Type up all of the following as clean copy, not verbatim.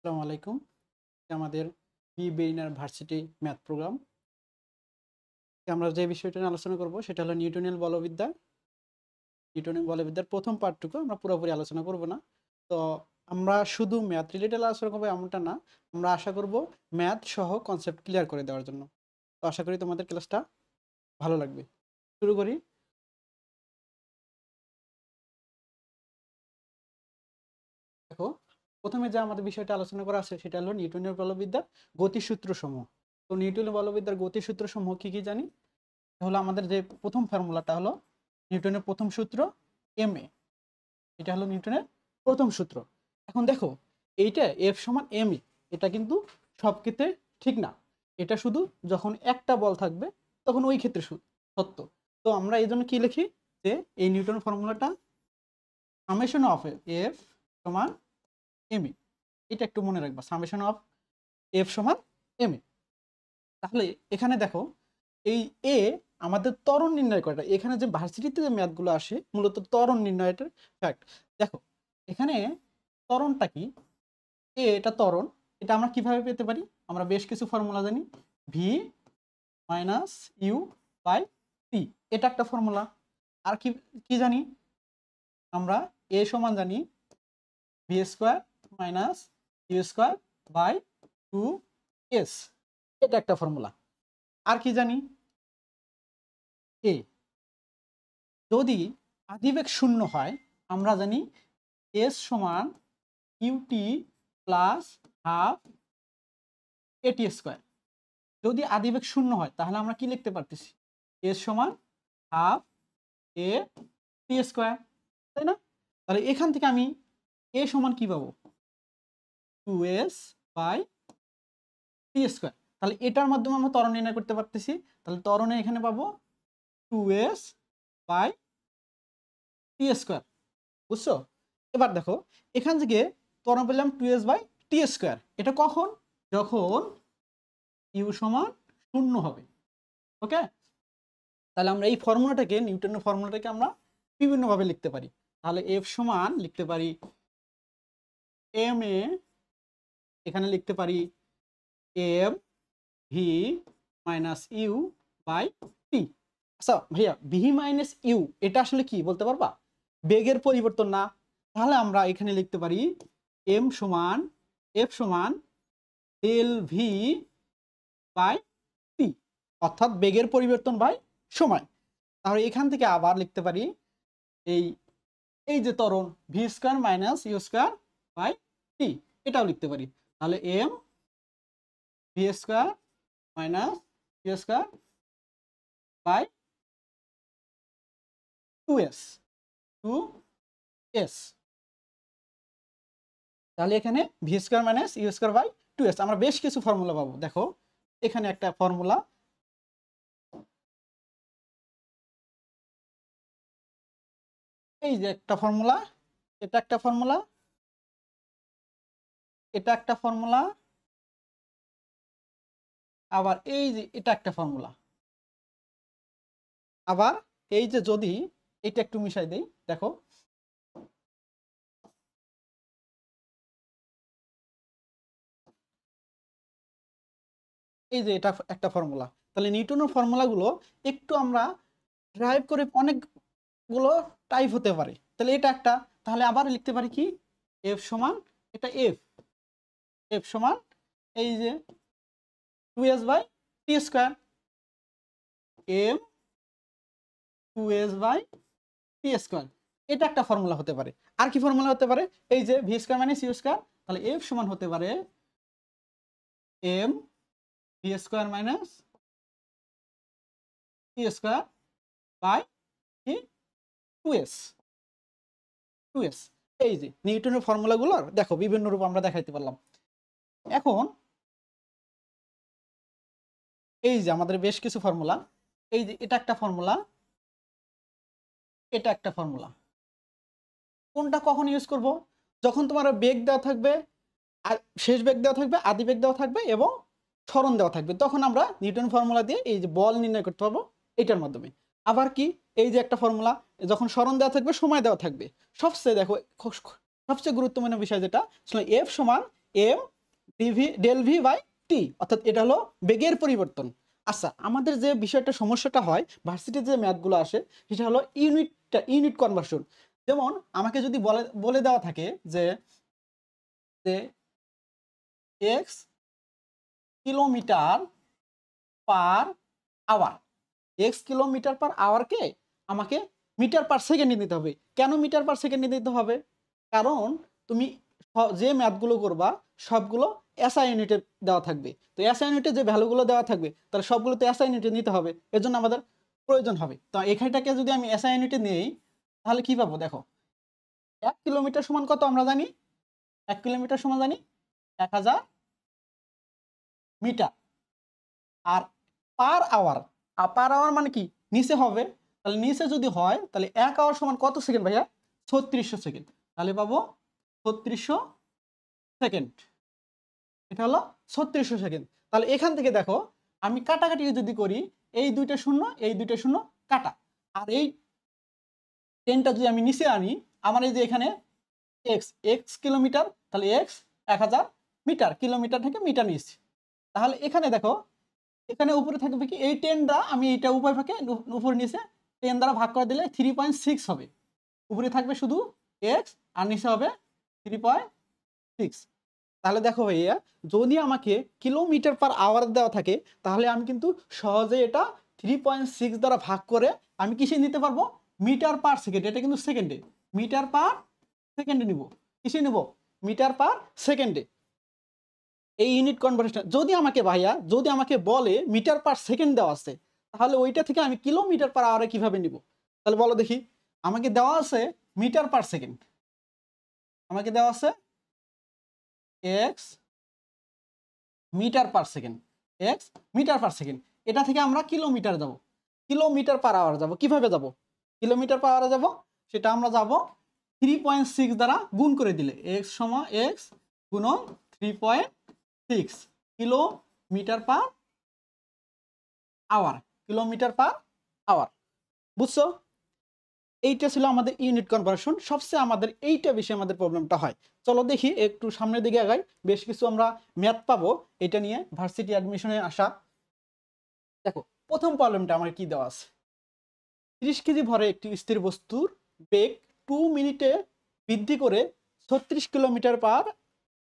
আসসালামু আলাইকুম। আমাদের বি-বেইনার ভার্সিটি ম্যাথ প্রোগ্রাম। আমরা যে বিষয়টা নিয়ে আলোচনা করব সেটা হলো নিউটনিয়ান বলবিদ্যা। নিউটনিয়ান বলবিদ্যার প্রথম পার্টটুকু আমরা পুরোপুরি আলোচনা করব না। তো আমরা শুধু ম্যাথ রিলেটেড আলোচনা করব এমনটা না। আমরা আশা করব ম্যাথ সহ কনসেপ্ট ক্লিয়ার করে দেওয়ার জন্য। তো আশা করি তোমাদের ক্লাসটা ভালো লাগবে। শুরু করি। দেখো, প্রথমে যে আমাদের বিষয়টা আলোচনা করা আছে সেটা হলো নিউটনিয়ান বলবিদ্যার গতিসূত্রসমূহ। তো নিউটনিয়ান বলবিদ্যার গতিসূত্রসমূহ কি কি জানি? হলো আমাদের যে প্রথম ফর্মুলাটা হলো নিউটনের প্রথম সূত্র ma। এটা হলো নিউটনের প্রথম সূত্র। এখন দেখো, এইটা F সমান ma, এটা কিন্তু সব ক্ষেত্রে ঠিক না। এটা শুধু যখন একটা বল থাকবে তখন ওই ক্ষেত্রে সত্য। তো আমরা এই জন্য কি লিখি যে এই নিউটনের ফর্মুলাটা সামেশন অফ F সমান ma। এটা একটু মনে রাখবা, সামেশন অফ F সমান ma। তাহলে এখানে দেখো, এই এ আমাদের ত্বরণ নির্ণয় করাটা, এখানে যে ভার্সিটিতে যে ম্যাথগুলো আসে মূলত ত্বরণ নির্ণয়টা ফ্যাক্ট। দেখো এখানে ত্বরণটা কি, এটা ত্বরণ। এটা আমরা কিভাবে পেতে পারি? আমরা বেশ কিছু ফর্মুলা জানি। ভি মাইনাস ইউ বাই টি, এটা একটা ফর্মুলা। আর কি কি জানি? আমরা এ সমান জানি V square minus U square by 2s, এটা একটা ফর্মুলা। আর কি জানি? এ যদি আদিবেগ শূন্য হয় আমরা জানি এস সমান ইউটি প্লাস হাফ এটি স্কোয়ার। যদি আদিবেগ শূন্য হয় তাহলে আমরা কি লিখতে পারতেছি? এস সমান হাফ এ টি স্কোয়ার, তাই না? তাহলে এখান থেকে আমি এ সমান কি পাবো? 2s by T square. তাহলে এটার মাধ্যমে আমরা ত্বরণ নির্ণয় করতে পারতেছি। তাহলে ত্বরণে এখানে পাবো 2s বাই টি স্কোয়ার। বুঝছো? এবার দেখো, এখান থেকে ত্বরণ পেলাম 2s বাই টি স্কোয়ার। এটা কখন? যখন ইউ সমান শূন্য হবে। ওকে, তাহলে আমরা এই ফর্মুলাটাকে, নিউটনের ফর্মুলাটাকে আমরা বিভিন্নভাবে লিখতে পারি। তাহলে এফ সমান লিখতে পারি এম এ, এখানে লিখতে পারি M V minus you by T. আচ্ছা ভাইয়া, ভি মাইনাস ইউ এটা আসলে কি বলতে পারবা? বেগের পরিবর্তন না? তাহলে আমরা এখানে লিখতে পারি এম সমান এফ সমান ডেল ভি বাই টি, অর্থাৎ বেগের পরিবর্তন বাই সময়। তাহলে এখান থেকে আবার লিখতে পারি এই এই যে ত্বরণ v square minus u square by t, এটাও লিখতে পারি। তাহলে m v square minus u square by 2s 2s। তাহলে এখানে v square minus u square by 2s আমরা বেশ কিছু ফর্মুলা পাবো। দেখো এখানে একটা ফর্মুলা, এই যে একটা ফর্মুলা, এটা একটা ফর্মুলা, এটা একটা ফর্মুলা, আবার এই যে এটা একটা ফর্মুলা। আবার এই যে যদি এটা একটু মিশাই দেই, দেখো এই যে এটা একটা ফর্মুলা। তাহলে নিউটনের ফর্মুলাগুলো একটু আমরা ড্রাইভ করে অনেকগুলো টাইপ হতে পারে। তাহলে এটা একটা, তাহলে আবার লিখতে পারি কি এফ সমান, এটা এফ, এফ সমান এই যে 2s by T square, M 2s by T square, এটা একটা ফর্মুলা হতে পারে। আর কি ফর্মুলা হতে পারে? এই যে V square minus U square, তাহলে এফ সমান হতে পারে M V square minus T square by কি 2s 2s। এই যে নিউটনের ফর্মুলাগুলোর দেখো বিভিন্ন রূপ আমরা দেখাইতে পারলাম। এখন এই যে আমাদের বেশ কিছু ফর্মুলা, এই যে এটা একটা ফর্মুলা, এটা একটা ফর্মুলা। কোনটা কখন ইউজ করব? যখন তোমার বেগ দেওয়া থাকবে, শেষ বেগ দেওয়া থাকবে, আদি বেগ দেওয়া থাকবে এবং সরণ দেওয়া থাকবে, তখন আমরা নিউটন ফর্মুলা দিয়ে এই যে বল নির্ণয় করতে পারবো এটার মাধ্যমে। আবার কি, এই যে একটা ফর্মুলা, যখন সরণ দেওয়া থাকবে, সময় দেওয়া থাকবে। সবচেয়ে দেখো সবচেয়ে গুরুত্বপূর্ণ বিষয় যেটা এফ সমান এম ডেল ভি বাই টি, অর্থাৎ এটা হলো বেগের পরিবর্তন। আচ্ছা, আমাদের যে বিষয়টা সমস্যাটা হয় ভার্সিটির যে ম্যাথগুলো আসে সেটা হলো ইউনিট কনভার্সন। যেমন আমাকে যদি বলে দেওয়া থাকে যে x kilometre per hour, x kilometre per আওয়ারকে আমাকে মিটার পার সেকেন্ডে নিতে হবে। কেন মিটার পার সেকেন্ডে নিতে হবে? কারণ তুমি যে ম্যাথগুলো করবা সবগুলো এসআই ইউনিটে দেওয়া থাকবে। তো এসআই ইউনিটে যে ভ্যালুগুলো দেওয়া থাকবে তাহলে সবগুলো তো এসআই ইউনিটে নিতে হবে, এর জন্য আমাদের প্রয়োজন হবে। তো এখানটাকে যদি আমি এসআই ইউনিটে নিই তাহলে কি পাবো? দেখো 1 কিলোমিটার সমান কত আমরা জানি? 1 কিলোমিটার সমান জানি 1000 মিটার। আর পার আওয়ার মানে কি? নিচে হবে, তাহলে নিচে যদি হয় তাহলে 1 আওয়ার সমান কত সেকেন্ড ভাইয়া? 3600 সেকেন্ড। তাহলে পাবো 3600 সেকেন্ড। এটা হলো 3600 সেকেন্ড। তাহলে এখান থেকে দেখো আমি কাটাকাটি যদি করি, এই দুইটা শূন্য এই দুইটা শূন্য কাটা, আর এই 10টা যদি আমি নিচে আনি, আমার এই যে এখানে এক্স কিলোমিটার, তাহলে এক্স 1000 মিটার, কিলোমিটার থেকে মিটার নিচ্ছি। তাহলে এখানে দেখো এখানে উপরে থাকবে কি? এই 10টা আমি এইটা উপরে ফাঁকে উপরে নিচে 10 দ্বারা ভাগ করে দিলে 3.6 হবে। উপরে থাকবে শুধু এক্স আর নিচে হবে 3.6। তাহলে দেখো ভাইয়া, যদি আমাকে কিলোমিটার পার আওয়ার দেওয়া থাকে তাহলে আমি কিন্তু সহজে এটা 3.6 দ্বারা ভাগ করে আমি কিসে নিতে পারবো? Metre per second. এটা কিন্তু সেকেন্ডে, মিটার পার সেকেন্ডে নিব। কিসে নিব? মিটার পার সেকেন্ডে। এই ইউনিট কনভার্সন যদি আমাকে বলে মিটার পার সেকেন্ড দেওয়া আছে, তাহলে ওইটা থেকে আমি কিলোমিটার পার আওয়ারে কিভাবে নিব? তাহলে বলো দেখি। আমাকে দেওয়া আছে মিটার পার সেকেন্ড, আমাকে দেওয়া আছে X metre per second, X metre per second. এটা থেকে আমরা কিলোমিটার যাব, কিলোমিটার পার আওয়ার যাব। কিভাবে যাব? কিলোমিটার পার আওয়ারে যাব, সেটা আমরা যাব 3.6 দ্বারা গুণ করে দিলে, এক্স সমান এক্স গুণন 3.6 kilometre per hour, kilometre per hour. বুঝছো? এইটা ছিল আমাদের ইউনিট কনভার্সন। সবচেয়ে আমাদের এইটা বেশি আমাদের প্রবলেমটা হয়। চলো দেখি একটু সামনের দিকে আগাই, বেশ কিছু আমরা ম্যাথ পাবো এটা নিয়ে ভার্সিটি অ্যাডমিশনে আসা। দেখো প্রথম প্রবলেমটা আমার কি দেওয়া আছে? 30 কেজি ভরে একটি স্থির বস্তুর বেগ 2 মিনিটে বৃদ্ধি করে 36 কিলোমিটার পার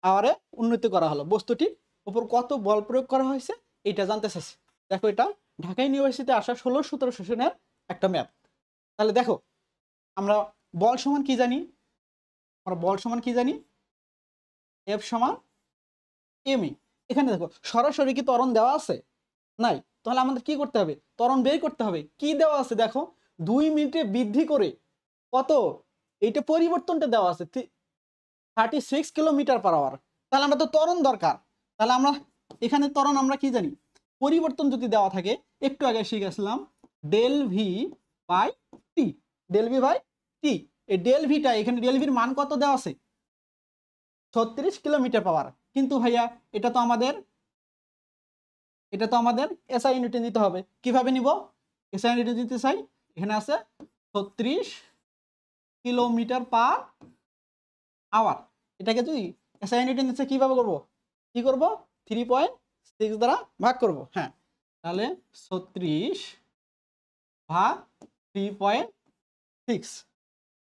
আওয়ারে উন্নতি করা হলো। বস্তুটির উপর কত বল প্রয়োগ করা হয়েছে এটা জানতে চাচ্ছি। দেখো এটা ঢাকা ইউনিভার্সিটিতে আসা 16-17 সেশনের একটা ম্যাথ। তাহলে দেখো আমরা বল সমান কি জানি? আমরা বল সমান কি জানি? এফ সমান এমই। এখানে দেখো সরাসরি কি ত্বরণ দেওয়া আছে? নাই। তাহলে আমাদের কি করতে হবে? ত্বরণ বের করতে হবে। কি দেওয়া আছে দেখো? 2 মিনিটে বৃদ্ধি করে কত? এইটা পরিবর্তনটা দেওয়া আছে 36 কিলোমিটার পার আওয়ার। তাহলে আমরা তো ত্বরণ দরকার। তাহলে আমরা এখানে ত্বরণ আমরা কি জানি? পরিবর্তন যদি দেওয়া থাকে, একটু আগে শিখেছিলাম del v by t, del v by t. এই ডেল ভিটা, এখানে ডেল ভির মান কত দেওয়া আছে? 36 কিলোমিটার পাওয়ার। কিন্তু ভাইয়া এটা তো আমাদের এসআই ইউনিটে নিতে হবে। কিভাবে নিব? এসআই ইউনিটে নিতে চাই, এখানে আছে 36 কিলোমিটার পার আওয়ার। এটাকে যদি এসআই ইউনিটে নিতে কিভাবে করব? কি করব? 3.6 দ্বারা ভাগ করব। হ্যাঁ, তাহলে 36 ভাগ 3.6,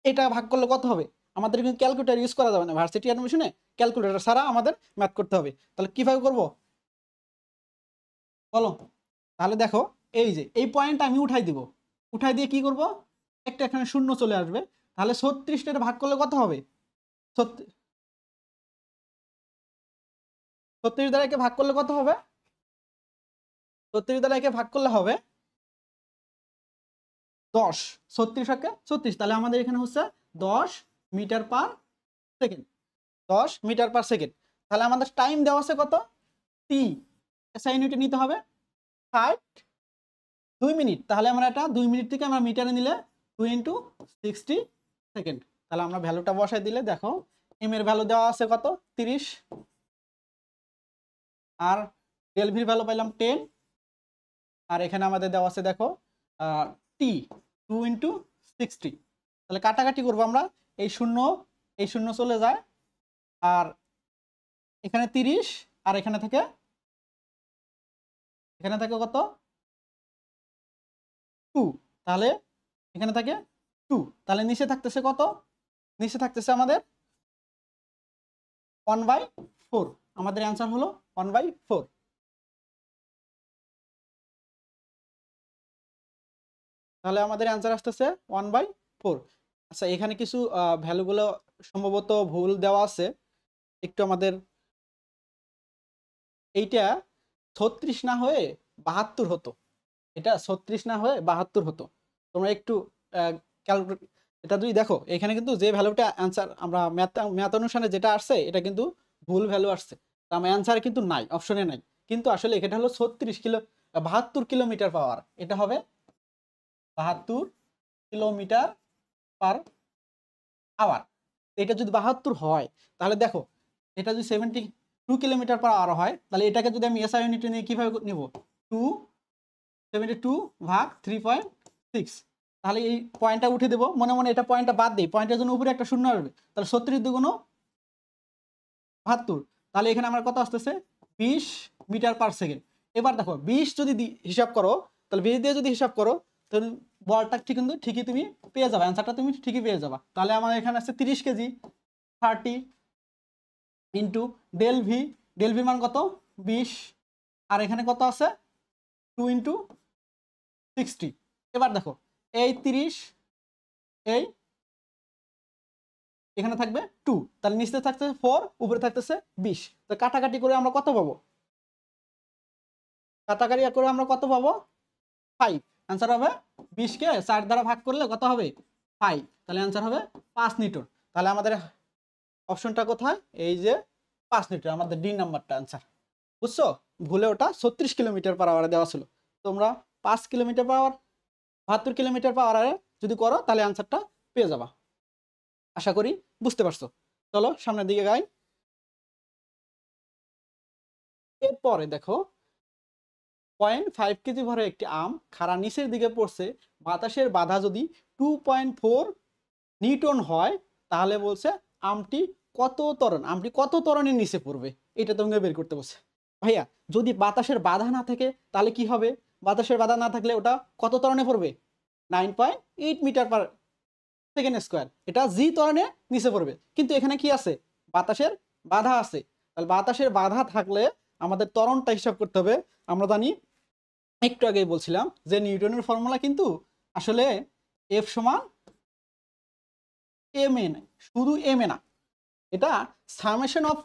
এটা ভাগ করলে কত হবে? আমাদের কিন্তু ক্যালকুলেটর ইউজ করা যাবে না ভার্সিটি অ্যাডমিশনে, ক্যালকুলেটর ছাড়া আমাদের ম্যাথ করতে হবে। তাহলে কিভাবে করব বলো? তাহলে দেখো এই যে এই পয়েন্টটা আমি উঠাই দিব, উঠাই দিয়ে কি করব? একটা এখানে শূন্য চলে আসবে। তাহলে 36টা ভাগ করলে কত হবে? 36 দ্বারা একে ভাগ করলে কত হবে? 36 দ্বারা একে ভাগ করলে হবে 10। 36 একে 36, তাহলে আমাদের এখানে হচ্ছে 10 metre per second, 10 metre per second. তাহলে আমাদের টাইম দেওয়া আছে কত? টি, এসআই ইউনিটে নিতে হবে 2 মিনিট। তাহলে আমরা এটা 2 মিনিট থেকে আমরা মিটারে নিলে 2 × 60 সেকেন্ড। তাহলে আমরা ভ্যালুটা বসাই দিলে দেখো এম এর ভ্যালু দেওয়া আছে কত? 30, আর ডেল ভির ভ্যালু পাইলাম 10, আর এখানে আমাদের দেওয়া আছে দেখো টি 2 × 60। তাহলে কাটাকাটি করবো আমরা, এই শূন্য চলে যায়, আর এখানে 30 আর এখানে থেকে কত 2, তাহলে এখানে থাকে 2, তাহলে নিচে থাকতেছে কত, নিচে থাকতেছে আমাদের 1/4। আমাদের অ্যান্সার হলো 1/4। তাহলে আমাদের অ্যান্সার আসতেছে 1/4। আচ্ছা, এখানে কিছু ভ্যালুগুলো সম্ভবত ভুল দেওয়া আছে, একটু আমাদের এইটা 36 না হয়ে 72 হতো, এটা 36 না হয়ে 72 হতো। তোমরা একটু ক্যালকুলেট, এটা যদি দেখো এখানে কিন্তু যে ভ্যালুটা অ্যান্সার আমরা ম্যাথ অনুসারে যেটা আসছে এটা কিন্তু ভুল ভ্যালু আসছে, তো আমার অ্যান্সার কিন্তু নাই, অপশনে নাই। কিন্তু আসলে এটা হলো 72 কিলোমিটার পাওয়ার, এটা হবে 72 কিলোমিটার পার আওয়ার। এটা যদি 72 হয় তাহলে দেখো এটা যদি 72 কিলোমিটার পার আওয়ার হয়, তাহলে এটাকে যদি আমি এসআই ইউনিটে নিয়ে কীভাবে নিব, 272 ভাগ 3.6, তাহলে এই পয়েন্টটা উঠে দেবো, মনে মনে এটা পয়েন্টটা বাদ দিই, পয়েন্টের জন্য উপরে একটা শূন্য আসবে, তাহলে 36 দুগুণ 72, তাহলে এখানে আমার কত আসতেছে 20 মিটার পার সেকেন্ড। এবার দেখো 20 যদি হিসাব করো, তাহলে 20 দিয়ে যদি হিসাব করো তাহলে বলটা কিন্তু ঠিকই তুমি পেয়ে যাবে, অ্যান্সারটা তুমি ঠিকই পেয়ে যাবা। তাহলে আমার এখানে আছে 30 কেজি, 30 ইন্টু ডেল ভি মান কত 20, আর এখানে কত আছে 2 ইন্টু 60। এবার দেখো এই 30, এই এখানে থাকবে 2, তাহলে নিচে থাকতেছে 4, উপরে থাকতেছে 20, তো কাটাকাটি করে আমরা কত পাবো, কাটাকাটি করে আমরা কত পাবো 5। অ্যান্সার হবে 20 কে 4 দ্বারা ভাগ করলে কত হবে 5, তাহলে অ্যান্সার হবে 5 নিউটন। তাহলে আমাদের অপশনটা কোথায়, এই যে 5 নিউটন, আমাদের ডি নাম্বারটা অ্যান্সার। বুঝছো, ভুলে ওটা 36 কিলোমিটার পার আওয়ারে দেওয়া ছিল, তোমরা 5 kilometre per hour 72 kilometre per আওয়ারে যদি করো তাহলে অ্যান্সারটা পেয়ে যাবা। আশা করি বুঝতে পারছো। চলো সামনের দিকে গাই। এরপরে দেখো 0.5 কেজি ভরে একটি আম খাড়া নিচের দিকে পড়ছে, বাতাসের বাধা যদি 2.4 নিউটন হয়, তাহলে বলছে আমটি কত ত্বরণ, আমটি কত ত্বরণের নিচে পড়বে, এটা তোমাকে বের করতে বলছে। ভাইয়া যদি বাতাসের বাধা না থাকে তাহলে কি হবে, বাতাসের বাধা না থাকলে ওটা কত ত্বরণে পড়বে 9.8 মিটার পার সেকেন্ড স্কোয়ার, এটা জি ত্বরণে নিচে পড়বে। কিন্তু এখানে কি আছে, বাতাসের বাধা আছে, তাহলে বাতাসের বাধা থাকলে আমাদের ত্বরণটা হিসাব করতে হবে। আমরা জানি একটু আগেই বলছিলাম যে নিউটনের ফর্মুলা কিন্তু আসলে এফ সমান এম এ, শুধু এম এ না, এটা সামেশন অফ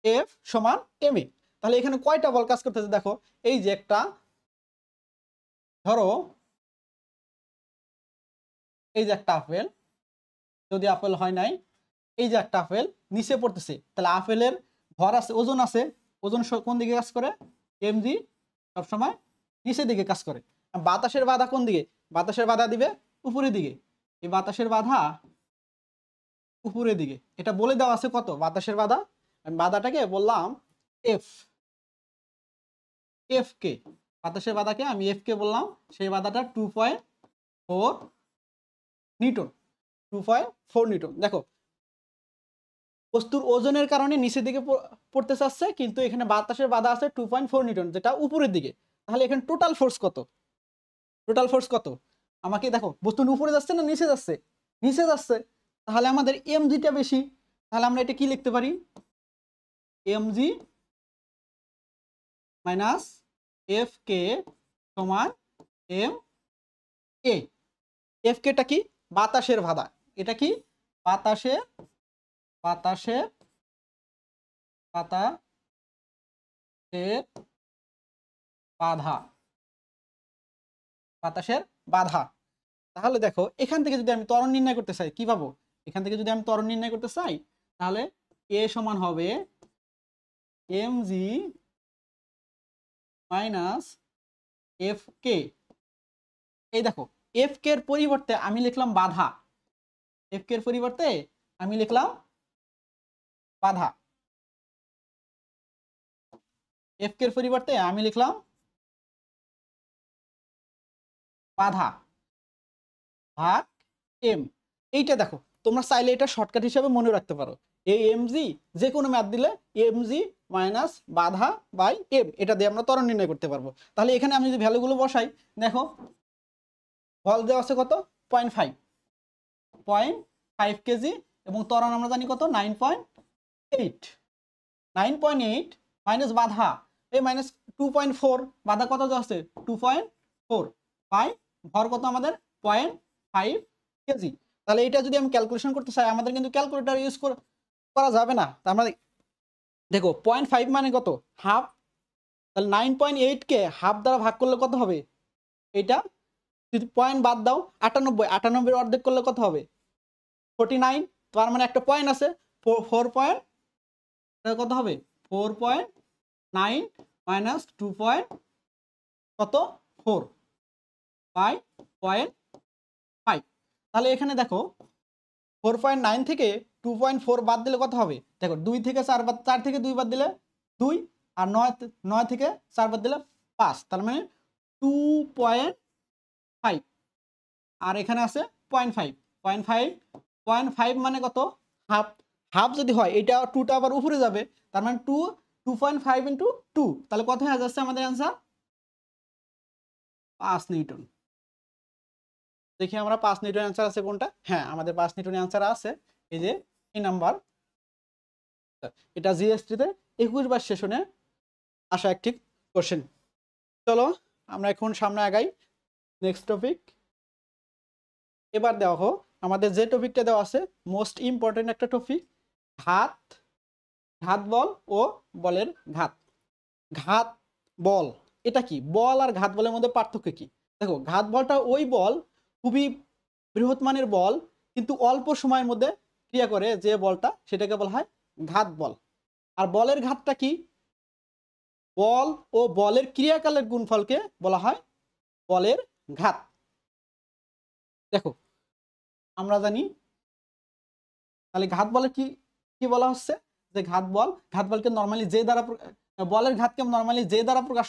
এফ সমান এম এ। তাহলে এখানে কয়টা বল কাজ করতেছে দেখো, এই যে একটা, ধরো এই যে একটা আপেল, যদি আপেল হয় নাই, এই যে একটা আপেল নিচে পড়তেছে, তাহলে আপেলের ভর আছে, ওজন আছে, ওজন কোন দিকে কাজ করে, এম জি সবসময় নিচের দিকে কাজ করে। বাতাসের বাধা কোন দিকে, বাতাসের বাধা দিবে উপরের দিকে, এই বাতাসের বাধা উপরের দিকে, এটা বলে দেওয়া আছে কত বাতাসের বাধা, আমি বাধাটাকে বললাম এফ, এফ কে, বাতাসের বাধাকে আমি এফ কে বললাম, সেই বাধাটা 2.4 নিউটন, 2.4 নিউটন। দেখো বস্তুর ওজনের কারণে নিচের দিকে পড়তে চাচ্ছে, কিন্তু এখানে বাতাসের বাধা আছে 2.4 নিউটন, যেটা উপরের দিকে, তাহলে এখানে টোটাল ফোর্স কত, টোটাল ফোর্স কত, আমাকে দেখো বস্তু উপরে যাচ্ছে না নিচে যাচ্ছে, নিচে যাচ্ছে, তাহলে আমাদের এম জিটা বেশি, তাহলে আমরা এটা কি লিখতে পারি, এম জি মাইনাস এফ কে সমান এম এ। এফ কেটা কি, বাতাসের বাধা, এটা কি বাতাসের বাতাসের বাতাসের বাধা, বাতাসের বাধা। তাহলে দেখো এখান থেকে যদি আমি ত্বরণ নির্ণয় করতে চাই কি পাবো, এখান থেকে যদি আমি ত্বরণ নির্ণয় করতে চাই তাহলে এ সমান হবে এম জি মাইনাস এফ কে। এই দেখো এফ কে এর পরিবর্তে আমি লিখলাম বাধা, এফ কে এর পরিবর্তে আমি লিখলাম বাধা, এফ কে এর পরিবর্তে আমি লিখলাম বাধা ভাগ এম। এইটা দেখো তোমরা চাইলে এটা শর্টকাট হিসাবে মনে রাখতে পারো, এই এমজি যে কোনো ম্যাথ দিলে এমজি মাইনাস বাধা বাই এম, এটা দিয়ে আমরা ত্বরণ নির্ণয় করতে পারবো। তাহলে এখানে আমি যদি ভ্যালুগুলো বসাই, দেখো বল দেওয়া আছে কত 0.5 কেজি এবং ত্বরণ আমরা জানি কত 9.8 মাইনাস বাধা এই মাইনাস 2.4, বাধা কত আছে 2.4 বাই ভর কত আমাদের 0.5 কেজি। তাহলে এটা যদি আমি ক্যালকুলেশন করতে চাই আমাদের কিন্তু ক্যালকুলেটর ইউজ করা যাবে না। তার মানে দেখো 0.5 মানে কত হাফ, তাহলে 9.8 কে হাফ দ্বারা ভাগ করলে কত হবে, এটা যদি পয়েন্ট বাদ দাও 98 অর্ধেক করলে কত হবে 49, তার মানে একটা পয়েন্ট আছে 4 পয়েন্ট কত হবে 4.9 মাইনাস 2 কত 4 বাই 0.5। তাহলে এখানে দেখো 4.9 থেকে 2.4 বাদ দিলে কত হবে, দেখো 2 থেকে 4 থেকে 2 বাদ দিলে 2 আর 9 থেকে 4 বাদ দিলে 5, তার মানে 2.5 আর এখানে আছে 0.5 মানে কত হাফ, হাফ যদি হয় এটা 2টা আবার উপরে যাবে, তার মানে 2.5 ইন্টু 2, তাহলে কত হয়ে যাচ্ছে আমাদের অ্যান্সার 5 নিউটন। দেখি আমরা 5 নিউটন অ্যান্সার আছে কোনটা, হ্যাঁ আমাদের 5 নিউটন অ্যান্সার আছে, এই যে এই নাম্বার, এটা জিএসটিতে 21 বার সেশনে আসা একটি কোশ্চেন। চলো আমরা এখন সামনে আগাই, নেক্সট টপিক। এবার দেখো আমাদের যে টপিকটা দেওয়া আছে মোস্ট ইম্পর্টেন্ট একটা টপিক, ঘাত বল ও বলের ঘাত। ঘাত বল এটা কি, বল আর ঘাত বলের মধ্যে পার্থক্য কি? দেখো ঘাত বলটা ওই বল খুবই বৃহৎ মানের বল কিন্তু অল্প সময়ের মধ্যে ক্রিয়া করে যে বলটা, সেটাকে বলা হয় ঘাত বল। আর বলের ঘাতটা কি, বল ও বলের ক্রিয়াকালের গুণফলকে বলা হয় বলের ঘাত। দেখো আমরা জানি তাহলে ঘাত বলে কি কি বলা হচ্ছে, যে ঘাত বলকে নরমালি যে দ্বারা, বলের ঘাতকে নরমালি যে দ্বারা প্রকাশ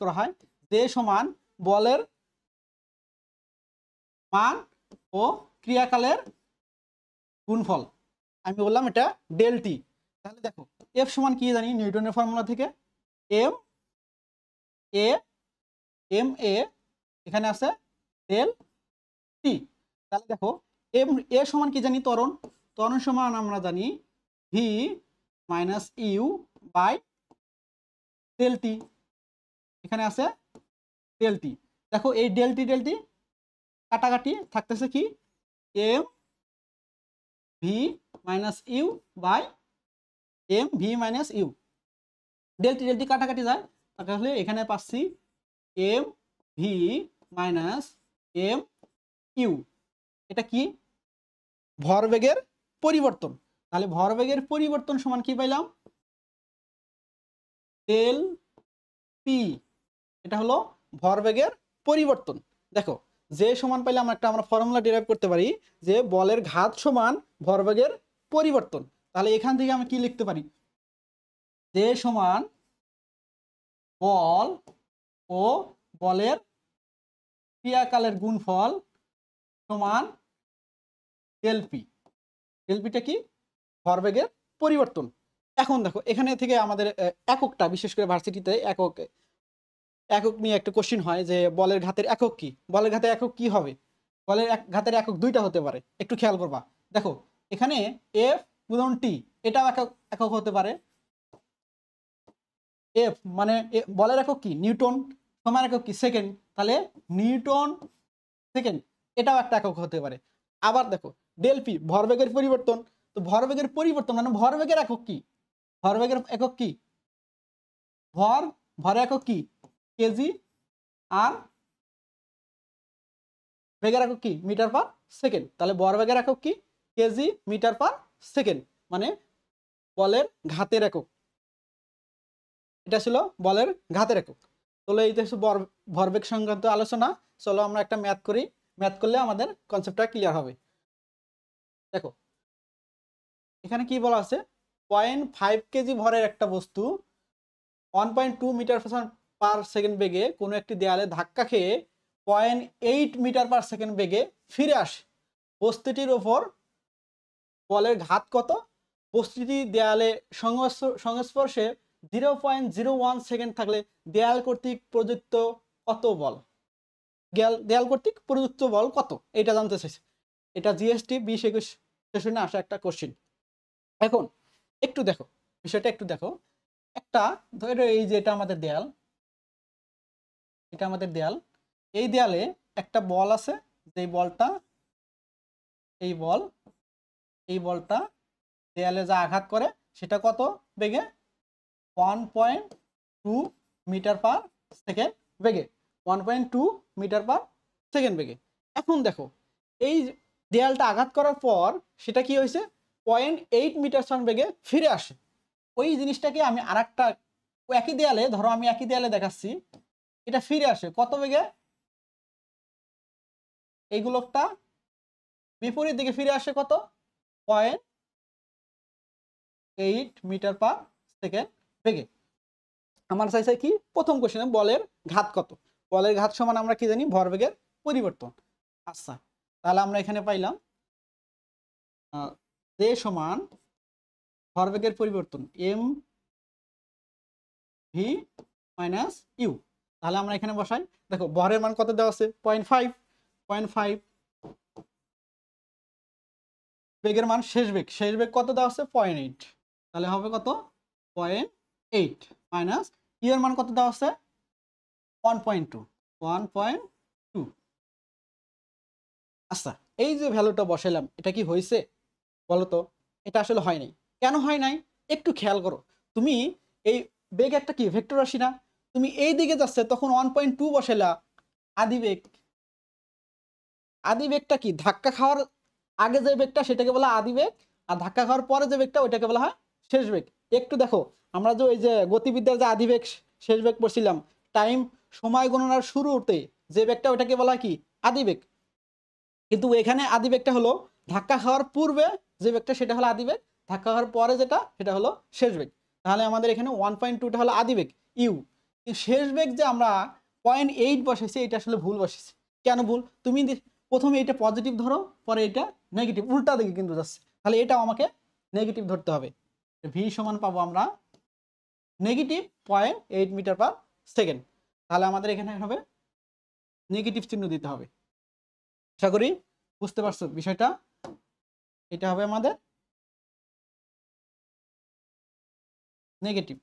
করা হয়, যে সমান বলের মান ও ক্রিয়াকালের গুণফল, আমি বললাম এটা ডেল টি। তাহলে দেখো এফ সমান কি জানি নিউটনের ফর্মুলা থেকে, এম এ এখানে আছে ডেল টি। তাহলে দেখো এম এ সমান কি জানি ত্বরণ সমান আমরা জানি V minus you by del T, এখানে আছে ডেল টি। দেখো এই ডেল টি কাটাকাটি থাকতেছে কি M V minus you by M V minus U, del T কাটাকাটি যায়, তাহলে এখানে পাচ্ছি M V minus M U, এটা কি ভরবেগের পরিবর্তন। তাহলে ভরবেগের পরিবর্তন সমান কি পাইলাম ডেল পি, এটা হলো ভরবেগের পরিবর্তন। দেখো যে সমান পাইলে আমরা ফর্মুলা ডিরাইভ করতে পারি যে বলের ঘাত সমান ভরবেগের পরিবর্তন। তাহলে এখান থেকে আমি কি লিখতে পারি, যে সমান বল ও বলের ক্রিয়াকালের গুণফল সমান ডেল পি। ডেল পিটা কি ভরবেগের পরিবর্তন। এখন দেখো এখানে থেকে আমাদের এককটা, বিশেষ করে ভার্সিটিতে একক নিয়ে একটা কোশ্চিন হয় যে বলের ঘাতের একক কি, বলের ঘাতের একক কি হবে, বলের ঘাতের একক দুইটা হতে পারে, একটু খেয়াল করবা। দেখো এখানে এফ গুণন টি এটাও একক হতে পারে, এফ মানে বলের একক কি নিউটন, সময়ের একক কি সেকেন্ড, তাহলে নিউটন সেকেন্ড এটাও একটা একক হতে পারে। আবার দেখো ডেল পি ভরবেগের পরিবর্তন, তো ভরবেগের পরিবর্তন মানে ভরবেগের একক কি, ভরবেগের একক কি ভর একক কি কেজি, আর বেগের একক কি মিটার পার সেকেন্ড, তাহলে ভরবেগের একক কি কেজি মিটার পার সেকেন্ড, মানে বলের ঘাতের একক, এটা ছিল বলের ঘাতের একক। চলো এই যে ভরবেগ সংক্রান্ত আলোচনা, চলো আমরা একটা ম্যাথ করি, ম্যাথ করলে আমাদের কনসেপ্টটা ক্লিয়ার হবে। দেখো এখানে কি বলা আছে 0.5 কেজি ভরের একটা বস্তু 1.2 মিটার পার সেকেন্ড বেগে কোনো একটি দেয়ালে ধাক্কা খেয়ে 0.8 মিটার পার সেকেন্ড বেগে ফিরে আসে, বস্তুটির ওপর বলের ঘাত কত, বস্তুটি দেয়ালে সংস্পর্শে 0.01 সেকেন্ড থাকলে দেয়াল কর্তৃক প্রযুক্ত কত বল, দেয়াল কর্তৃক প্রযুক্ত বল কত, এটা জানতে চাইছে। এটা জিএসটি 20-21 সেশনে আসা একটা কোশ্চেন। এখন একটু দেখো বিষয়টা, একটু দেখো। একটা ধরো এই যে এটা আমাদের দেয়াল, এটা আমাদের দেয়াল, এই দেয়ালে একটা বল আছে, যে বলটা, এই বলটা দেয়ালে যা আঘাত করে সেটা কত বেগে, 1.2 মিটার পার সেকেন্ড বেগে, 1.2 মিটার পার সেকেন্ড বেগে। এখন দেখো এই দেয়ালটা আঘাত করার পর সেটা কি হয়েছে, 0.8 মিটার সাউন্ড বেগে ফিরে আসে। ওই জিনিসটাকে আমি আরেকটা একই দেয়ালে, ধরো আমি একই দেয়ালে দেখাচ্ছি, এটা ফিরে আসে কত বেগে, এইগুলোটা বিপরীত দিকে ফিরে আসে কত, 0.8 মিটার পার সেকেন্ড বেগে। আমার চাইছে কি, প্রথম কোশ্চেনে বলের ঘাত কত, বলের ঘাত সমান আমরা কি জানি, ভরবেগের পরিবর্তন। আচ্ছা, তাহলে আমরা এখানে পাইলাম যে সমান ভরবেগের পরিবর্তন এম ভি মাইনাস ইউ। তাহলে আমরা এখানে বসাই, দেখো ভরের মান কত দেওয়া আছে, 0.5, বেগের মান শেষ বেগ কত দেওয়া আছে, 0.8, তাহলে হবে কত, 0.8 মাইনাস ইউ এর মান কত দেওয়া আছে, 1.2। আচ্ছা, এই যে ভ্যালুটা বসাইলাম এটা কি হয়েছে বলো তো, এটা আসলে হয় নাই। কেন হয় নাই একটু খেয়াল করো। তুমি এই বেগ একটা কি ভেক্টর রাশি না, তুমি এই দিকে যাচ্ছে তখন 1.2 বসাইলা, আদি বেগ, আদি বেগটা কি, ধাক্কা খাওয়ার আগে যে বেগটা সেটাকে বলা আদি বেগ, আর ধাক্কা খাওয়ার পরে যে বেগটা ওইটাকে বলা হয় শেষ বেগ। একটু দেখো, আমরা যে ওই যে গতিবিদ্যার যে আদি বেগ শেষ বেগ পড়ছিলাম, টাইম সময় গণনার শুরুতে যে বেগটা ওইটাকে বলা কি আদি বেগ, কিন্তু এখানে আদি বেগটা হলো ধাক্কা খাওয়ার পূর্বে যে বেগটা সেটা হলো আদি বেগ, ধাক্কা খাওয়ার পরে যেটা সেটা হলো শেষ বেগ। তাহলে আমাদের এখানে 1.2টা হলো আদি বেগ ইউ, শেষ বেগ যে আমরা 0.8 বসেছি এটা আসলে ভুল বসেছি। কেন ভুল, তুমি প্রথমে এটা পজিটিভ ধরো, পরে এটা নেগেটিভ, উল্টা দিকে কিন্তু যাচ্ছে, তাহলে এটাও আমাকে নেগেটিভ ধরতে হবে। ভি সমান পাবো আমরা নেগেটিভ 0.8 মিটার পার সেকেন্ড। তাহলে আমাদের এখানে হবে নেগেটিভ চিহ্ন দিতে হবে। আশা করি বুঝতে পারছো বিষয়টা। এটা হবে আমাদের নেগেটিভ।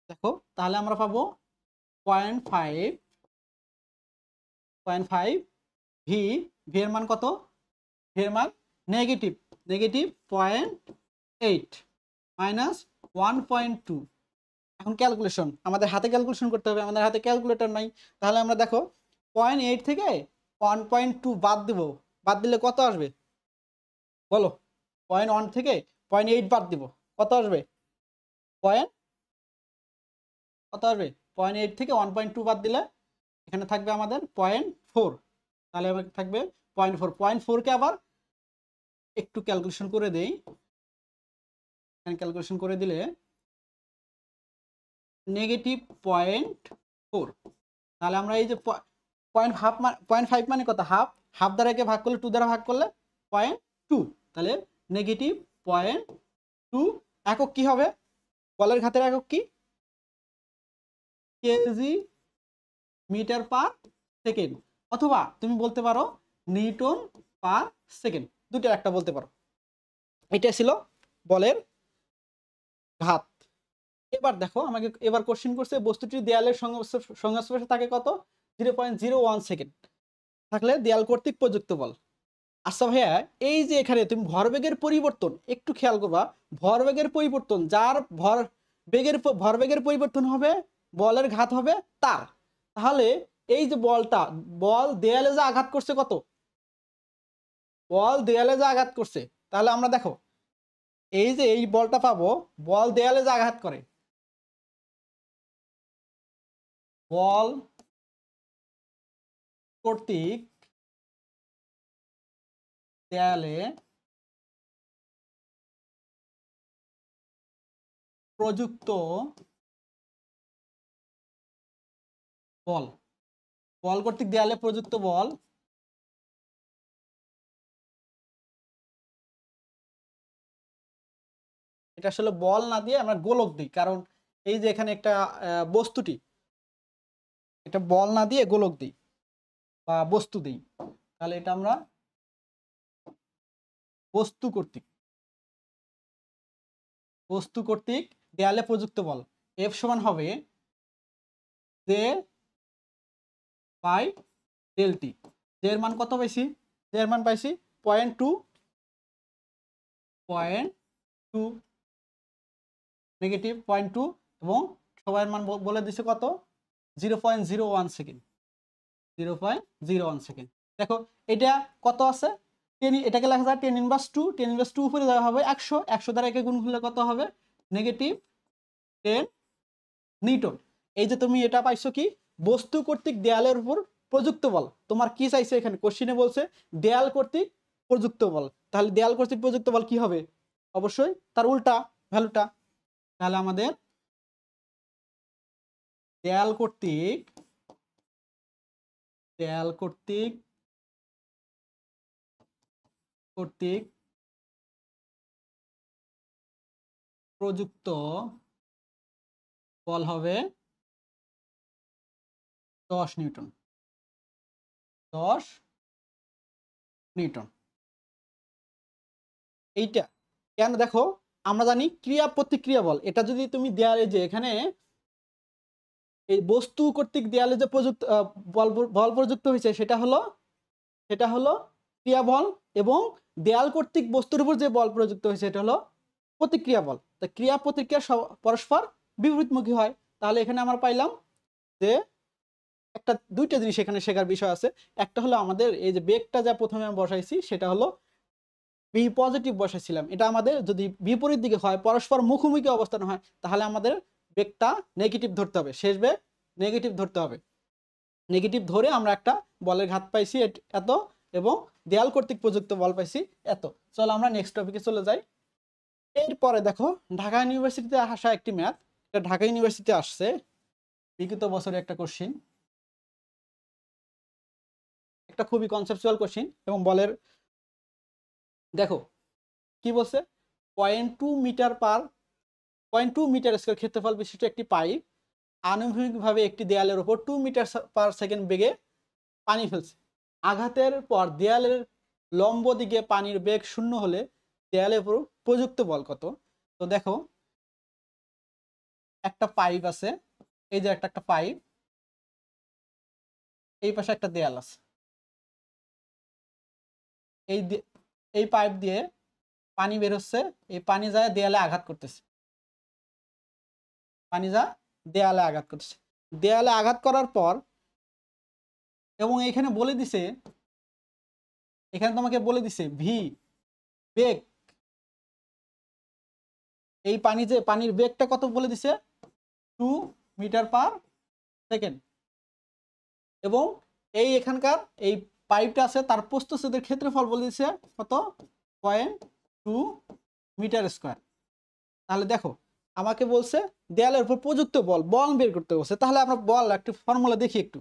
দেখো তাহলে আমরা পাবো 0.5 ভি, ভি এর মান কত, ভি এর মান নেগেটিভ 0.8 মাইনাস 1.2। এখন ক্যালকুলেশন, আমাদের হাতে ক্যালকুলেশন করতে হবে, আমাদের হাতে ক্যালকুলেটর নাই। তাহলে আমরা দেখো 0.8 থেকে 1.2 বাদ দিব, বাদ দিলে কত আসবে বলো, 0.1 থেকে 0.8 বাদ দিব, কত আসবে, কত আসবে, 0.8 থেকে 1.2 বাদ দিলে এখানে থাকবে আমাদের 0.4, তাহলে থাকবে 0.4। 0.4কে আবার একটু ক্যালকুলেশন করে দেই, ক্যালকুলেশন করে দিলে নেগেটিভ 0.4। তাহলে আমরা এই যে 0.5 মানে কত, হাফ, হাফ দ্বারা একে ভাগ করলে 2 দ্বারা ভাগ করলে 0.2, তাহলে নেগেটিভ 0.2। একক কি হবে, বলের ঘাতের একক কি, কেজি মিটার পার সেকেন্ড, অথবা তুমি বলতে পারো নিউটন পার সেকেন্ড, দুটোর একটা বলতে পারো। এটা ছিল বলের ঘাত। এবার দেখো আমাকে এবার কোশ্চেন করছে, বস্তুটি দেয়ালের সংস্পর্শে থাকে কত, 0.01 সেকেন্ড থাকলে দেয়াল কর্তৃক প্রযুক্ত বল। আচ্ছা ভাইয়া, এই যে এখানে তুমি ভরবেগের পরিবর্তন একটু খেয়াল করবা, ভরবেগের পরিবর্তন যার ভরবেগের পরিবর্তন হবে, বলের ঘাত হবে তার। তাহলে এই যে বল দেয়ালে যা আঘাত করছে কত, বল দেয়ালে যা আঘাত করছে, তাহলে আমরা দেখো এই যে এই বলটা পাবো, বল দেয়ালে যা আঘাত করে, বল কর্তৃক দেয়ালে প্রযুক্ত বল, বল কর্তৃক দেয়ালে প্রযুক্ত বল এটা আসলে বল না দিয়ে আমরা গোলক দিই, কারণ এই যে এখানে একটা বস্তুটি, এটা বল না দিয়ে গোলক দিই বা বস্তু দিই, তাহলে এটা আমরা বস্তু কর্তৃক দেয়ালে প্রযুক্ত বল। এফ সমান হবে J by del T. J এর মান কত পাইছি? জে এর মান পাইছি 0.2 নেগেটিভ 0.2 এবং সবার মান বলে দিছে কত? 0.01 সেকেন্ড। 0.01 সেকেন্ড। দেখো এটা কত আছে? এটাকে লেখা যায় 10⁻²। 10⁻² উপরে দেওয়া হবে 100। 100 দ্বারা একে গুণ করলে কত হবে? Negative 10 Newton. এই যে তুমি এটা পাইছো কি? বস্তু কর্তৃক দেয়ালের উপর প্রযুক্ত বল। তোমার কি চাইছে এখানে? কোশ্চিনে বলছে দেয়াল কর্তৃক প্রযুক্ত বল। তাহলে দেয়াল কর্তৃক প্রযুক্ত বল কি হবে? অবশ্যই তার উল্টা ভ্যালুটা। তাহলে আমাদের দেয়াল কর্তৃক প্রযুক্ত বল হবে 10 নিউটন। 10 নিউটন। এইটা কেন? দেখো আমরা জানি ক্রিয়া প্রতিক্রিয়া বল। এটা যদি তুমি দেয়ালে যে এখানে এই বস্তু কর্তৃক দেয়ালে যে প্রযুক্ত বল প্রযুক্ত হয়েছে সেটা হলো ক্রিয়া বল, এবং দেয়াল কর্তৃক বস্তুর উপর যে বল প্রযুক্ত হয়েছে এটা হলো প্রতিক্রিয়া বল। তা ক্রিয়া প্রতিক্রিয়া পরস্পর বিপরীতমুখী হয়। তাহলে এখানে আমরা পাইলাম যে দুইটা জিনিস এখানে শেখার বিষয় আছে। একটা হলো আমাদের এই যে বেগটা যা প্রথমে আমি বসাইছি সেটা হলো বি পজিটিভ বসাইছিলাম। এটা আমাদের যদি বিপরীত দিকে হয়, পরস্পর মুখোমুখি অবস্থান হয়, তাহলে আমাদের বেগটা নেগেটিভ ধরতে হবে। শেষ বেগ নেগেটিভ ধরতে হবে। নেগেটিভ ধরে আমরা একটা বলের ঘাত পাইছি এত, এবং দেয়াল কর্তৃক প্রযুক্ত বল পাইছি এত। চলো আমরা নেক্সট টপিকে চলে যাই। এরপরে দেখো ঢাকা ইউনিভার্সিটিতে আসা একটি ম্যাথ। এটা ঢাকা ইউনিভার্সিটিতে আসছে বিগত বছরে একটা কোশ্চিন, একটা খুবই কনসেপচুয়াল কোশ্চিন। এবং বলের দেখো কি বলছে, 0.2 মিটার স্কয়ার ক্ষেত্রফল বিশিষ্ট একটি পাইপ আনুভূমিকভাবে একটি দেয়ালের উপর 2 মিটার পার সেকেন্ড বেগে পানি ফেলছে। আঘাতের পর দেয়ালের লম্ব দিকে পানির বেগ 0 হলে দেয়ালের উপর প্রযুক্ত বল কত? তো দেখো একটা পাইপ আছে, এই যে একটা পাইপ, এই পাশে একটা দেয়াল আছে, এই পাইপ দিয়ে পানি বের হচ্ছে, এই পানি যায় দেয়ালে আঘাত করতেছে, দেয়ালে আঘাত করার পর, এবং এখানে তোমাকে বলে দিছে ভি বেগ, এই পানির বেগটা কত বলে দিছে? 2 মিটার পার সেকেন্ড। এবং এখানকার এই পাইপটা আছে তার প্রস্থচ্ছেদের ক্ষেত্রফল বলে দিছে কত? 0.2 মিটার স্কয়ার। তাহলে দেখো আমাকে বলছে দেয়ালের উপর প্রযুক্ত বল বের করতে বলছে। তাহলে আমরা বল একটু ফর্মুলা দেখি একটু।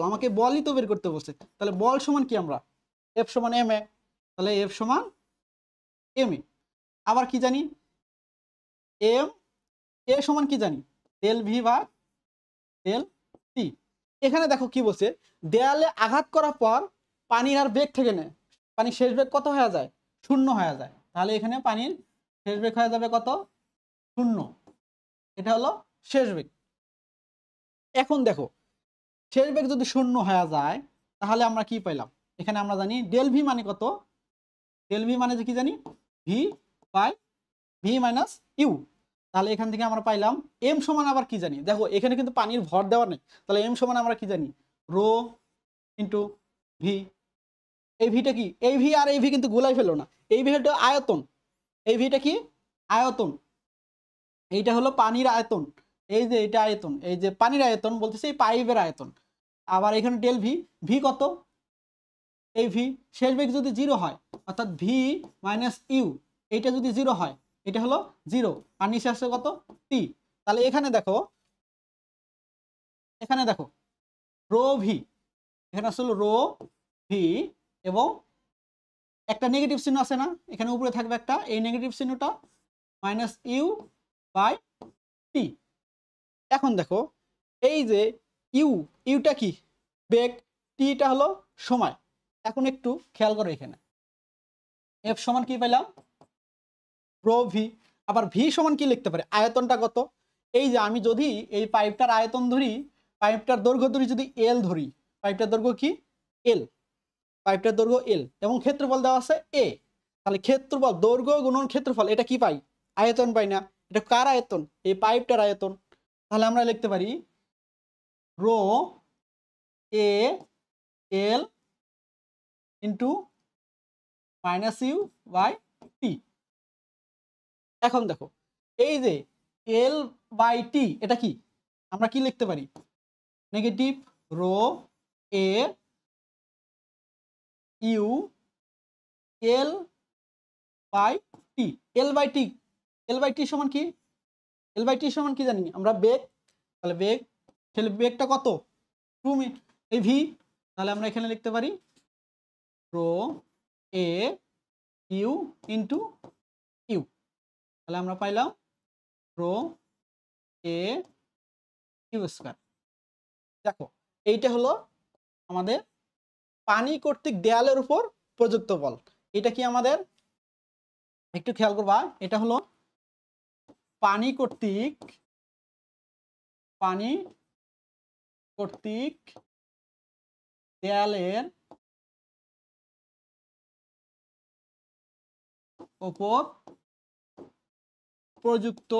আমাকে বলই তো বের করতে বলছে। তাহলে বল সমান কি? আমরা এফ সমান এম এ। তাহলে এফ সমান এম এ। আবার কি জানি? এম এ সমান কি জানি? ডেল ভি বা ডেল টি। এখানে দেখো কি বলছে, দেয়ালে আঘাত করার পর পানির আর বেগ থেকে নেয়, পানির শেষ বেগ কত হয়ে যায়? 0 হয়ে যায়। তাহলে এখানে পানির শেষ বেগ হয়ে যাবে কত? 0। এটা হলো শেষ বেগ। এখন দেখো শেষ বেগ যদি 0 হয়ে যায় তাহলে আমরা কি পাইলাম? এখানে আমরা জানি ডেল ভি মানে কত? ডেল ভি মানে যে কি জানি? V by V minus U. তাহলে এখান থেকে আমরা পাইলাম এম সমান আবার কি জানি? দেখো এখানে কিন্তু পানির ভর দেওয়া নেই। তাহলে এম সমান আমরা কি জানি? Rho into V. এই ভিটা কি? এই ভি আর এই ভি কিন্তু গোলাই ফেলো না। এই ভিটা আয়তন, এই ভিটা কি? আয়তন। এইটা হলো পানির আয়তন। এই যে এটা আয়তন, এই যে পানির আয়তন বলতেছে এই পাইপের আয়তন। আবার এখানে ডেল ভি, ভি কত? এই ভি শেষ বেগ যদি 0 হয়, অর্থাৎ ভি মাইনাস ইউ, এইটা যদি 0 হয়, এটা হলো 0, আর নিচে আসছে কত? টি। তাহলে এখানে দেখো রো ভি, এখানে আসলে রো ভি, এবং একটা নেগেটিভ চিহ্ন আছে না? এখানে উপরে থাকবে একটা, এই নেগেটিভ চিহ্নটা মাইনাস ইউ বাই টি। এখন দেখো এই যে ইউটা কি বেগ, টিটা হলো সময়। এখন একটু খেয়াল করো, এখানে এফ সমান কি পেলাম রো ভি, আবার ভি সমান কি লিখতে পারি আয়তনটা কত। এই যে আমি যদি এই পাইপটার আয়তন ধরি, পাইপটার দৈর্ঘ্য ধরি যদি এল ধরি, পাইপটার দৈর্ঘ্য কি এল, পাইপটার দৈর্ঘ্য এল এবং ক্ষেত্রফল দেওয়া আছে এ, তাহলে ক্ষেত্রফল দৈর্ঘ্য গুণন ক্ষেত্রফল এটা কি পাই আয়তন পাই না, এটা কার আয়তন এই পাইপটার আয়তন। তাহলে আমরা লিখতে পারি rho a l into minus you by t. এখন দেখো এই যে এল বাই টি এটা কি আমরা কি লিখতে পারি negative rho A u l by t. L by t, l by t সমান কি, এল বাই টি সমান কি জানি আমরা বেগ, তাহলে বেগ, তাহলে বেগটা কত 2 এই ভি, তাহলে আমরা এখানে লিখতে পারি রো এ ইউ ইন্টু ইউ, তাহলে আমরা পাইলাম রো এ ইউ স্কয়ার। দেখো এইটা হলো আমাদের পানি কর্তৃক দেয়ালের উপর প্রযুক্ত বল। এটা কি আমাদের একটু খেয়াল করবা, এটা হলো পানি কর্তৃক দেয়ালের উপর প্রযুক্ত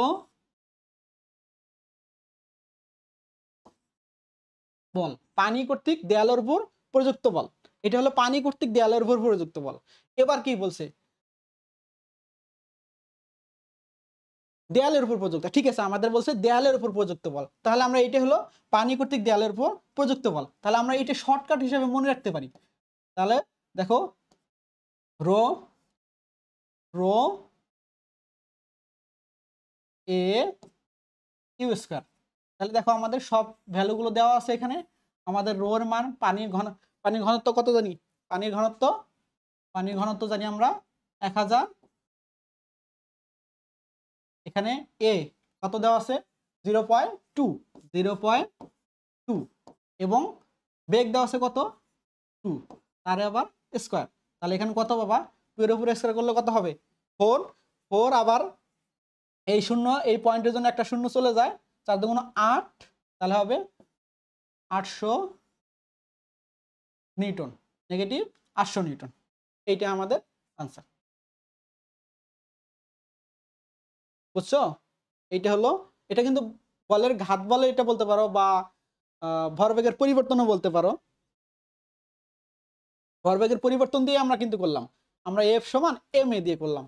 বল। পানি কর্তৃক দেয়ালের উপর প্রযুক্ত বল, এটা হলো পানি কর্তৃক দেয়ালের উপর প্রযুক্ত বল। এবার কি বলছে দেয়ালের উপর প্রযুক্ত, ঠিক আছে আমাদের বলছে দেয়ালের উপর প্রযুক্ত বল, তাহলে আমরা এটা হলো পানি কর্তৃক দেয়ালের উপর প্রযুক্ত বল, তাহলে আমরা এটা শর্টকাট হিসেবে মনে রাখতে পারি। তাহলে দেখো রো রো এ ইউ স্কয়ার, তাহলে দেখো আমাদের সব ভ্যালুগুলো দেওয়া আছে এখানে। আমাদের রো এর মান পানির ঘনত্ব কত জানি, পানির ঘনত্ব জানি আমরা 1000, এখানে এ কত দেওয়া আছে 0.2 এবং বেগ দেওয়া আছে কত 2, তার আবার স্কয়ার, তাহলে এখানে কত বাবা 2 এর উপর স্কয়ার করলে কত হবে 4, আবার এই শূন্য এই পয়েন্টের জন্য একটা শূন্য চলে যায়, 4 দুগুণ 8, তাহলে হবে 800 নিউটন, নেগেটিভ 800 নিউটন। এইটা আমাদের আনসার, বুঝছো। এইটা হলো, এটা কিন্তু বলের ঘাত বলে এটা বলতে পারো, বা ভরবেগের পরিবর্তনও বলতে পারো। ভরবেগের পরিবর্তন দিয়ে আমরা কিন্তু করলাম, আমরা এফ সমান এম এ দিয়ে করলাম।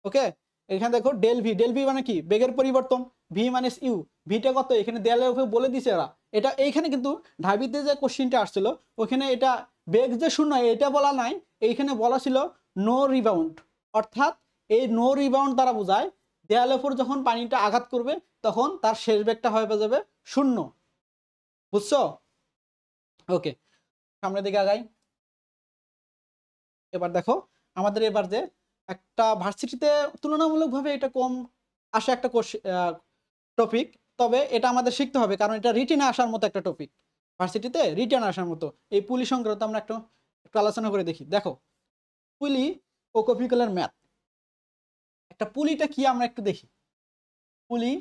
ওকে, এখানে দেখো ডেল ভি মানে কি বেগের পরিবর্তন, ভি মাইনাস ইউ, ভিটা কত এখানে দেয়ালের উপরে বলে দিছে এরা। এটা এইখানে কিন্তু ঢাবিতে যে কোশ্চিনটা আসছিল ওখানে এটা বেগ যে শূন্য এটা বলা নাই, এইখানে বলা ছিল নো রিবাউন্ড, অর্থাৎ এই নো রিবাউন্ড দ্বারা বোঝায় দেয়ালের উপর যখন পানিটা আঘাত করবে তখন তার শেষ বেগটা হয়ে যাবে শূন্য, বুঝছো। ওকে, সামনের দিকে আগাই। এবার দেখো আমাদের এবার যে একটা ভার্সিটিতে তুলনামূলকভাবে এটা কম আসে একটা টপিক, তবে এটা আমাদের শিখতে হবে কারণ এটা রিটেনে আসার মতো একটা টপিক, ভার্সিটিতে রিটেনে আসার মতো। এই পুলি সংক্রান্ত আমরা একটু আলোচনা করে দেখি। দেখো পুলি ও কপিকুলার ম্যাথ, একটা পুলিটা কি আমরা একটু দেখি। পুলি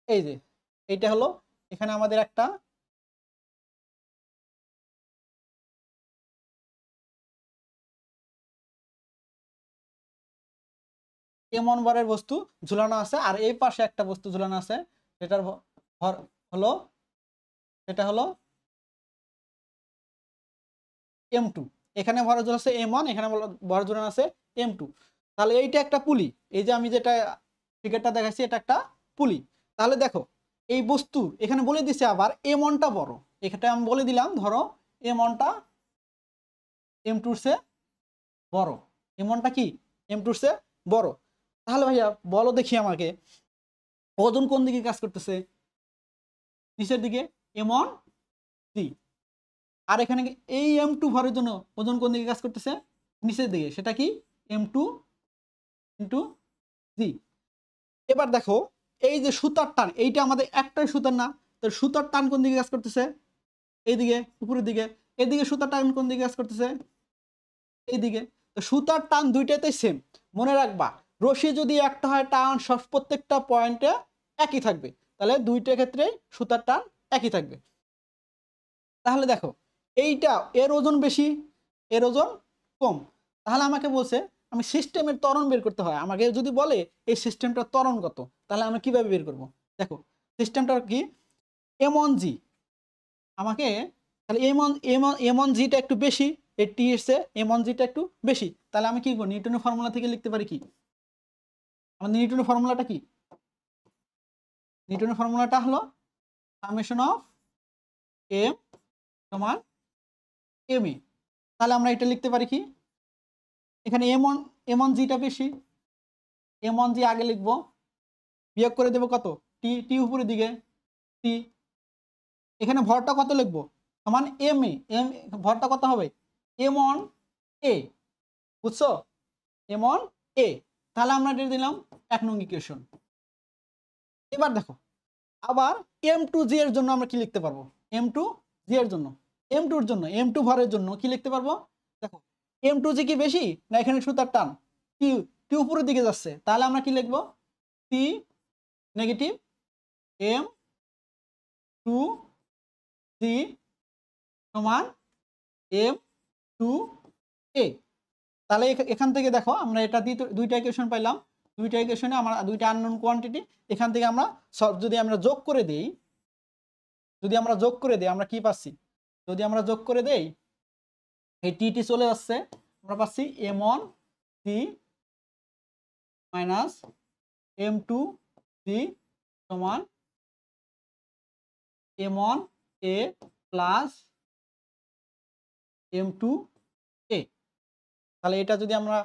এই যে এইটা হলো, এখানে আমাদের একটা এমন ভরের বস্তু ঝুলানো আছে আর এই পাশে একটা বস্তু ঝুলানো আছে, সেটার ভর হলো, সেটা হলো m2, এখানে ভর ঝুলানো আছে m1, এখানে ভর ঝুলানো আছে m2। তাহলে এইটা একটা পুলি, এই যে আমি যেটা ফিগারটা দেখাচ্ছি এটা একটা পুলি। তাহলে দেখো এই বস্তু এখানে বলে দিছে আবার m1টা বড়, এখানে আমি বলে দিলাম ধরো m1টা m2 এর চেয়ে বড়, m1টা কি m2 এর চেয়ে বড়। তাহলে ভাইয়া বলো দেখি আমাকে ওজন কোন দিকে কাজ করতেছে, নিচের দিকে m1 3, আর এখানে এই m2 ভরের জন্য ওজন কোন দিকে কাজ করতেছে নিচের দিকে, সেটা কি m2 ইন্টু জি। এবার দেখো এই যে সুতার টান, এইটা আমাদের একটাই সুতার না, তো সুতার টান কোন দিকে কাজ করতেছে? এইদিকে, উপরের দিকে। এদিকে সুতার টান কোন দিকে কাজ করতেছে? এইদিকে। তো সুতার টান দুইটাতেই সেম। মনে রাখবা রশি যদি একটা হয় টান সব প্রত্যেকটা পয়েন্টে একই থাকবে, তাহলে দুইটা ক্ষেত্রেই সুতার টান একই থাকবে। তাহলে দেখো এইটা এর ওজন বেশি, এর ওজন কম, তাহলে আমাকে বলছে আমি সিস্টেমের ত্বরণ বের করতে হয়। আমাকে যদি বলে এই সিস্টেমটার ত্বরণ কত, তাহলে আমি কিভাবে বের করব? দেখো সিস্টেমটা কি, m1g আমাকে, তাহলে m1g টা একটু বেশি, এই টি এসে m1g টা একটু বেশি, তাহলে আমি কি করব? নিউটনের ফর্মুলা থেকে লিখতে পারি কি? আমাদের নিউটনের ফর্মুলাটা কি? নিউটনের ফর্মুলাটা হলো সামেশন অফ m সমান ma। তাহলে আমরা এটা লিখতে পারি কি, এখানে m1g টা বেশি, m1g আগে লিখবো, বিয়োগ করে দেবো কত, টি, টি উপরের দিকে টি, এখানে ভরটা কত লিখবো, সমান এম এ, এম ভরটা কত হবে, m1a, বুঝছো, m1a। তাহলে আমরা এটা দিলাম 1 নং ইকুয়েশন। এবার দেখো আবার m2g এর জন্য আমরা কি লিখতে পারবো, m2g এর জন্য, m2 এর জন্য, m2 ভরের জন্য কি লিখতে পারবো? দেখো m2g কি বেশি না এখানে সুতার টান টি, টি উপরের দিকে যাচ্ছে, তাহলে আমরা কি লিখবো, টি নেগেটিভ m2g সমান m2a। তাহলে এখান থেকে দেখো আমরা এটা দিয়ে দুইটা ইকুয়েশন পাইলাম, দুইটা ইকুয়েশনে আমরা দুইটা আননোন কোয়ান্টিটি, এখান থেকে আমরা যদি আমরা যোগ করে দেই, যদি আমরা যোগ করে দেই আমরা কি পাচ্ছি, যদি আমরা যোগ করে দেই এই টি চলে আসছে, আমরা পাচ্ছি m1g মাইনাস m2g সমান m1a প্লাস m2a। তাহলে এটা যদি আমরা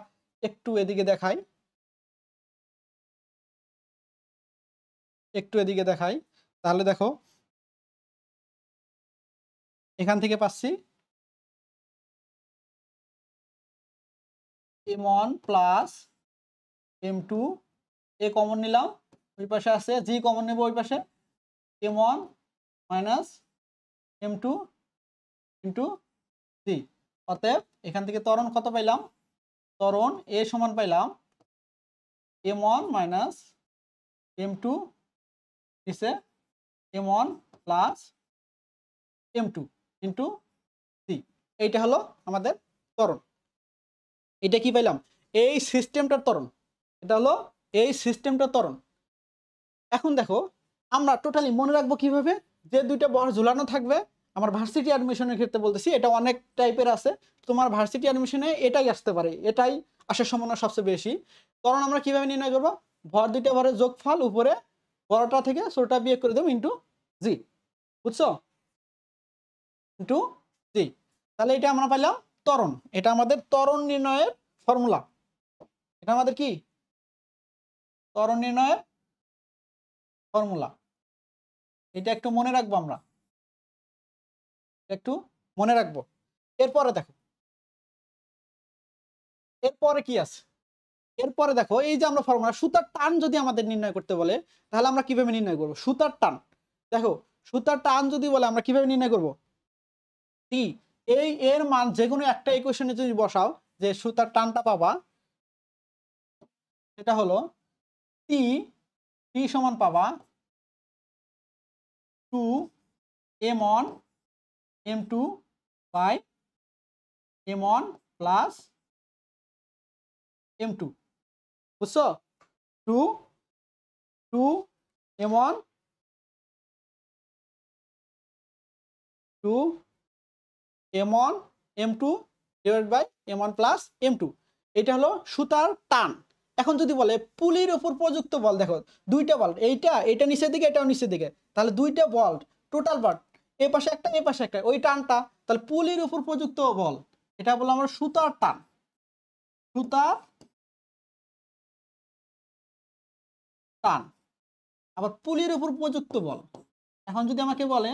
একটু এদিকে দেখাই, একটু এদিকে দেখাই, তাহলে দেখো এখান থেকে পাচ্ছি m1 plus m2, a common নিলাম, ওই পাশে আছে জি কমন নেব ওই পাশে, m1 মাইনাস m2 ইন্টু জি। অতএব এখান থেকে ত্বরণ কত পাইলাম, ত্বরণ এ সমান পাইলাম m1 মাইনাস m2 নিচে m1 প্লাস m2 ইন্টু জি। এইটা হলো আমাদের ত্বরণ। এটা কি পাইলাম, এই সিস্টেমটার ত্বরণ, এটা হলো এই সিস্টেমটার ত্বরণ। এখন দেখো আমরা টোটালি মনে রাখবো কিভাবে, যে দুইটা বল ঝুলানো থাকবে, আমার ভার্সিটি অ্যাডমিশনের ক্ষেত্রে বলতেছি, এটা অনেক টাইপের আছে, তোমার ভার্সিটি অ্যাডমিশনে এটাই আসতে পারে, এটাই আসার সম্ভাবনা সবচেয়ে বেশি। কারণ আমরা কিভাবে নির্ণয় করবো, ভর দুইটা ভরের যোগফল উপরে বড়টা থেকে ছোটটা বিয়োগ করে দেবো ইন্টু জি, বুঝছো, ইন্টু জি। তাহলে এটা আমরা পাইলাম ত্বরণ, এটা আমাদের ত্বরণ নির্ণয়ের ফর্মুলা, এটা আমাদের কি ত্বরণ নির্ণয়ের ফর্মুলা। এটা একটু মনে রাখবো আমরা, একটু মনে রাখবো। এরপরে দেখো এরপরে কি আছে, এরপরে দেখো এই যে আমরা ফর্মুলা সুতার টান যদি আমাদের নির্ণয় করতে বলে, তাহলে আমরা কিভাবে নির্ণয় করব সুতার টান। দেখো সুতার টান যদি বলে আমরা কিভাবে নির্ণয় করব, টি, এই এর মান যে কোনো একটা ইকুয়েশনে যদি বসাও, যে সুতার টানটা পাবা সেটা হলো টি, টি সমান পাবা 2m1 m2 by m1 plus m2, বুঝছো, 2 m1 2 m1 m2 divide by m1 plus m2, এটা হলো সুতার টান। এখন যদি বলে পুলির উপর প্রযুক্ত বল, দেখো দুইটা বল, এইটা নিচের দিকে এটাও নিচের দিকে, তাহলে দুইটা বল টোটাল বল, এই পাশে একটা এই পাশে একটা, ওই টানটা তাহলে পুলির উপর প্রযুক্ত বল, এটা বললাম আমরা সুতার টান, সুতার টান। আবার পুলির উপর প্রযুক্ত বল, এখন যদি আমাকে বলে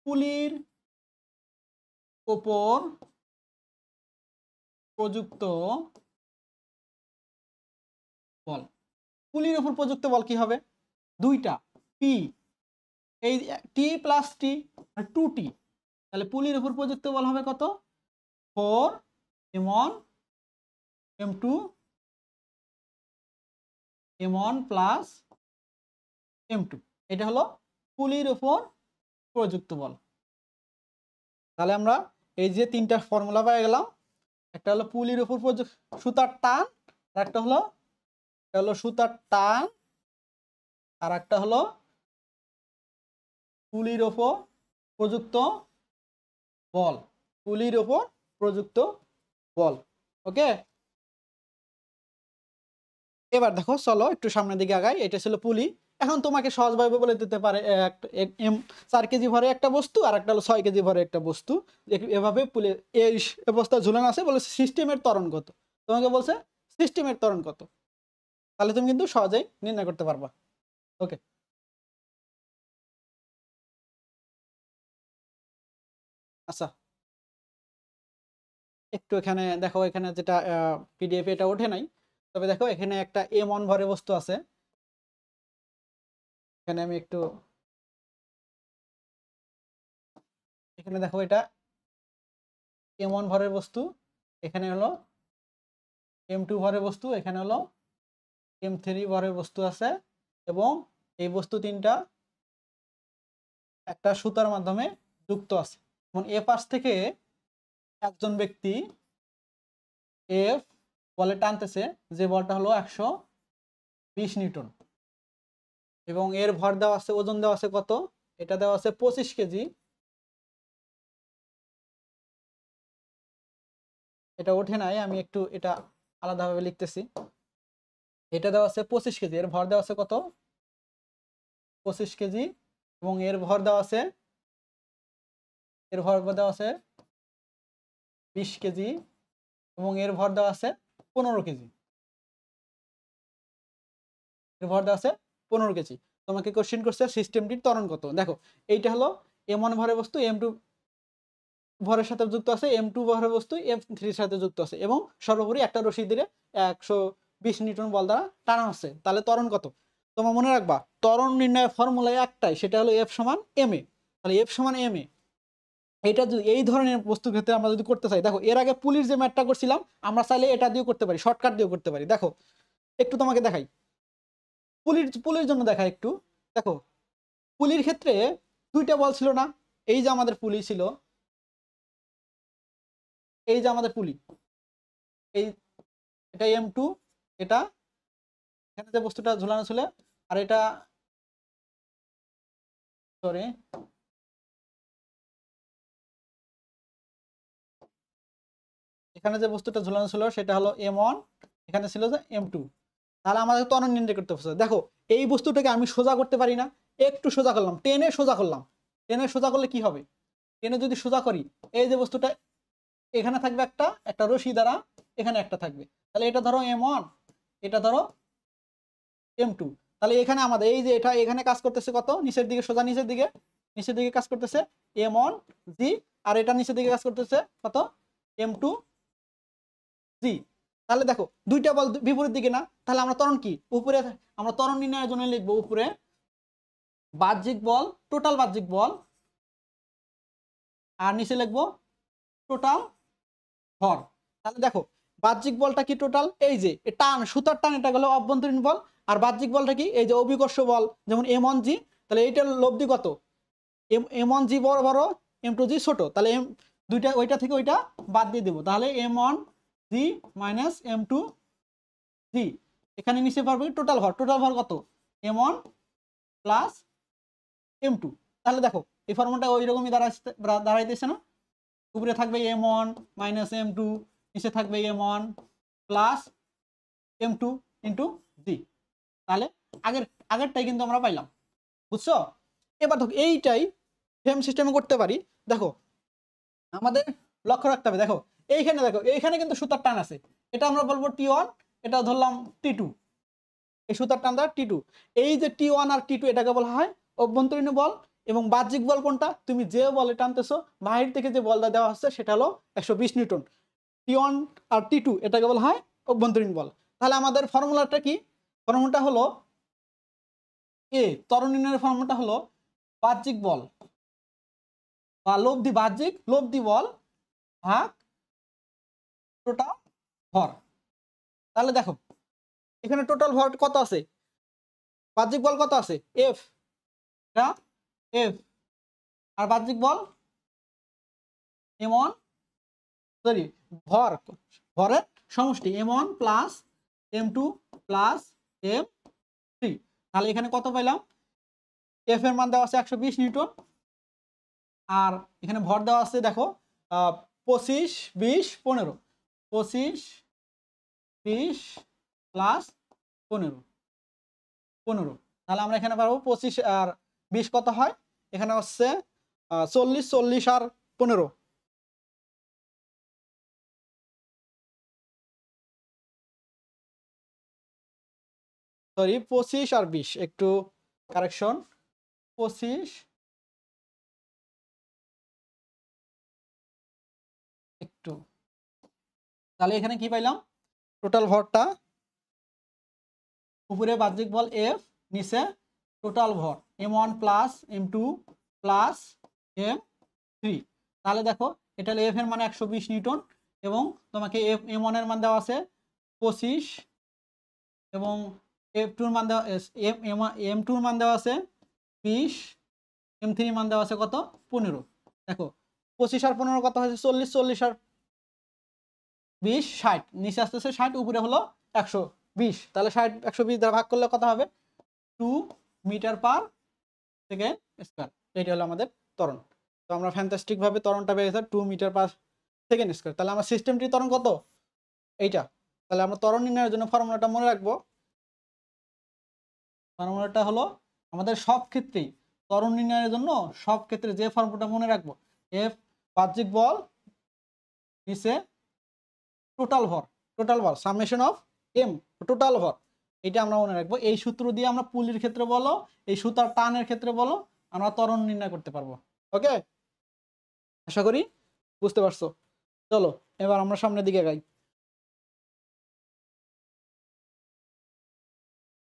পুলির উপর প্রযুক্ত বল। পুলির উপর প্রযুক্ত বল কি হবে? দুইটা পি, এই টি প্লাস টি, 2t, তাহলে পুলির উপর প্রযুক্ত বল হবে কত? 4m1 m2 m1 plus m2, এটা হলো পুলির উপর প্রযুক্ত বল। তাহলে আমরা এই যে তিনটা ফর্মুলা পেয়ে গেলাম, একটা হলো পুলির উপর সুতার টান, আর একটা হলো সুতার টান, আর একটা হলো পুলির উপর প্রযুক্ত বল। পুলির উপর প্রযুক্ত বল। ওকে, এবার দেখো চলো একটু সামনের দিকে আগাই। এটা ছিল পুলি। এখন তোমাকে সহজভাবে বলে দিতে পারে 4 কেজি ভরে একটা বস্তু, আর একটা হলো 6 কেজি ভরে একটা বস্তু, এভাবে পুলি এই অবস্থা ঝুলানো আছে, বলে সিস্টেমের ত্বরণ কত। তোমাকে বলছে সিস্টেমের ত্বরণ কত, তাহলে তুমি কিন্তু সহজেই নির্ণয় করতে পারবা। ওকে, আচ্ছা একটু এখানে দেখো, এখানে যেটা পিডিএফ এটা ওঠে নাই, তবে দেখো এখানে একটা m1 ভরে বস্তু আছে। এখানে আমি একটু, এখানে দেখো এটা m1 ভরের বস্তু, এখানে হলো m2 ভরের বস্তু, এখানে হলো m3 ভরের বস্তু আছে, এবং এই বস্তু তিনটা একটা সুতার মাধ্যমে যুক্ত আছে। যেমন এ পাশ থেকে একজন ব্যক্তি এফ বলে টানতেছে, যে বলটা হলো 120 নিউটন, এবং এর ভর দেওয়া আছে, ওজন দেওয়া আছে কত? এটা দেওয়া আছে 25 কেজি। এটা ওঠে নাই, আমি একটু এটা আলাদাভাবে লিখতেছি। এটা দেওয়া আছে 25 কেজি, এর ভর দেওয়া আছে কত? 25 কেজি, এবং এর ভর দেওয়া আছে, 20 কেজি, এবং এর ভর দেওয়া আছে 15 কেজি। এর ভর দেওয়া আছে 15 কেজি। তোমাকে কোশ্চেন করছে সিস্টেমটির ত্বরণ কত। দেখো এইটা হলো m1 ভরের বস্তু, m2 ভরের সাথে যুক্ত আছে, m2 ভরের বস্তু m3 এর সাথে যুক্ত আছে, এবং সর্বোপরি একটা রশি দিয়ে 120 নিউটন বল দ্বারা টানা হচ্ছে। তাহলে ত্বরণ কত? তোমার মনে রাখবা ত্বরণ নির্ণয়ের ফর্মুলা একটাই, সেটা হলো F সমান ma। তাহলে F সমান ma, এটা যদি এই ধরনের বস্তুর ক্ষেত্রে আমরা যদি করতে চাই, দেখো এর আগে পুলির যে ম্যাথটা করছিলাম, আমরা চাইলে এটা দিয়েও করতে পারি, শর্টকাট দিয়েও করতে পারি। দেখো একটু তোমাকে দেখাই, পুলির জন্য দেখাই একটু। দেখো পুলির ক্ষেত্রে দুইটা বল ছিল না? এই যে আমাদের পুলি ছিল, এই যে আমাদের পুলি, এই এটা m2, এটা এখানে যে বস্তুটা ঝুলানো ছিল, আর এটা সরি এখানে যে বস্তুটা ঝুলানো ছিল সেটা হলো m1, এখানে ছিল যে m2। তাহলে আমাদের ত্বরণ নির্ণয় করতে হবে। দেখো এই বস্তুটাকে আমি সোজা করতে পারি না, একটু সোজা করলাম, টেনে সোজা করলাম। টেনে সোজা করলে কি হবে? টেনে যদি সোজা করি, এই যে বস্তুটা এখানে থাকবে একটা রশি দ্বারা, এখানে একটা থাকবে। তাহলে এটা ধরো m1, এটা ধরো m2। তাহলে এখানে আমাদের এই যে এটা এখানে কাজ করতেছে কত? নিচের দিকে, সোজা নিচের দিকে কাজ করতেছে m1 g, আর এটা নিচের দিকে কাজ করতেছে কত? m2 g। তাহলে দেখো দুইটা বল বিপরীত দিকে না, তাহলে আমরা ত্বরণ কি? উপরে আমরা ত্বরণ নির্ণয়ের জন্য লিখবো উপরে বাহ্যিক বল, টোটাল বাহ্যিক বল, আর নিচে লিখবো টোটাল ভর। তাহলে দেখো বাহ্যিক বলটা কি? টোটাল, এই যে টান, সুতার টান, এটা গেল অভ্যন্তরীণ বল। আর বাহ্যিক বলটা কি? এই যে অভিকর্ষ বল, যেমন m1g। তাহলে এইটার লব্ধি কত? m1g বড় বড়, m2g ছোট। তাহলে দুইটা ওইটা থেকে ওইটা বাদ দিয়ে দেবো, তাহলে m1g মাইনাস m2g। এখানে নিচে পারবে টোটাল ভর, কত? m1 plus m2। তাহলে দেখো এই ফর্মুলাটা ওই রকমই দাঁড়াইতেছে না? উপরে থাকবে m1 মাইনাস m2, নিচে থাকবে m1 plus m2 into g। তাহলে আগেরটাই কিন্তু আমরা পাইলাম, বুঝছো? এবার দেখো এইটাই সেম সিস্টেমে করতে পারি। দেখো আমাদের লক্ষ্য রাখতে হবে, দেখো এইখানে, দেখো এইখানে কিন্তু সুতার টান আছে, এটা আমরা বলবো t1, এটা ধরলাম t2, এই সুতার টান দ্বারা t2। এই যে t1 আর t2 এটাকে বলা হয় অভ্যন্তরীণ বল। এবং বাহ্যিক বল কোনটা? তুমি যে বলে টানতেছো, বাহির থেকে যে বলটা দেওয়া হচ্ছে সেটা হলো 120 নিউটন। t1 আর t2 এটাকে বলা হয় অভ্যন্তরীণ বল। তাহলে আমাদের ফর্মুলাটা কি? ফর্মুলাটা হলো এ, ত্বরণ নির্ণয়ের ফর্মুলাটা হলো বাহ্যিক বল বা বাহ্যিক লব্ধি বল ভাগ টোটাল ভর। তাহলে দেখো এখানে টোটাল ভর কত আছে, বাহ্যিক বল কত আছে এফ, এটা এফ, আর বাহ্যিক বল m1, সরি ভরের সমষ্টি m1 plus m2 plus m3। তাহলে এখানে কত পাইলাম, এফ এর মান দেওয়া আছে 120 নিউটন, আর এখানে ভর দেওয়া আছে দেখো 25 20 15, 25 20 প্লাস 15। তাহলে আমরা এখানে পাবো 25 আর 20 কত হয়, এখানে হচ্ছে 40 40 আর 15, সরি 25 আর 20, একটু কারেকশন, 25 একটু, তাহলে এখানে কি পাইলাম, টোটাল ভরটা উপরে বাহ্যিক বল এফ, নিচে টোটাল ভর m1 plus m2 plus m3। তাহলে দেখো এটা হলো এফ এর মান 120 নিউটন এবং তোমাকে m1 এর মান দেওয়া আছে 25 এবং m2 এর মান দেওয়া m2 এর মান দেওয়া আছে 20, m3 এর মান দেওয়া আছে কত 15। দেখো 25 আর 15 কত হয়েছে 40, 40 আর 20 60, নিচে আসতেছে 60, উপরে হলো 120, তাহলে 60 120 দ্বারা ভাগ করলে কত হবে 2 মিটার পার সেকেন্ড স্কয়ার। এটা হলো আমাদের ত্বরণ। তো আমরা ফ্যান্টাস্টিক ভাবে ত্বরণটা পেয়েছি 2 মিটার পার সেকেন্ড স্কয়ার। তাহলে আমার সিস্টেমটির ত্বরণ কত, এইটা। তাহলে আমরা ত্বরণ নির্ণয়ের জন্য ফর্মুলাটা মনে রাখবো। ফর্মুলাটা হলো আমাদের সব ক্ষেত্রেই ত্বরণ নির্ণয়ের জন্য সব ক্ষেত্রে যে ফর্মুলাটা মনে রাখবো, এফ বাহ্যিক বল নিচে টোটাল ভর সামেশন অফ এম টোটাল ভর, এটা আমরা মনে রাখবো। এই সূত্র দিয়ে আমরা পুলির ক্ষেত্রে বলো, এই সুতার টানের ক্ষেত্রে বলো, আমরা ত্বরণ নির্ণয় করতে পারবো। ওকে, আশা করি বুঝতে পারছো। চলো এবার আমরা সামনের দিকে যাই।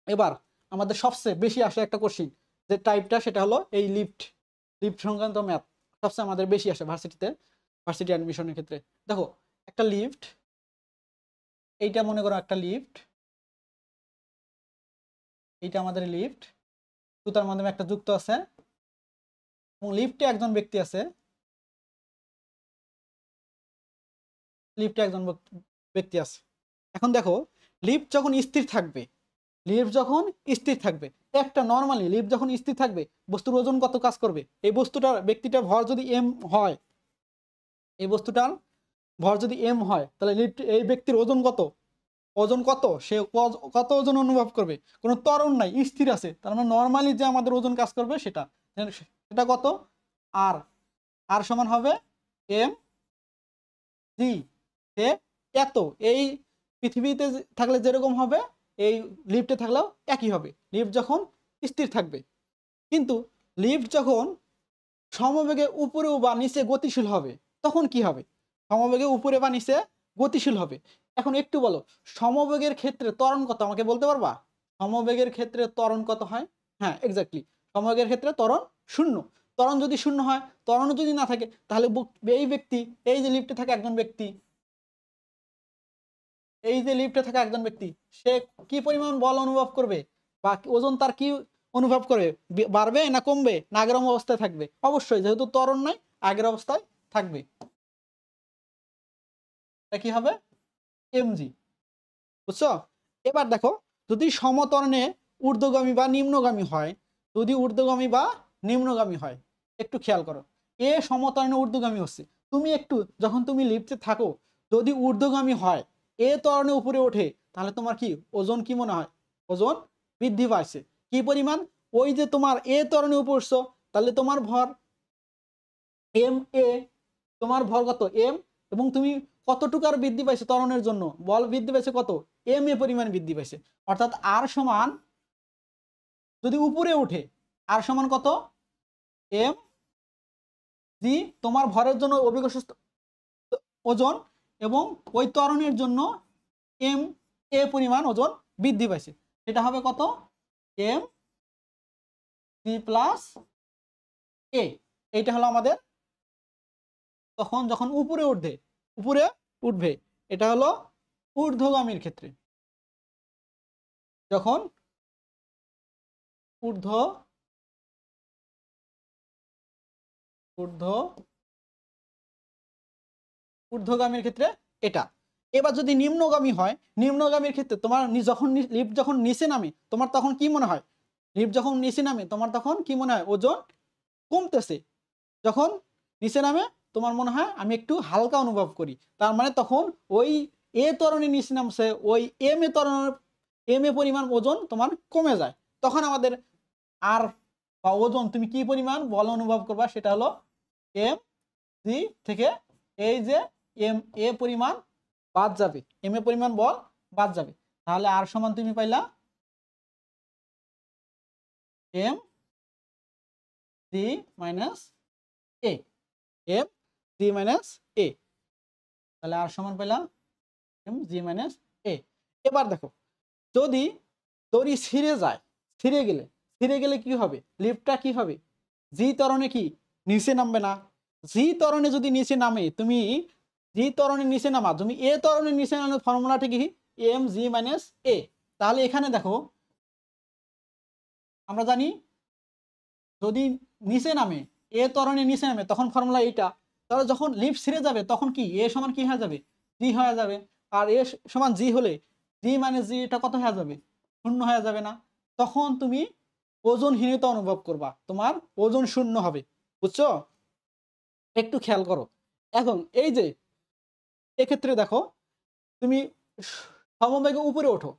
এবার আমাদের সবচেয়ে বেশি আসে একটা কোশ্চিন, যে টাইপটা সেটা হলো এই লিফট সংক্রান্ত ম্যাথ সবচেয়ে আমাদের বেশি আসে ভার্সিটি অ্যাডমিশনের ক্ষেত্রে। দেখো একটা লিফট, এইটা মনে করো একটা লিফট, এইটা আমাদের লিফট, সুতার মাধ্যমে একটা যুক্ত আছে এবং লিফটে একজন ব্যক্তি আছে, এখন দেখো লিফট যখন স্থির থাকবে, একটা নর্মালি লিফট যখন স্থির থাকবে, বস্তুর ওজন কত কাজ করবে, এই ব্যক্তিটার ভর যদি এম হয়, এই বস্তুটার ভর যদি এম হয়, তাহলে লিফট এই ব্যক্তির ওজন কত সে কত ওজন অনুভব করবে, কোনো ত্বরণ নাই, স্থির আছে, তার মানে নর্মালি যে আমাদের ওজন কাজ করবে সেটা কত, আর সমান হবে এম জি, এত। এই পৃথিবীতে থাকলে যেরকম হবে এই লিফটে থাকলেও একই হবে, লিফট যখন স্থির থাকবে। কিন্তু লিফট যখন সমবেগে উপরে বা নিচে গতিশীল হবে, তখন কি হবে, সমবেগে উপরে বা নিচে গতিশীল হবে। এখন একটু বলো সমবেগের ক্ষেত্রে ত্বরণ কত, আমাকে বলতে পারবা সমবেগের ক্ষেত্রে ত্বরণ কত হয়? হ্যাঁ এক্স্যাক্টলি, সমবেগের ক্ষেত্রে ত্বরণ 0। ত্বরণ যদি 0 হয়, ত্বরণ যদি না থাকে, তাহলে এই যে লিফটে থাকা একজন ব্যক্তি, সে কি পরিমাণ বল অনুভব করবে বা ওজন তার কি অনুভব করবে, বাড়বে না কমবে না আগের অবস্থায় থাকবে? অবশ্যই, যেহেতু ত্বরণ নাই আগের অবস্থায় থাকবে। এটা কি হবে এমজি, বুঝছো? এবার দেখো যদি সমত্বরণে ঊর্ধ্বগামী বা নিম্নগামী হয়, একটু খেয়াল করো, এ সমত্বরণে ঊর্ধ্বগামী হচ্ছে, যখন তুমি লিফটে থাকো, যদি ঊর্ধ্বগামী হয়, এ ত্বরণে উপরে ওঠে, তাহলে তোমার কি ওজন কি মনে হয়, ওজন বৃদ্ধি পাইছে। কি পরিমাণ, ওই যে তোমার এ ত্বরণে উপরে উঠছো, তাহলে তোমার ভর এম এ, তোমার ভর কত এম, এবং তুমি কতটুকু আর বৃদ্ধি পাইছে ত্বরণের জন্য, বল বৃদ্ধি পাইছে কত এম এ পরিমাণ বৃদ্ধি পাইছে। অর্থাৎ আর সমান, যদি উপরে উঠে আর সমান কত এম জি, তোমার ভরের জন্য অভিকর্ষ ওজন, এবং ওই ত্বরণের জন্য এম এ পরিমাণ ওজন বৃদ্ধি পাইছে। সেটা হবে কত এম সি প্লাস এ। এইটা হলো আমাদের তখন যখন উপরে উঠবে এটা হলো ঊর্ধ্বগামীর ক্ষেত্রে, যখন ঊর্ধ্বগামীর ক্ষেত্রে এটা। এবার যদি নিম্নগামী হয়, নিম্নগামীর ক্ষেত্রে তোমার যখন লিফট যখন নিচে নামে তোমার তখন কি মনে হয়, লিফট যখন নিচে নামে তোমার তখন কি মনে হয় ওজন কমতেছে। যখন নিচে নামে তোমার মনে হয় আমি একটু হালকা অনুভব করি, তার মানে তখন ওই এ ত্বরণের নিচে নামছে ওই এম এ পরিমাণ ওজন তোমার কমে যায়। তখন আমাদের আর বা ওজন তুমি কি পরিমাণ বল অনুভব করবা সেটা হলো এম জি থেকে এই যে এম এ পরিমাণ বাদ যাবে, এম এ পরিমাণ বল বাদ যাবে। তাহলে আর সমান তুমি পাইলা এম জি মাইনাস এ, এম জি মাইনাস এ। তাহলে আর সমান পেলাম এম জি মাইনাস এ। এবার দেখো যদি দড়ি ছিঁড়ে গেলে কি হবে, লিফটটা কি হবে, জি ত্বরণে কি নিচে নামবে না। জি ত্বরণে যদি নিচে নামে তুমি জি ত্বরণে নিচে নামা তুমি এ ত্বরণে নিচে নামার ফর্মুলাটা কি এম জি মাইনাস এ। তাহলে এখানে দেখো আমরা জানি যদি নিচে নামে এ ত্বরণে নিচে নামে তখন ফর্মুলা এইটা। তাহলে যখন লিফট ছিঁড়ে যাবে তখন কি এ সমান কি হয়ে যাবে জি হয়ে যাবে, আর এ সমান জি হলে জি মাইনাস জি এটা কত হয়ে যাবে শূন্য হয়ে যাবে না। তখন তুমি ওজনহীনতা অনুভব করবা, তোমার ওজন শূন্য হবে। বুঝছো? একটু খেয়াল করো। এখন এই যে এক্ষেত্রে দেখো তুমি সমবেগে উপরে ওঠো,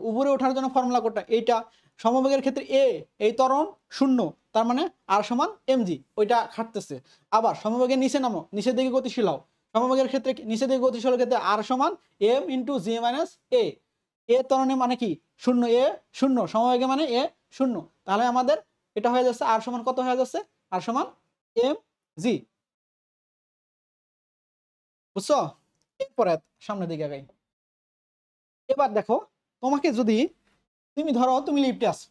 উপরে ওঠার জন্য ফর্মুলা কোডটা এইটা। সমবেগের ক্ষেত্রে এ এই ত্বরণ শূন্য, তার মানে আর সমান এমজি ওইটা খাটতেছে। আবার সমবেগের নিচে নামো, নিচের দিকে গতিশীল হও, সমবেগের ক্ষেত্রে নিচের দিকে গতিশীল ক্ষেত্রে আর সমান এম ইন্টু জি মাইনাস এ। এ ত্বরণে মানে কি শূন্য, এ শূন্য, সমবেগে মানে এ শূন্য। তাহলে আমাদের এটা হয়ে যাচ্ছে আর সমান কত হয়ে যাচ্ছে, আর সমান এম জি। বুঝছো? এরপরে সামনের দিকে আগাই। এবার দেখো তোমাকে যদি তুমি ধরো তুমি লিফটে আছো,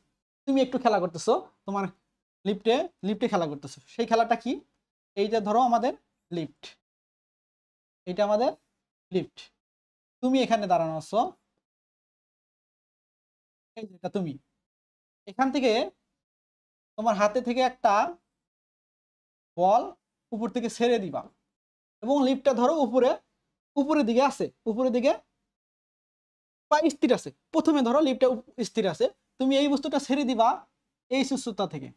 তুমি একটু খেলা করতেছো, তোমার লিফটে লিফটে খেলা করতেছো। সেই খেলাটা কি, এইটা ধরো আমাদের লিফট, এটা আমাদের লিফট। তুমি এখানে দাঁড়ানো আছো, এই যেটা তুমি এখান থেকে তোমার হাতে থেকে একটা বল উপর থেকে ছেড়ে দিবা এবং লিফটটা ধরো উপরের দিকে আছে, উপরের দিকে বা স্থির আছে। প্রথমে ধরো লিফটটা স্থির আছে, তুমি এই বস্তুটা ছেড়ে দিবা এই সুস্থতা থেকে,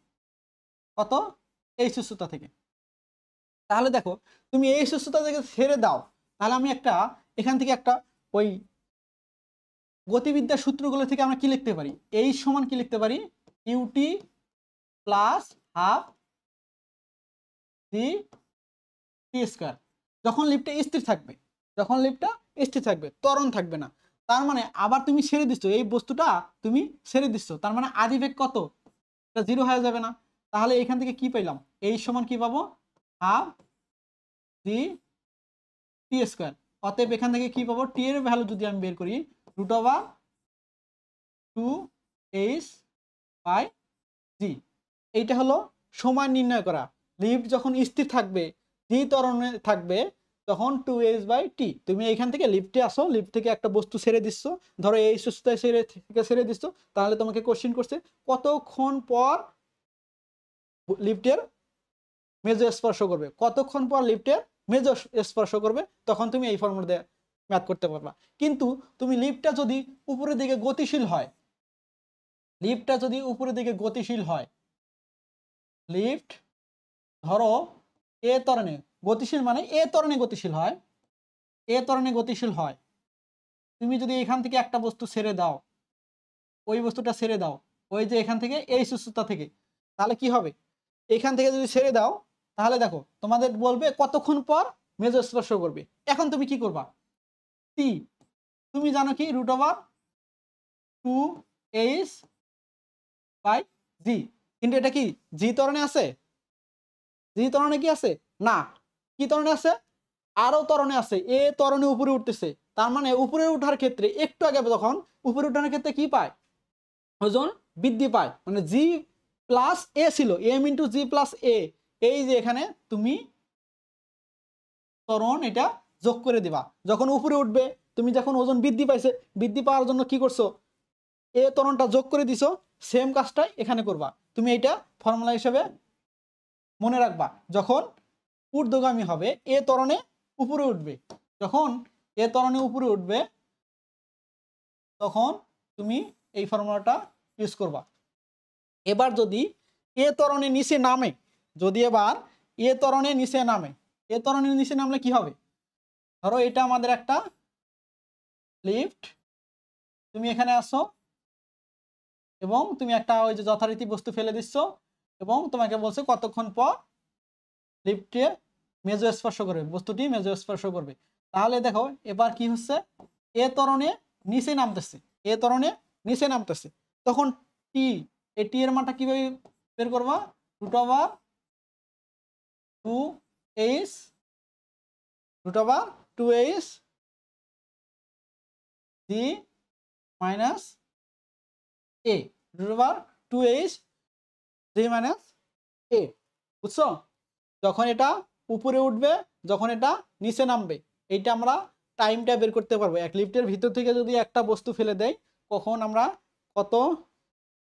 কত এই সুস্থতা থেকে। তাহলে দেখো তুমি এই সুস্থতা থেকে ছেড়ে দাও, তাহলে আমি একটা এখান থেকে একটা ওই গতিবিদ্যার সূত্রগুলো থেকে আমরা কি লিখতে পারি, এই সমান কি লিখতে পারি ইউটি প্লাস হাফ জি টি স্কয়ার। যখন লিফটটা স্থির থাকবে ত্বরণ থাকবে না, তার মানে আবার তুমি ছেড়ে দিচ্ছ এই বস্তুটা, তুমি ছেড়ে দিচ্ছ, তার মানে আদি বেগ কত, এটা জিরো হয়ে যাবে না। তাহলে এখান থেকে কি পেলাম, এই সমান কি পাবো হাফ জি টি স্কয়ার। অতএব এখান থেকে কি পাবো, টি এর ভ্যালু যদি আমি বের করি √2h/g। এইটা হলো সময় নির্ণয় করা। লিফট যখন স্থির থাকবে জি ত্বরণে থাকবে তখন 2h/t। তুমি এইখান থেকে লিফটে আসো, লিফট থেকে একটা বস্তু ছেড়ে দিচ্ছ, ধরো এই সুস্থতায় ছেড়ে দিচ্ছ, তাহলে তোমাকে কোশ্চেন করছে কতক্ষণ পর লিফটের মেজো স্পর্শ করবে, কতক্ষণ পর লিফটের মেজো স্পর্শ করবে, তখন তুমি এই ফর্মুলা দিয়ে ম্যাথ করতে পারবা। কিন্তু তুমি লিফটটা যদি উপরের দিকে গতিশীল হয়, লিফট ধরো এ ত্বরণে গতিশীল মানে এ ত্বরণে গতিশীল হয়, তুমি যদি এখান থেকে একটা বস্তু ছেড়ে দাও, ওই বস্তুটা ছেড়ে দাও ওই যে এখান থেকে এই সুস্থতা থেকে, তাহলে কি হবে, এখান থেকে যদি ছেড়ে দাও তাহলে দেখো তোমাদের বলবে কতক্ষণ পর মেজো স্পর্শ করবে। এখন তুমি কি করবা, টি তুমি জানো কি √2h/g, কিন্তু এটা কি জি ত্বরণে আছে, জি ত্বরণে কি আছে না, কি ত্বরণে আছে আরো ত্বরণে আছে, এ ত্বরণে উপরে উঠতেছে, তার মানে উপরে ওঠার ক্ষেত্রে একটু আগে যখন উপরে ওঠার ক্ষেত্রে কি পায়, ওজন বৃদ্ধি পায়। মানে জি প্লাস এ ছিল, এম ইন্টু জি প্লাস এ, এই যে এখানে তুমি ত্বরণ এটা যোগ করে দিবা। যখন উপরে উঠবে, তুমি যখন ওজন বৃদ্ধি পাইছে, বৃদ্ধি পাওয়ার জন্য কি করছো, এ ত্বরণটা যোগ করে দিছো, সেম কাজটাই এখানে করবা। তুমি এইটা ফর্মুলা হিসেবে মনে রাখবা। যখন ঊর্ধ্বগামী হবে, এ ত্বরণে উপরে উঠবে, যখন এ ত্বরণে উপরে উঠবে তখন তুমি এই ফর্মুলাটা ইউজ করবা। এবার যদি এ ত্বরণে নিচে নামে, যদি এবার এ ত্বরণে নিচে নামে, এ ত্বরণের নিচে নামলে কি হবে, ধরো এটা আমাদের একটা লিফট, তুমি এখানে আসো এবং তুমি একটা ওই যে যথারীতি বস্তু ফেলে দিচ্ছ এবং তোমাকে বলছে কতক্ষণ পর লিফটে মেজো স্পর্শ করবে, বস্তুটি মেজো স্পর্শ করবে। তাহলে দেখো এবার কি হচ্ছে, এ ত্বরণে নিচে নামতেছে, এ ত্বরণে নিচে নামতেছে, তখন টি, এই টি এর মানটা কিভাবে বের করবা, root over 2h, root over 2h G minus A, root over 2h G minus A, বুঝছো? যখন এটা উপরে উঠবে, যখন এটা নিচে নামবে, এইটা আমরা টাইমটা বের করতে পারবো। এক লিফটের ভিতর থেকে যদি একটা বস্তু ফেলে দেয়, কখন আমরা কত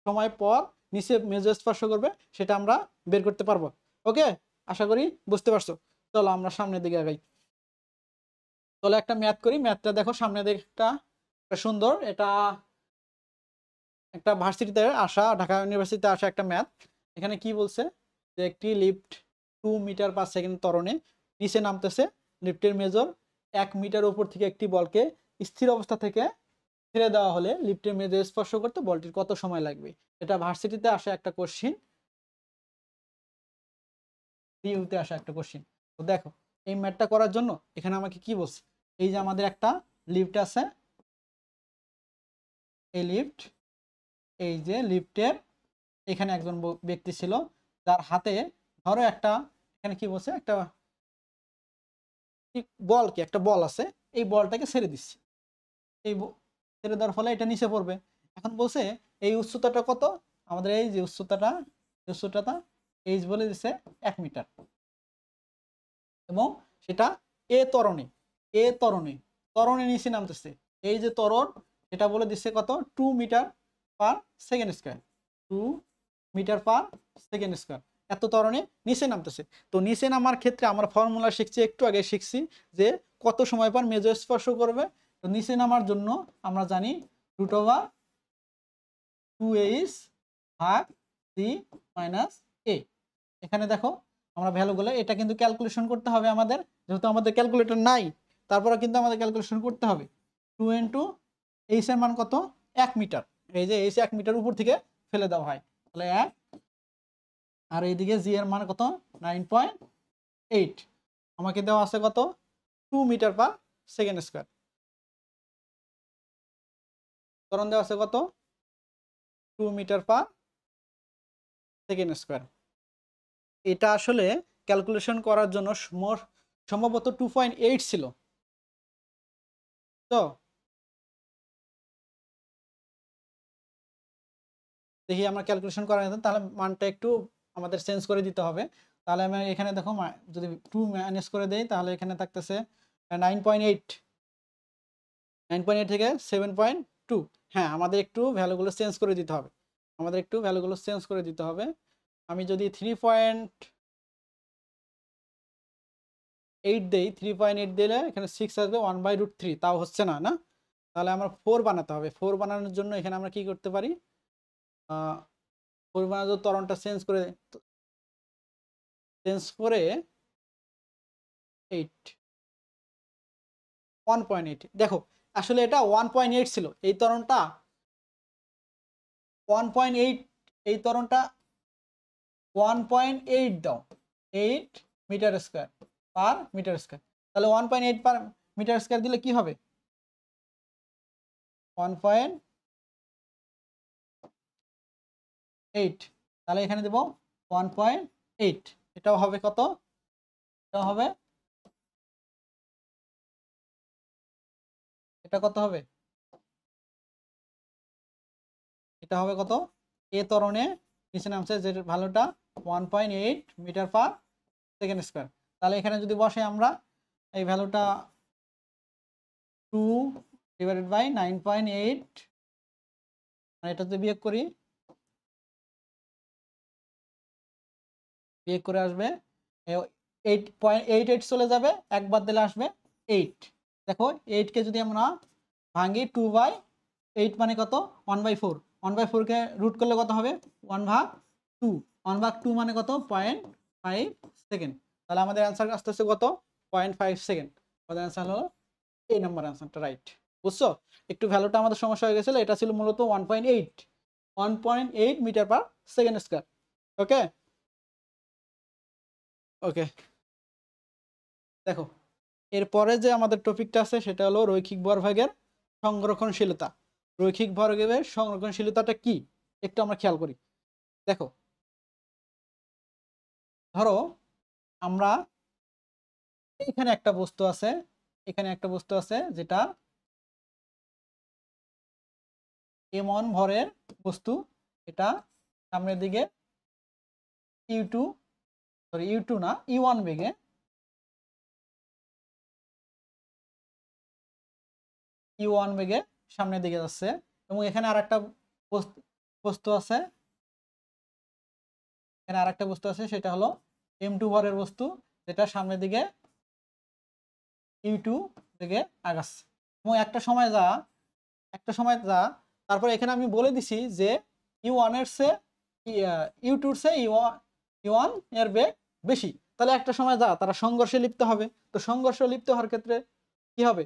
সময় পর নিচে মেজো স্পর্শ করবে সেটা আমরা বের করতে পারবো। ওকে, আশা করি বুঝতে পারছো। চলো আমরা সামনের দিকে আগাই। চলো একটা ম্যাথ করি। ম্যাথটা দেখো সামনের দিকটা সুন্দর, এটা একটা ভার্সিটিতে আসা, ঢাকা ইউনিভার্সিটিতে আসা একটা ম্যাথ। এখানে কি বলছে যে একটি লিফট 2 মিটার/সেকেন্ড ত্বরণে নিচে নামতেছে, লিফটের মেজর 1 মিটার উপর থেকে একটি বলকে স্থির অবস্থা থেকে ছেড়ে দেওয়া হলে লিফটের মেজর স্পর্শ করতে বলটির কত সময় লাগবে। এটা ভার্সিটিতে আসা একটা কোশ্চিন, ডিইউতে আসা একটা কোশ্চিন। তো দেখো এই ম্যাথটা করার জন্য এখানে আমাকে কি বলছে, এই যে আমাদের একটা লিফট আছে, এই লিফট, এই যে লিফটের এখানে একজন ব্যক্তি ছিল যার হাতে ধরো একটা, এখানে কি বলছে, একটা বল, কি একটা বল আছে, এই বলটাকে ছেড়ে দিচ্ছে, এই ছেড়ে দেওয়ার ফলে এটা নিচে পড়বে। এখন বলছে এই উচ্চতাটা কত, আমাদের এই যে উচ্চতাটা এইচ বলে দিচ্ছে 1 মিটার, এবং সেটা এ ত্বরণে, এ ত্বরণে ত্বরণে নিচে নামতেছে, এই যে ত্বরণ এটা বলে দিচ্ছে কত, 2 মিটার/সেকেন্ড স্কয়ার, 2 মিটার/সেকেন্ড স্কয়ার, এত ত্বরণে নিচে নামতেছে। তো নিচে নামার ক্ষেত্রে আমরা ফর্মুলা শিখছি, একটু আগে শিখছি যে কত সময় পর মেজো স্পর্শ করবে। তো নিচে নামার জন্য আমরা জানি রুট ওভার 2h ভাগ সি মাইনাস এ। এখানে দেখো আমরা ভ্যালুগুলো, এটা কিন্তু ক্যালকুলেশন করতে হবে আমাদের, যেহেতু আমাদের ক্যালকুলেটর নাই, তারপরে কিন্তু আমাদের ক্যালকুলেশন করতে হবে। 2 ইন্টু এইচ এর মান কত, 1 মিটার, এই যে এইচ 1 মিটার উপর থেকে ফেলে দেওয়া হয়, তাহলে 1, আর এইদিকে জি এর মান কত, 9.8, আমাকে দেওয়া আছে কত, 2 মিটার/সেকেন্ড স্কয়ার, ত্বরণ দেওয়া আছে কত, 2 মিটার/সেকেন্ড স্কয়ার। এটা আসলে ক্যালকুলেশন করার জন্য সম্ভবত 2.8 ছিল। তো দেখি আমরা ক্যালকুলেশন করা যেত, তাহলে মানটা একটু আমাদের চেঞ্জ করে দিতে হবে। তাহলে আমি এখানে দেখো যদি 2 মাইনাস করে দেই, তাহলে এখানে থাকতেছে 9.8, 9.8 থেকে 7.2। হ্যাঁ, আমাদের একটু ভ্যালুগুলো চেঞ্জ করে দিতে হবে, আমাদের একটু ভ্যালুগুলো চেঞ্জ করে দিতে হবে। আমি যদি 3.8 দেই, 3.8 দিলে এখানে 6 আসবে, 1/√3, তাও হচ্ছে না, না? তাহলে আমার 4 বানাতে হবে। 4 বানানোর জন্য এখানে আমরা কি করতে পারি, 4 বানানোর ত্বরণটা চেঞ্জ করে 8, 1.8, দেখো আসলে এটা 1.8 ছিল, এই ত্বরণটা 1.8, এই ত্বরণটা 1.8 দাও, 8 মিটার স্কয়ার/মিটার স্কয়ার, তাহলে 1.8/মিটার স্কয়ার দিলে কি হবে, 1.8, তাহলে এখানে দেব 1.8, এটাও হবে কত, এটাও হবে আরেকটা কত হবে, এটা হবে কত, এ ত্বরণে নিচে নামছে যে ভ্যালুটা 1.8 মিটার পার সেকেন্ড স্কোয়ার। তাহলে এখানে যদি বসে আমরা এই ভ্যালুটা 2 ডিভাইডেড বাই 9.8, এটা যদি বিয়োগ করি, বিয়োগ করে আসবে 8.88 চলে যাবে, একবার দিলে আসবে 8। দেখো 8কে যদি আমরা ভাঙি 2/8 মানে কত, 1/4। 1/4কে রুট করলে কত হবে, 1/2। 1/2 মানে কত, 0.5 সেকেন্ড। তাহলে আমাদের অ্যান্সার আসতেছে কত, 0.5 সেকেন্ড। আমাদের অ্যান্সার হলো এই নাম্বার অ্যান্সারটা রাইট। বুঝছো, একটু ভ্যালুটা আমাদের সমস্যা হয়ে গেছিলো, এটা ছিল মূলত 1.8 মিটার পার সেকেন্ড স্কোয়ার। ওকে ওকে, দেখো এরপরে যে আমাদের টপিকটা আছে সেটা হলো রৈখিক ভরবেগের সংরক্ষণশীলতা। রৈখিক ভরবেগের সংরক্ষণশীলতাটা কি একটু আমরা খেয়াল করি। দেখো ধরো আমরা এখানে একটা বস্তু আছে, এখানে একটা বস্তু আছে যেটা এমন ভরের বস্তু, এটা সামনের দিকে ইউ টু না ইউ1 বেগে, ইউ1 বেগে সামনের দিকে যাচ্ছে, এবং এখানে আরেকটা বস্তু আছে, এখানে আরেকটা বস্তু আছে সেটা হলো m2 ভরের বস্তু, যেটা সামনের দিকে ইউ2 বেগে আগাচ্ছে। এবং একটা সময় যা তারপর এখানে আমি বলে দিছি যে ইউ1 এর চেয়ে ইউ2 এর চেয়ে ইউ1 এর বেগ বেশি, তাহলে একটা সময় যা তারা সংঘর্ষে লিপ্ত হবে। তো সংঘর্ষে লিপ্ত হওয়ার ক্ষেত্রে কি হবে,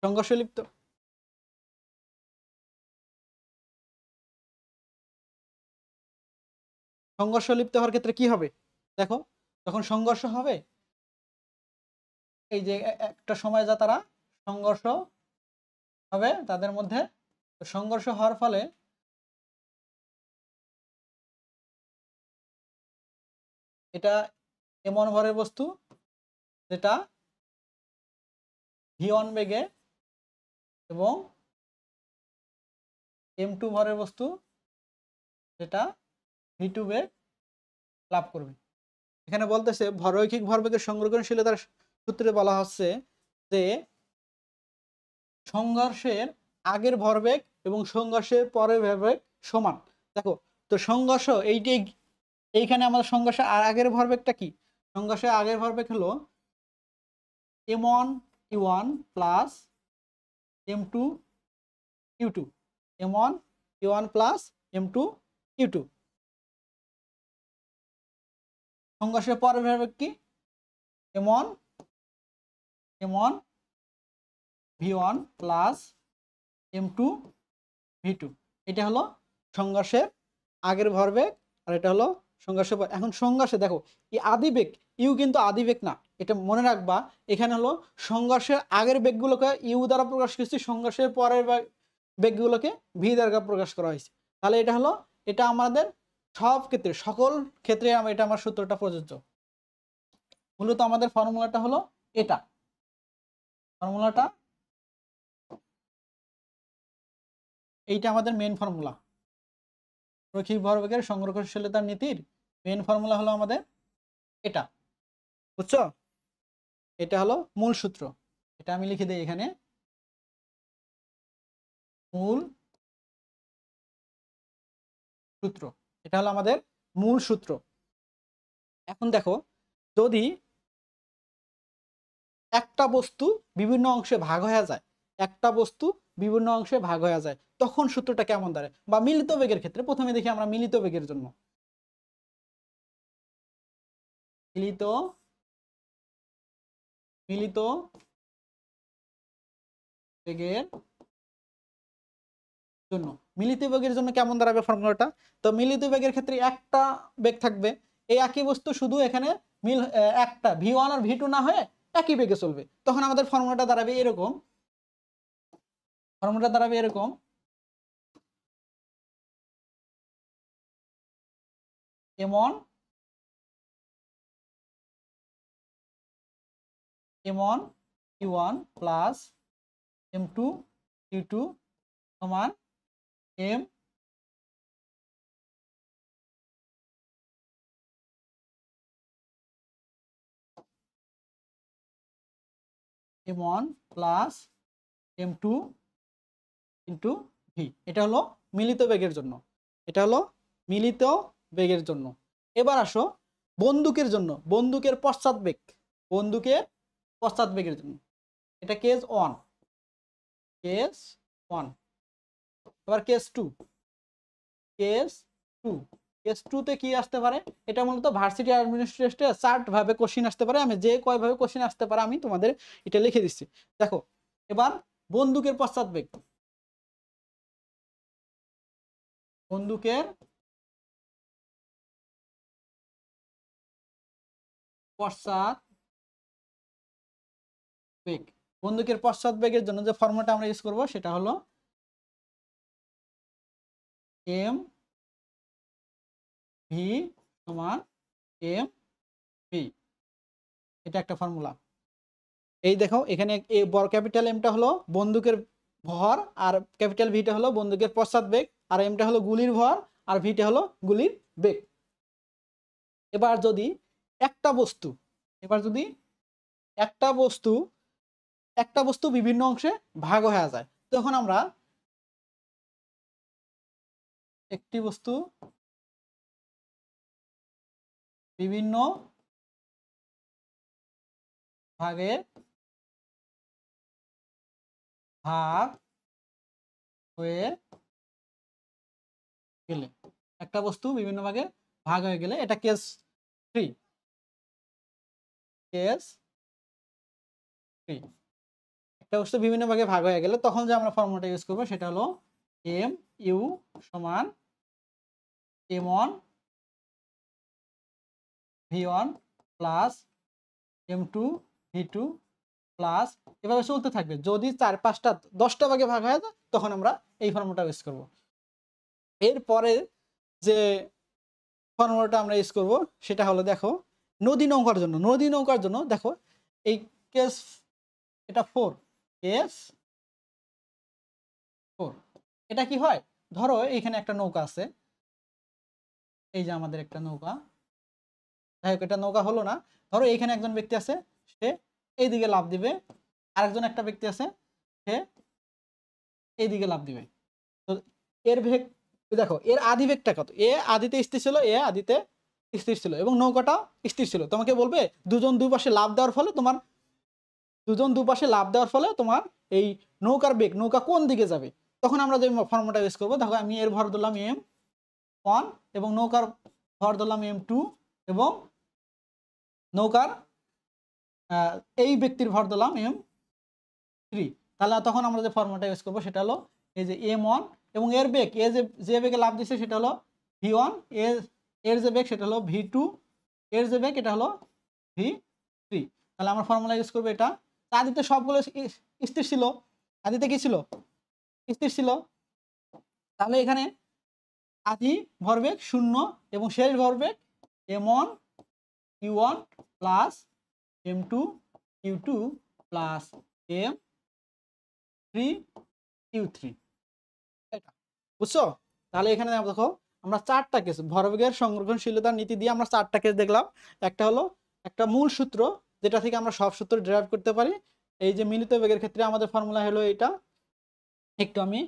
সংঘর্ষে লিপ্ত হওয়ার ক্ষেত্রে কি হবে, দেখো যখন সংঘর্ষ হবে, এই যে একটা সময় যা তারা সংঘর্ষ হবে তাদের মধ্যে, সংঘর্ষ হওয়ার ফলে এটা এমন ভরের বস্তু যেটা v1 বেগে এবং m2 ভরের বস্তু যেটা v2 বেগ লাভ করবে। এখানে বলতেছে রৈখিক ভরবেগের সংরক্ষণশীলতার সূত্রে বলা হচ্ছে যে সংঘর্ষের আগের ভরবেগ এবং সংঘর্ষের পরের ভরবেগ সমান। দেখো তো সংঘর্ষ এইখানে আমাদের সংঘর্ষের আগের ভরবেগটা কি, সংঘর্ষের আগের ভরবেগ হলো m1 u1 plus m2 u2, m1 u1 plus m2 u2। সংঘর্ষের পরের ভরবেগ কি, m1 v1 plus m2 v2। এটা হলো সংঘর্ষের আগের ভরবেগ, আর এটা হলো সংঘর্ষের পর। এখন সংঘর্ষে দেখো এই আদিবেগ ইউ কিন্তু আদিবেগ না, এটা মনে রাখবা। এখানে হলো সংঘর্ষের আগের বেগগুলোকে ইউ দ্বারা প্রকাশ করছি, সংঘর্ষের পরের বেগগুলোকে ভি দ্বারা প্রকাশ করা হয়েছে। তাহলে এটা হলো, এটা আমাদের সব ক্ষেত্রে সকল ক্ষেত্রে এটা আমার সূত্রটা প্রযোজ্য। মূলত আমাদের ফর্মুলাটা হলো এটা, ফর্মুলাটা এইটা আমাদের মেন ফর্মুলা। রৈখিক ভরবেগের সংরক্ষণশীলতার নীতির মেন ফর্মুলা হলো আমাদের এটা, বুঝছো, এটা হলো মূল সূত্র। এটা আমি লিখে দিই এখানে, মূল সূত্র, এটা হলো আমাদের মূল সূত্র। এখন দেখো যদি একটা বস্তু বিভিন্ন অংশে ভাগ হয়ে যায়, একটা বস্তু বিভিন্ন অংশে ভাগ হয়ে যায়, তখন সূত্রটা কেমন দাঁড়ায়, বা মিলিত বেগের ক্ষেত্রে প্রথমে দেখি আমরা মিলিত বেগের জন্য। মিলিত মিলিত বেগের জন্য, মিলিত বেগের জন্য কেমন দাঁড়াবে ফর্মুলাটা। তো মিলিত বেগের ক্ষেত্রে একটা বেগ থাকবে, এই একই বস্তু শুধু এখানে একটা v1 আর v2 না হয়ে একই বেগে চলবে, তখন আমাদের ফর্মুলাটা দাঁড়াবে এরকম, m1 m1 Q1 plus M2 Q2 সমান M M1 plus M2 into V. এটা হলো মিলিত বেগের জন্য, এটা হলো মিলিত বেগের জন্য। এবার আসো বন্দুকের জন্য, বন্দুকের পশ্চাৎ বেগ, বন্দুকের পশ্চাৎ বেগের জন্য এটা কেস 1, কেস 1। এবার কেস 2, কেস 2, কেস 2 তে কি আসতে পারে? এটা মূলত ভার্সিটি অ্যাডমিনিস্ট্রেটে 4 ভাবে কোশ্চেন আসতে পারে। আমি যে কয় ভাবে কোশ্চেন আসতে পারে আমি তোমাদের এটা লিখে দিচ্ছি। দেখো এবার বন্দুকের পশ্চাৎ বেগ, বন্দুকের পশ্চাৎ বেগ, বন্দুকের পশ্চাৎ বেগের জন্য যে ফর্মুলাটা আমরা ইউজ করব সেটা হলো এম ভি সমান এম ভি। এটা একটা ফর্মুলা। এই দেখো এখানে এই বড় ক্যাপিটাল এমটা হলো বন্দুকের ভর, আর ক্যাপিটাল ভিটা হলো বন্দুকের পশ্চাৎ বেগ, আর এমটা হলো গুলির ভর, আর ভিটা হলো গুলির বেগ। এবার যদি একটা বস্তু, এবার যদি একটা বস্তু, একটা বস্তু বিভিন্ন অংশে ভাগ হয়ে যায়, তখন আমরা একটি বস্তু বিভিন্ন ভাগে ভাগ হয়ে গেলে, একটা বস্তু বিভিন্ন ভাগে ভাগ হয়ে গেলে, এটা কেস 3, কেস 3। একটা বস্তু বিভিন্ন ভাগে ভাগ হয়ে গেলে তখন যে আমরা ফর্মুলাটা ইউজ করবো সেটা হলো এম ইউ সমান M1 V1 plus M2 V2 plus, এভাবে চলতে থাকবে। যদি 4, 5টা 10টা ভাগে ভাগ হয়ে যায় তখন আমরা এই ফর্মুলাটা ইউজ করব। এরপরে যে ফর্মুলাটা আমরা ইউজ করব সেটা হলো, দেখো নদী নৌকার জন্য, নদী নৌকার জন্য দেখো এই কেস, এটা 4, কেস 4। এটা কি হয়, ধরো এইখানে একটা নৌকা আছে, এই যে আমাদের একটা নৌকা, যাই হোক এটা নৌকা হলো না, ধরো এইখানে একজন ব্যক্তি আছে, সে এইদিকে লাফ দিবে, আরেকজন একটা ব্যক্তি আছে, সে এইদিকে লাফ দিবে। তো এর বেগ দেখো, এর আদি বেগটা কত? এ আদিতে স্থির ছিল, এ আদিতে স্থির ছিল, এবং নৌকাটাও স্থির ছিল। তোমাকে বলবে দুজন দুই পাশে লাফ দেওয়ার ফলে তোমার, দুজন দুপাশে লাফ দেওয়ার ফলে তোমার এই নৌকার বেগ, নৌকা কোন দিকে যাবে, তখন আমরা যে ফর্মুলাটা ইউজ করবো, দেখো আমি এর ভর ধরলাম M1 এবং নৌকার ভর ধরলাম M2 এবং নৌকার এই ব্যক্তির ভর দিলাম M3। তাহলে তখন আমরা যে ফর্মুলাটা ইউজ করবো সেটা হলো এই যে M1 এবং এর বেগ, এ যে বেগে লাফ দিচ্ছে সেটা হলো V1, এর যে বেগ সেটা হলো V2, এর যে বেগ এটা হলো V3। তাহলে আমরা ফর্মুলা ইউজ করবো এটা। আদিতে সবগুলো স্থির ছিল, আদিতে কি ছিল? স্থির ছিল। তাহলে এখানে আদি ভরবেগ 0 এবং শেষ ভরবেগ M1 Q1 plus M2 Q2 plus M3 Q3। এটা বুঝছো? তাহলে এখানে দেখো আমরা 4টা কেস, ভরবেগের সংরক্ষণশীলতার নীতি দিয়ে আমরা 4টা কেস দেখলাম। একটা হলো একটা মূল সূত্র যেটা থেকে আমরা সব সূত্র ডেরাইভ করতে পারি। এই যে মিলিত বেগের ক্ষেত্রে আমাদের ফর্মুলা হলো এটা, একটু আমি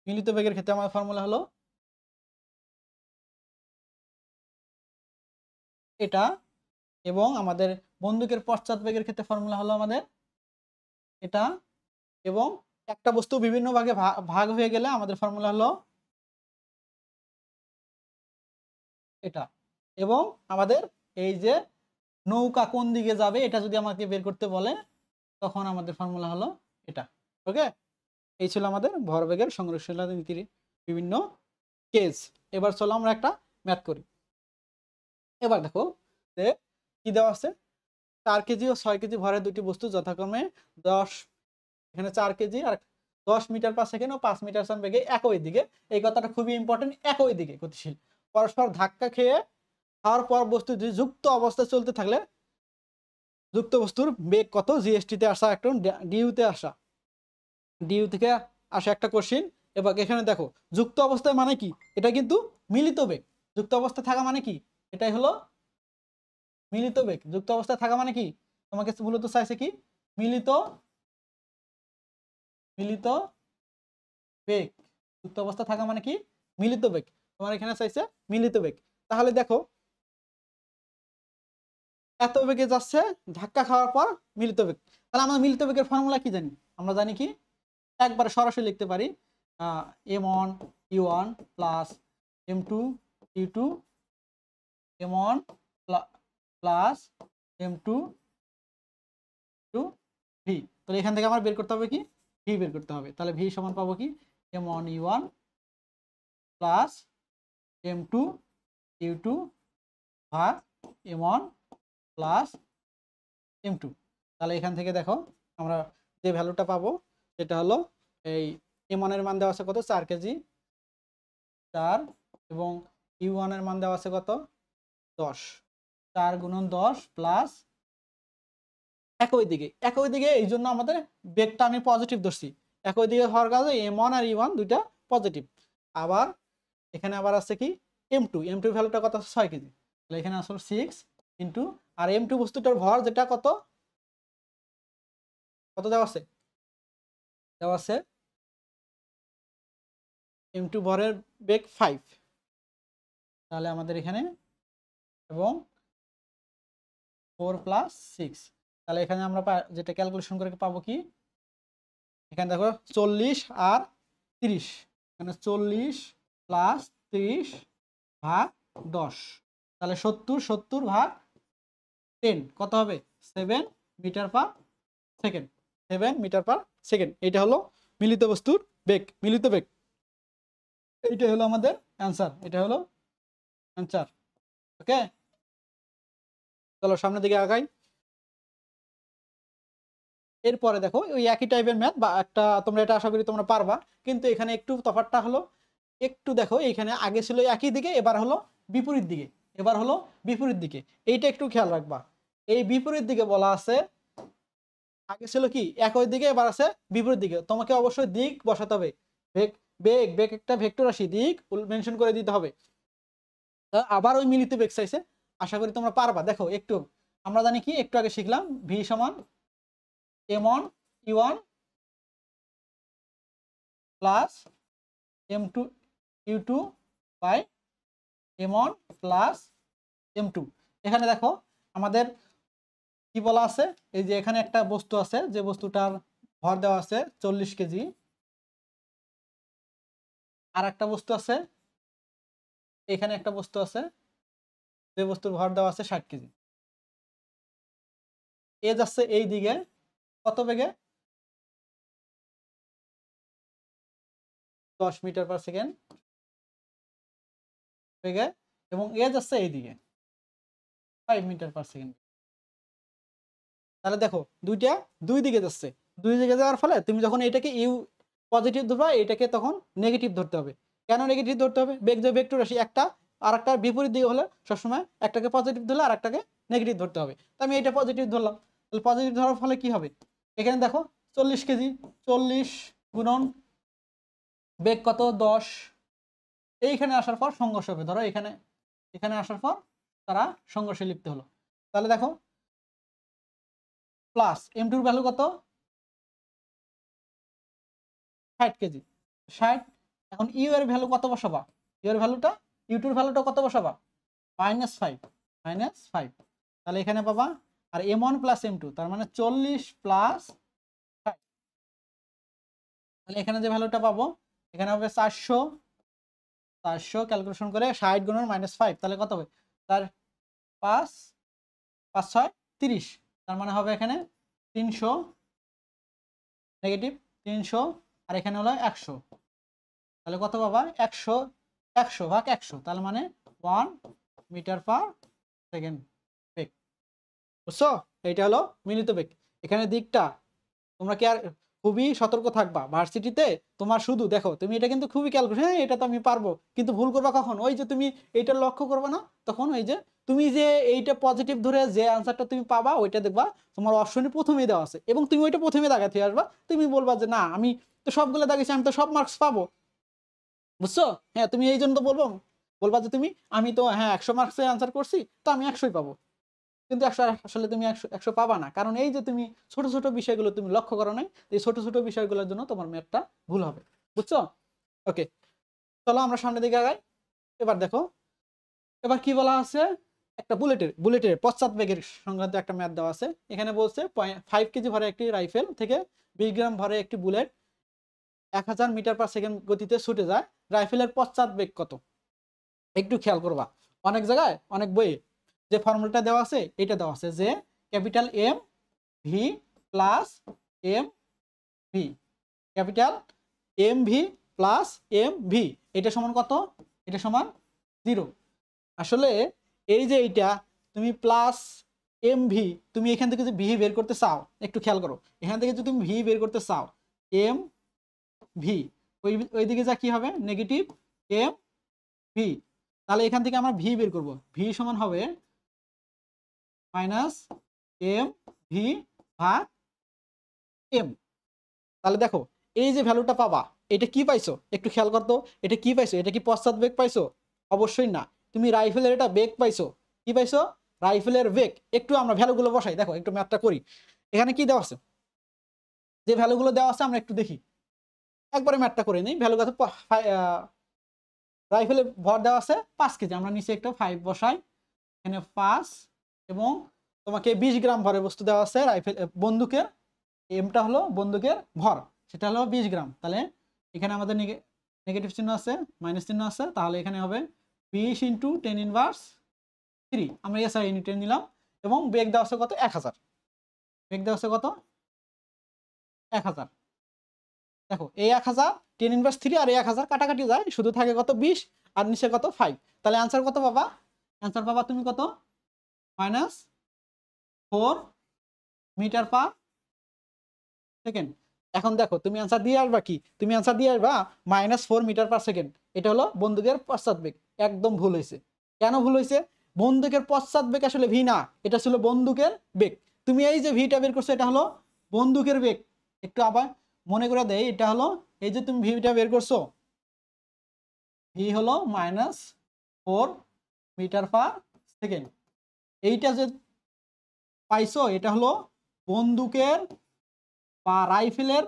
মিলিত বেগের ক্ষেত্রে আমাদের ফর্মুলা হলো এটা, এবং আমাদের বন্দুকের পশ্চাৎ বেগের ক্ষেত্রে ফর্মুলা হলো আমাদের এটা, এবং একটা বস্তু বিভিন্ন ভাগে ভাগ হয়ে গেলে আমাদের ফর্মুলা হলো এটা, এবং আমাদের এই যে নৌকা কোন দিকে যাবে এটা যদি আমাকে বের করতে বলে তখন আমাদের ফর্মুলা হলো এটা। ওকে, এই ছিল আমাদের ভরবেগের সংরক্ষণশীলতা নীতির বিভিন্ন কেস। এবার চলো আমরা একটা ম্যাথ করি। এবার দেখো যে কি দেওয়া আছে, 4 কেজি ও 6 কেজি ভরের দুটি বস্তু যথাক্রমে 10, এখানে 4 কেজি আর 10 মিটার পার সেকেন্ড ও 5 মিটার পার বেগে একই দিকে, এই কথাটা খুবই ইম্পর্টেন্ট, একই দিকে গতিশীল, পরস্পর ধাক্কা খেয়ে খাওয়ার পর বস্তু যুক্ত অবস্থায় চলতে থাকলে যুক্ত বস্তুর বেগ কত, জিএসটিতে আসা একটা ডিইউতে আসা, ডিইউ থেকে আসা একটা কোশ্চিন। এবার এখানে দেখো যুক্ত অবস্থায় মানে কি, এটা কিন্তু মিলিত বেগ। যুক্ত অবস্থায় থাকা মানে কি, এটাই হলো মিলিত বেগ। যুক্ত অবস্থায় থাকা মানে কি, তোমাকে মূলত চাইছে কি মিলিত মিলিত বেগ। যুক্ত অবস্থা থাকা মানে কি মিলিত বেগ, তোমার এখানে চাইছে মিলিত বেগ। তাহলে দেখো এত বেগে যাচ্ছে, ধাক্কা খাওয়ার পর মিলিত বেগ। তাহলে আমরা মিলিত বেগের ফর্মুলা কি জানি, আমরা জানি কি একবারে সরাসরি লিখতে পারি m1 u1 plus m2 u2 m1 plus m2 v। তাহলে এখান থেকে আমার বের করতে হবে কি v বের করতে হবে। তাহলে v সমান পাবো কি m1 u1 plus m2 u2 ভাগ m1 প্লাস m2। তাহলে এখান থেকে দেখো আমরা যে ভ্যালুটা পাবো সেটা হলো এই m1 এর মান দেওয়া আছে কত 4 কেজি 4, এবং u1 এর মান দেওয়া আছে কত 10, 4 গুণন 10 প্লাস একই দিকে এই জন্য আমাদের বেগটা আমি পজিটিভ ধরছি। একই দিকে হওয়ার কারণে m1 আর u1 দুইটা পজিটিভ। আবার এখানে আবার আছে কি m2 ভ্যালুটা কত 6 কেজি। তাহলে এখানে আসলে 6 ইন্টু আর m2 বস্তুটার ভর যেটা কত দেওয়া আছে m2 ভরের বেগ 5। তাহলে আমাদের এখানে এবং 4 প্লাস 6, তাহলে এখানে আমরা যেটা ক্যালকুলেশন করে পাবো কি, এখানে দেখো 40 আর 30, এখানে 40 প্লাস 30 ভাগ 10, তাহলে 70 ভাগ 10 কত হবে 7 metre per second. 7 metre per second, এটা হলো মিলিত বস্তুর বেগ, মিলিত বেগ। এইটা হলো আমাদের অ্যান্সার, এটা হলো অ্যান্সার। ওকে, চলো সামনের দিকে আগাই। এরপরে দেখো ওই একই টাইপের ম্যাথ বা একটা, তোমরা এটা আশা করি তোমরা পারবা, কিন্তু এখানে একটু তফাৎটা হলো, একটু দেখো এখানে আগে ছিল একই দিকে, এবার হলো বিপরীত দিকে। এইটা একটু খেয়াল রাখবা। এই বিপরীত দিকে বলা আছে, আগে ছিল কি একই দিকে, এবার আছে বিপরীত দিকে। তোমাকে অবশ্যই দিক বসাতে হবে, বেগ একটা ভেক্টর রাশি, দিক মেনশন করে দিতে হবে। আবার ওই মিলিত বেগ চাইছে, আশা করি তোমরা পারবা। দেখো একটু আমরা জানি কি একটু আগে শিখলাম ভি সমান m1 u1 plus m2 u2 by m1 plus m2। এখানে দেখো আমাদের কি বলা আছে, এই যে এখানে একটা বস্তু আছে, যে বস্তুটার ভর দেওয়া আছে 40 কেজি, আর একটা বস্তু আছে এখানে একটা বস্তু আছে যে বস্তুর ভর দেওয়া আছে 60 কেজি। এ যাচ্ছে এই দিকে কত বেগে 10 মিটার পার সেকেন্ড বেগে, এবং এ যাচ্ছে এই দিকে 5 মিটার পার সেকেন্ড। তাহলে দেখো দুই দিকে যাচ্ছে, দুই দিকে যাওয়ার ফলে তুমি যখন এটাকে পজিটিভ ধরবা, এটাকে তখন নেগেটিভ ধরতে হবে। কেন নেগেটিভ ধরতে হবে, বেগ যে ভেক্টর রাশি একটা আর একটা বিপরীত দিকে হলে সবসময় একটাকে পজিটিভ ধরলে আর একটাকে নেগেটিভ ধরতে হবে। তো আমি এটা পজিটিভ ধরলাম, তাহলে পজিটিভ ধরার ফলে কি হবে, এখানে দেখো 40 কেজি, 40 গুণন বেগ কত 10, এইখানে আসার পর সংঘর্ষ হবে। ধরো এখানে আসার পর তারা সংঘর্ষে লিপ্ত হলো। তাহলে দেখো প্লাস m2 ভ্যালু কত 60 কেজি, 60। এখন ইউ এর ভ্যালু কত বসাবা, ইউ এর ভ্যালুটা কত বসাবা -5, তাহলে এখানে পাবা। আর m1 প্লাস m2 তার মানে 40 প্লাস 60, তাহলে এখানে যে ভ্যালুটা পাবো এখানে হবে 400 ক্যালকুলেশন করে 60 গুণন -5, তাহলে কত হবে 4 5 5 6 30, তার মানে হবে এখানে 300 নেগেটিভ 300, আর এখানে হলো 100, তাহলে কত পাবা 100 ভাগ 100, তাহলে মানে 1 মিটার পার সেকেন্ড বেগ। বুঝছো, এইটা হলো মিলিত বেগ। এখানে দিকটা তোমরা কি আর খুবই সতর্ক থাকবা, ভার্সিটিতে তোমার শুধু দেখো তুমি এটা কিন্তু খুবই ক্যালকুলেশন, হ্যাঁ এটা তো আমি পারবো, কিন্তু ভুল করবা কখন, ওই যে তুমি এইটা লক্ষ্য করবে না, তখন ওই যে তুমি যে এইটা পজিটিভ ধরে যে আনসারটা তুমি পাবা ওইটা দেখবা তোমার অপশনে প্রথমেই দেওয়া আছে এবং তুমি ওইটা প্রথমে দাগাতে আসবা, তুমি বলবা যে না আমি তো সবগুলো দাগেছি, আমি তো সব মার্কস পাবো, বুঝছো? হ্যাঁ, তুমি এই জন্য তো বলবা যে তুমি আমি তো হ্যাঁ 100 মার্কসে আনসার করছি তো আমি 100ই পাবো, কিন্তু 100 আসলে তুমি 100 পাবা না, কারণ এই যে তুমি ছোট ছোট বিষয়গুলো তুমি লক্ষ্য করো নাই, এই ছোট ছোট বিষয়গুলোর জন্য তোমার ম্যাথটা ভুল হবে, বুঝছো? ওকে, চলো আমরা সামনের দিকে আগাই। এবার দেখো, এবার কি বলা আছে, একটা বুলেটের পশ্চাৎ বেগের সংক্রান্ত একটা ম্যাথ দেওয়া আছে। এখানে বলছে 5 কেজি ভরে একটি রাইফেল থেকে 20 গ্রাম ভরে একটি বুলেট 1000 মিটার পার সেকেন্ড গতিতে ছুটে যায়, রাইফেলের পশ্চাৎ বেগ কত? একটু খেয়াল করবা, অনেক জায়গায় অনেক বইয়ে যে ফর্মুলাটা দেওয়া আছে এটা দেওয়া আছে যে capital M V plus M V, capital M V plus M V, এটা সমান কত? এটা সমান 0। আসলে এই যে এইটা তুমি প্লাস এম ভি, তুমি এখান থেকে যদি ভি বের করতে চাও, একটু খেয়াল করো, এখান থেকে যদি তুমি ভি বের করতে চাও এম ভি, ওইদিকে যা কি হবে নেগেটিভ এম ভি, তাহলে এখান থেকে আমরা ভি বের করব, ভি সমান হবে মাইনাস এম ভি ভাগ এম। তাহলে দেখো এই যে ভ্যালুটা পাবা এটা কি পাইছো, একটু খেয়াল করতো, এটা কি পাইছো? এটা কি পশ্চাৎ বেগ পাইছো? অবশ্যই না, তুমি রাইফেলের এটা বেগ পাইছো। কি পাইছো? রাইফেলের বেগ। একটু আমরা ভ্যালুগুলো বসাই, দেখো একটু ম্যাথটা করি। এখানে কি দেওয়া আছে, যে ভ্যালুগুলো দেওয়া আছে আমরা একটু দেখি, একবারে ম্যাথটা করে নিই। ভ্যালু আছে রাইফেলের ভর দেওয়া আছে 5 কেজি, আমরা নিচে একটা 5 বসাই, এখানে 5 এবং তোমাকে 20 গ্রাম ভরের বস্তু দেওয়া আছে রাইফেল বন্দুকের, এমটা হলো বন্দুকের ভর, সেটা হলো 20 গ্রাম। তাহলে এখানে আমাদের নেগেটিভ চিহ্ন আছে, মাইনাস চিহ্ন আছে, তাহলে এখানে হবে 20 ইন্টু 10⁻³ আমরা এসআই ইউনিটে নিলাম, এবং বেগ দেওয়া আছে কত? 1000। বেগ দেওয়া আছে কত? 1000। দেখো এই 1000 10⁻³ আর এই 1000 কাটাকাটি যায়, শুধু থাকে কত? 20, আর নিচে কত? 5। তাহলে অ্যান্সার কত পাবা? অ্যান্সার পাবা তুমি কত? -4 মিটার পার সেকেন্ড। এখন দেখো তুমি অ্যান্সার দিয়ে আসবা কি? তুমি অ্যান্সার দিয়ে আসবা -4 মিটার পার সেকেন্ড। এটা হলো বন্দুকের পশ্চাৎ বেগ। একদম ভুল হয়েছে। কেন ভুল হয়েছে? বন্দুকের পশ্চাৎ বেগ আসলে ভি না, এটা ছিল বন্দুকের বেগ। তুমি এই যে ভিটা বের করছো এটা হলো বন্দুকের বেগ। একটু আবার মনে করে দেই, এটা হলো এই যে তুমি ভিটা বের করছো, ভি হলো -4 মিটার পার সেকেন্ড। এইটা যে পাইছো এটা হলো বন্দুকের বা রাইফেলের,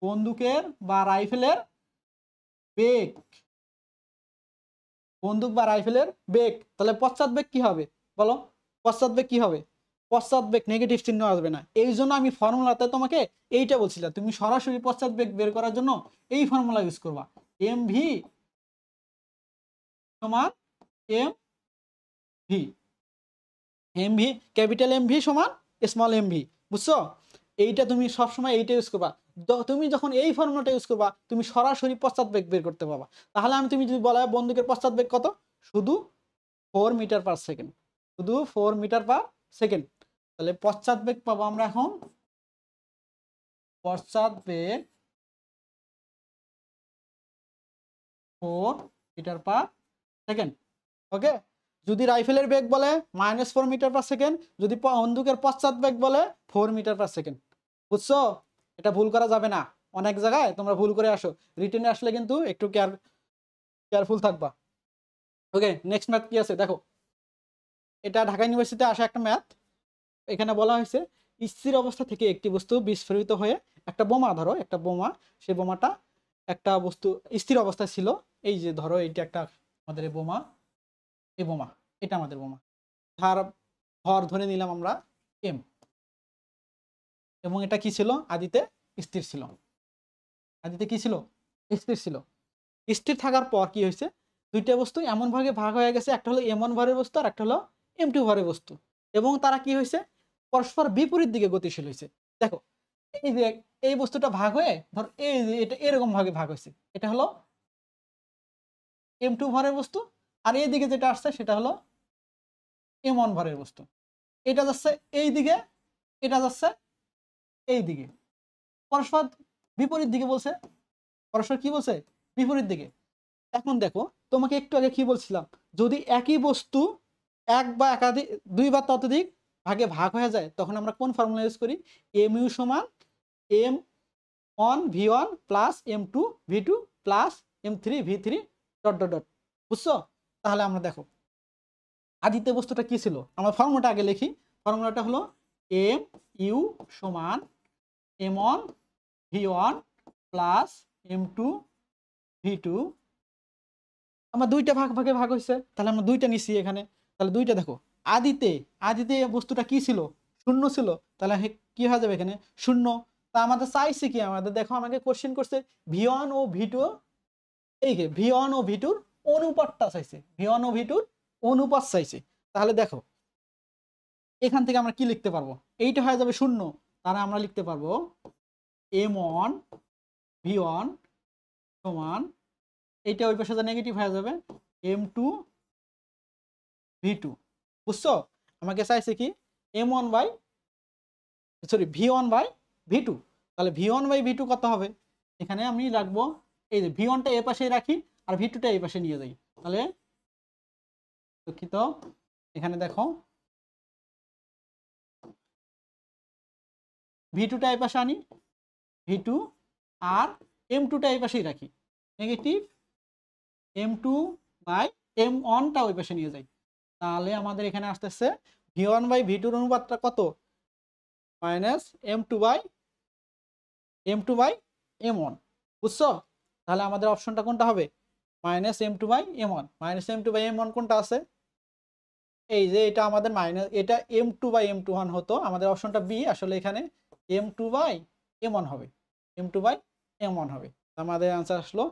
বন্দুকের বা রাইফেলের বেগ, বন্দুক বা রাইফেলের বেগ। তাহলে পশ্চাৎ বেগ কি হবে বলো? পশ্চাৎ বেগ কি হবে? পশ্চাৎ বেগ নেগেটিভ চিহ্ন আসবে না। এই জন্য আমি ফর্মুলাতে তোমাকে এইটা বলছিলাম, তুমি সরাসরি পশ্চাৎ বেগ বের করার জন্য এই ফর্মুলা ইউজ করবা, এম ভি সমান M V, M V capital M V সমান স্মল এম ভি, বুঝছো? এইটা তুমি সবসময় এইটা ইউজ করবা। তুমি যখন এই ফর্মুলাটা ইউজ করবা তুমি সরাসরি পশ্চাৎ বেগ বের করতে পারবা। তাহলে তুমি যদি বলা বন্দুকের পশ্চাৎ বেগ কত, শুধু 4 মিটার পার সেকেন্ড, শুধু 4 মিটার পার সেকেন্ড, তাহলে পশ্চাৎ বেগ পাবো আমরা এখন, পশ্চাৎ বেগ 4 মিটার পার সেকেন্ড। ওকে, যদি রাইফেলের বেগ বলে -4 মিটার পার সেকেন্ড, যদি বন্দুকের পশ্চাৎ বেগ বলে 4 মিটার পার সেকেন্ড, বুঝছো? এটা ভুল করা যাবে না। অনেক জায়গায় তোমরা ভুল করে আসো, রিটেনে আসলে কিন্তু একটু কেয়ারফুল থাকবা। ওকে, নেক্সট ম্যাথ কি আছে দেখো। এটা ঢাকা ইউনিভার্সিটিতে আসা একটা ম্যাথ। এখানে বলা হয়েছে স্থির অবস্থা থেকে একটি বস্তু বিস্ফোরিত হয়ে একটা বোমা, ধরো একটা বোমা, সেই বোমাটা একটা বস্তু স্থির অবস্থায় ছিল। এই যে ধরো এইটা একটা আমাদের বোমা, এই বোমা এটা আমাদের বোমা, তার ভর ধরে নিলাম আমরা এম, এবং এটা কি ছিল? আদিতে স্থির ছিল। আদিতে কি ছিল? স্থির ছিল। স্থির থাকার পর কি হয়েছে? দুইটা বস্তু এমন ভাবে ভাগ হয়ে গেছে, একটা হলো এম1 ভরের বস্তু আর একটা হলো এম2 ভরের বস্তু, এবং তারা কি হয়েছে? পরস্পর বিপরীত দিকে গতিশীল হয়েছে। দেখো এই যে এই বস্তুটা ভাগ হয়ে ধর এই যে এটা এরকম ভাবে ভাগ হয়েছে, এটা হলো এম2 ভরের বস্তু, আর এই দিকে যেটা আসছে সেটা হলো এম1 ভরের বস্তু। এটা যাচ্ছে এই দিকে, এটা যাচ্ছে এই দিকে, পরস্পর বিপরীত দিকে বলছে। পরস্পর কি বলছে? বিপরীত দিকে। এখন দেখো তোমাকে একটু আগে কি বলছিলাম, যদি একই বস্তু এক বা একাধিক দুই বা ততোধিক ভাগে ভাগ হয়ে যায় তখন আমরা কোন ফর্মুলা ইউজ করি? এম ইউ সমান M one V one plus M two V two plus M three V three dot dot dot. বুঝছো? তাহলে আমরা দেখো আদিতে বস্তুটা কি ছিল, আমরা ফর্মুলাটা আগে লিখি। ফর্মুলাটা হলো এম ইউ সমান M one V one plus M two V two. আমার দুইটা ভাগে ভাগ হয়েছে, তাহলে আমরা দুইটা নিচ্ছি এখানে। তাহলে দুইটা দেখো, আদিতে আদিতে বস্তুটা কি ছিল? শূন্য ছিল। তাহলে কি হয়ে যাবে এখানে? শূন্য। তা আমাদের চাইছে কি? আমাদের দেখো আমাকে কোশ্চেন করছে ভি ওয়ান ও ভি টু, এই যে ভি ওয়ান ও ভি টুর অনুপাতটা চাইছে, ভি ওয়ান ও ভি টুর অনুপাত চাইছে। তাহলে দেখো এখান থেকে আমরা কি লিখতে পারবো? এইটা হয়ে যাবে শূন্য। তাহলে আমরা লিখতে পারবো এম ওয়ান ভি ওয়ান সমান, এইটা ওই পাশে নেগেটিভ হয়ে যাবে, এম টু ভি টু। বুঝছো? আমাকে চাইছে কি m one by sorry v one by v two. তাহলে v one by v two কত হবে? এখানে আমি রাখবো এই যে ভি ওয়ানটা এ পাশে রাখি আর ভি টুটা এই পাশে নিয়ে যাই। তাহলে দুঃখিত, এখানে দেখো ভি টুটা এই পাশে আনি, ভি টু আর এম টুটা এই পাশেই রাখি, negative M two by M ওয়ানটা ওই পাশে নিয়ে যাই। তাহলে আমাদের এখানে আসতেছে ভি ওয়ান বাই ভি টুর অনুপাতটা কত? Minus M two by M one. বুঝছো? তাহলে আমাদের অপশনটা কোনটা হবে? Minus M two by M one. Minus M two by M one কোনটা আছে? এই যে এটা আমাদের মাইনাস, এটা M two by M two one হতো, আমাদের অপশনটা বি। আসলে এখানে M two by M one হবে, m two by M one হবে। আমাদের আনসার আসলো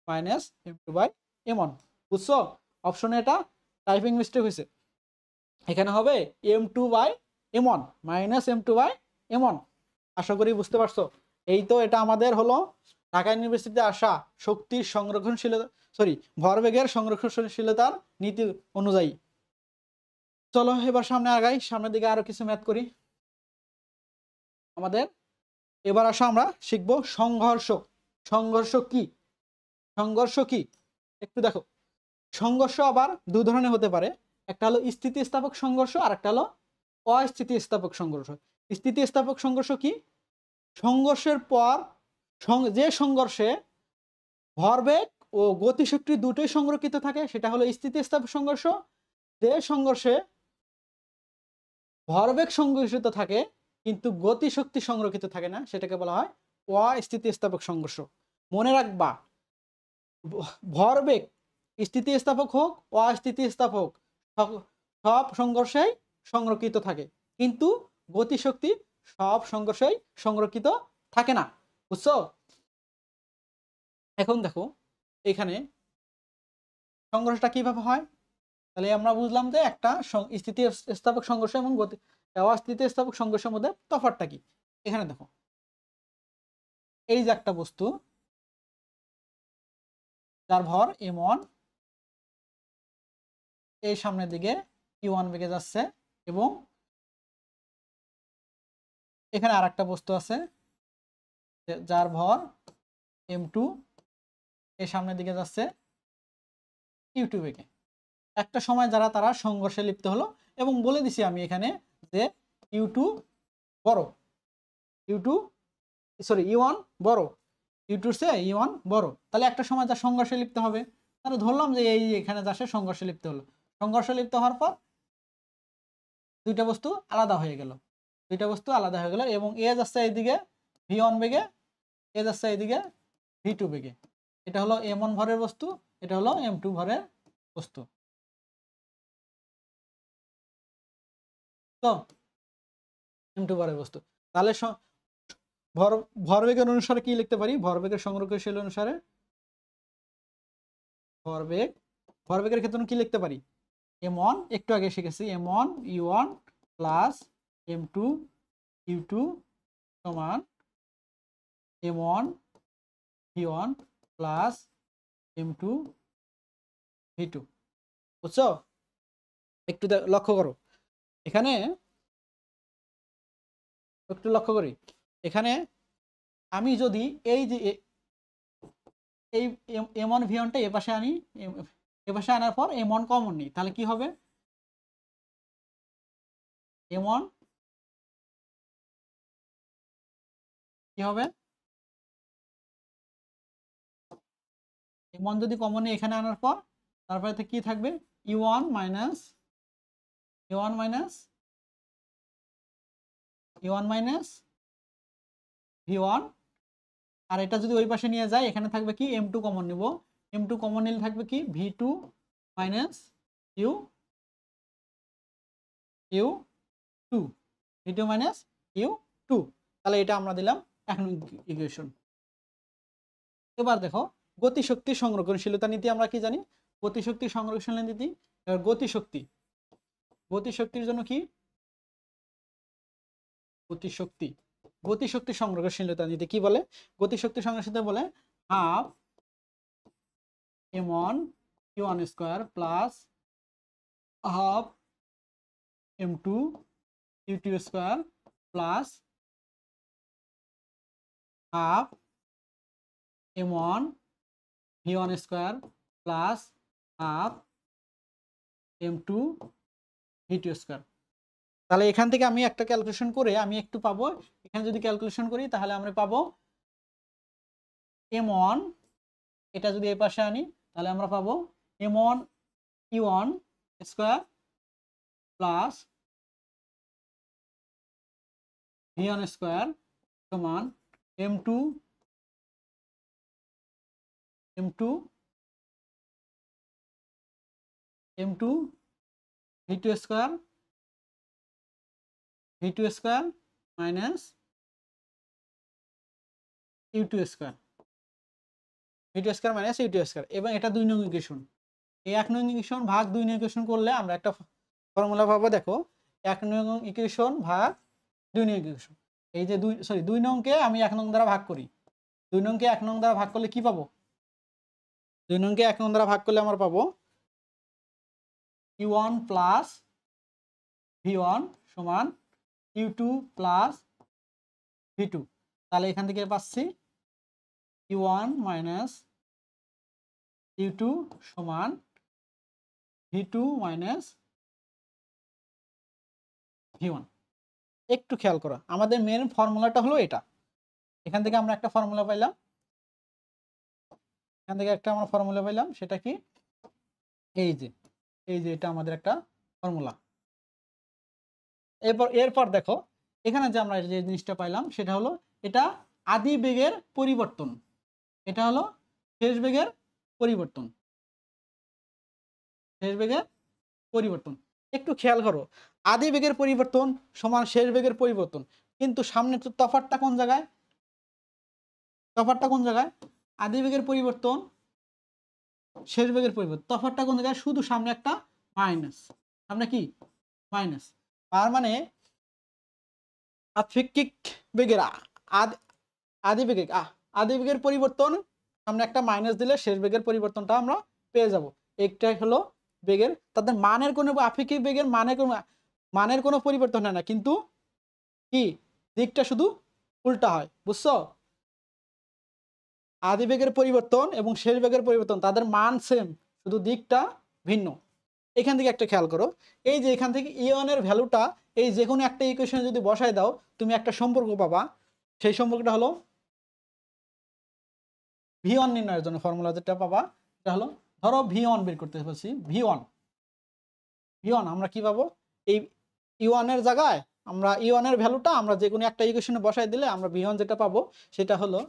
minus M two by M one. বুঝছো? অপশনে এটা টাইপিং মিস্টেক হয়েছে, এখানে হবে m two by M one minus M two by M one. আশা করি বুঝতে পারছো। এই তো এটা আমাদের হলো ঢাকা ইউনিভার্সিটিতে আসা শক্তির সংরক্ষণশীলতা ভরবেগের সংরক্ষণশীলতার নীতি অনুযায়ী। চলো এবার সামনে আগাই, সামনের দিকে আরো কিছু ম্যাথ করি আমাদের। এবার আসো আমরা শিখবো সংঘর্ষ। সংঘর্ষ কি? সংঘর্ষ কি একটু দেখো। সংঘর্ষ আবার দুই ধরনের হতে পারে, একটা হলো স্থিতিস্থাপক সংঘর্ষ আর একটা হলো অস্থিতিস্থাপক সংঘর্ষ। স্থিতিস্থাপক সংঘর্ষ কি? সংঘর্ষের পর যে সংঘর্ষে ভরবেগ ও গতিশক্তি দুটোই সংরক্ষিত থাকে সেটা হলো স্থিতিস্থাপক সংঘর্ষ। যে সংঘর্ষে ভরবেগ সংরক্ষিত থাকে কিন্তু গতিশক্তি সংরক্ষিত থাকে না সেটাকে বলা হয় অস্থিতিস্থাপক সংঘর্ষ। মনে রাখবা, ভরবেগ স্থিতিস্থাপক হোক অস্থিতিস্থাপক সব সংঘর্ষেই সংরক্ষিত থাকে, কিন্তু গতিশক্তি সব সংঘর্ষেই সংরক্ষিত থাকে না। বুঝছো? এখন দেখো এখানে সংঘর্ষটা কিভাবে হয়। তাহলে আমরা বুঝলাম যে একটা স্থিতিস্থাপক সংঘর্ষ এবং অস্থিতিস্থাপক সংঘর্ষের মধ্যে তফাৎটা কি। এখানে দেখো এই যে একটা বস্তু যার ভর m1 এই সামনের দিকে u1 বেগে যাচ্ছে, এবং এখানে আরেকটা বস্তু আছে যার ভর m2 এই সামনের দিকে যাচ্ছে u2 বেগে। একটা সময় তারা সংঘর্ষে লিপ্ত হলো, এবং বলে দিছি আমি এখানে যে u1 বড়, u1 বড়, u2 সে u1 বড়। তাহলে একটা সময় যা সংঘর্ষে লিপ্ত হবে, তাহলে ধরলাম যে এই এখানে যাচ্ছে সংঘর্ষে লিপ্ত হলো। সংঘর্ষে লিপ্ত হওয়ার পর দুইটা বস্তু আলাদা হয়ে গেল, এবং এ যাচ্ছে এইদিকে v1 বেগে, এ যাচ্ছে এইদিকে v2 বেগে। এটা হলো m1 ভরের বস্তু, এটা হলো m2 ভরের বস্তু। তো m2 ভরের বস্তু, তাহলে ভরবেগের অনুসারে কি লিখতে পারি? ভরবেগের সংরক্ষণশীল অনুসারে ভরবেগের ক্ষেত্রে কি লিখতে পারি? m1 একটু আগে শিখেছি, m1 u1 plus m2 u2 সমান m1 v1 plus m2 v2। বুঝছো? একটু লক্ষ্য করো, এখানে একটু লক্ষ্য করি, এখানে আমি যদি এই যে এই m1 v1টা এ পাশে আনি, এ পাশে আনার পর m1 কমন নিই, তাহলে কি হবে? m1 কি হবে, m1 যদি কমন নিই এখানে আনার পর তারপরে কি থাকবে e1 minus e1 minus e1 minus v1, আর এটা যদি ওই পাশে নিয়ে যায় এখানে থাকবে কি m2 কমন নিব, m2 কমন নিলে থাকবে কি v2 minus u2 v2 minus u2। তাহলে এটা আমরা দিলাম 1 নং ইকুয়েশন। এবার দেখো গতিশক্তি সংরক্ষণশীলতা নীতি আমরা কি জানি, গতিশক্তি সংরক্ষণশীল নীতি। এবার গতিশক্তির জন্য কি গতিশক্তি সংরক্ষণশীলতা নীতি কি বলে, গতিশক্তি সংরক্ষণশীলতা বলে half m1 q1 square plus half m2 q2 square plus half m1 v1 square plus half m2 v2 square. তাহলে এখান থেকে আমি একটা ক্যালকুলেশন করে আমি একটু পাবো, এখানে যদি ক্যালকুলেশন করি তাহলে আমরা পাবো m1, এটা যদি এই পাশে আনি তাহলে আমরা পাবো m1 e1 square plus v1 square সমান m2 v2 square minus u2 square minus u2 square, এবং এটা 2 নং ইকুয়েশন। এই 1 নং ইকুয়েশন ভাগ 2 নং ইকুয়েশন করলে আমরা একটা ফর্মুলা পাবো। দেখো 1 নং ইকুয়েশন ভাগ 2 নং ইকুয়েশন, এই যে 2 নংকে আমি 1 নং দ্বারা ভাগ করি, 2 নংকে 1 নং দ্বারা ভাগ করলে কি পাবো, 2 নংকে 1 নং দ্বারা ভাগ করলে আমরা পাবো u1 প্লাস v1 সমান u2 প্লাস v2। তাহলে এখান থেকে পাচ্ছি u1 মাইনাস u2 সমান v2 মাইনাস v1। একটু খেয়াল করো আমাদের মেন ফর্মুলাটা হলো এটা, এখান থেকে আমরা একটা ফর্মুলা পাইলাম, সেটা কি এই যে এটা আমাদের একটা ফর্মুলা। এরপর দেখো এখানে যে আমরা যে জিনিসটা পাইলাম সেটা হলো এটা আদি বেগের পরিবর্তন, এটা হলো শেষ বেগের পরিবর্তন, একটু খেয়াল করো আদি বেগের পরিবর্তন সমান শেষ বেগের পরিবর্তন, কিন্তু সামনে তো তফাৎটা কোন জায়গায়, আদি বেগের পরিবর্তন শেষ বেগের পরিবর্তন, তফাৎটা কোন জায়গায়, শুধু সামনে একটা মাইনাস, সামনে কি মাইনাস, তার মানে আপেক্ষিক বেগের আদি বেগের পরিবর্তন সামনে একটা মাইনাস দিলে শেষ বেগের পরিবর্তনটা আমরা পেয়ে যাব। একটাই হলো বেগের, তাদের মানের কোনো আপেক্ষিক বেগের মানের কোনো পরিবর্তন হয় না, কিন্তু কি দিকটা শুধু উল্টা হয়, বুঝছো? আদি বেগের পরিবর্তন এবং শেষ বেগের পরিবর্তন তাদের মান সেম, শুধু দিকটা ভিন্ন। এখান থেকে একটা খেয়াল করো, এই যে এখান থেকে e1 এর ভ্যালুটা এই যে কোনো একটা ইকুয়েশনে যদি বসায় দাও তুমি একটা সম্পর্ক পাবা, সেই সম্পর্কটা হলো v1 নির্ণয়ের জন্য ফর্মুলা যেটা পাবা এটা হলো, ধরো v1 বের করতে বলছি, v1 আমরা কি পাবো, এই e1 এর জায়গায় আমরা e1 এর ভ্যালুটা আমরা যে কোনো একটা ইকুয়েশনে বসায় দিলে আমরা v1 যেটা পাবো সেটা হলো,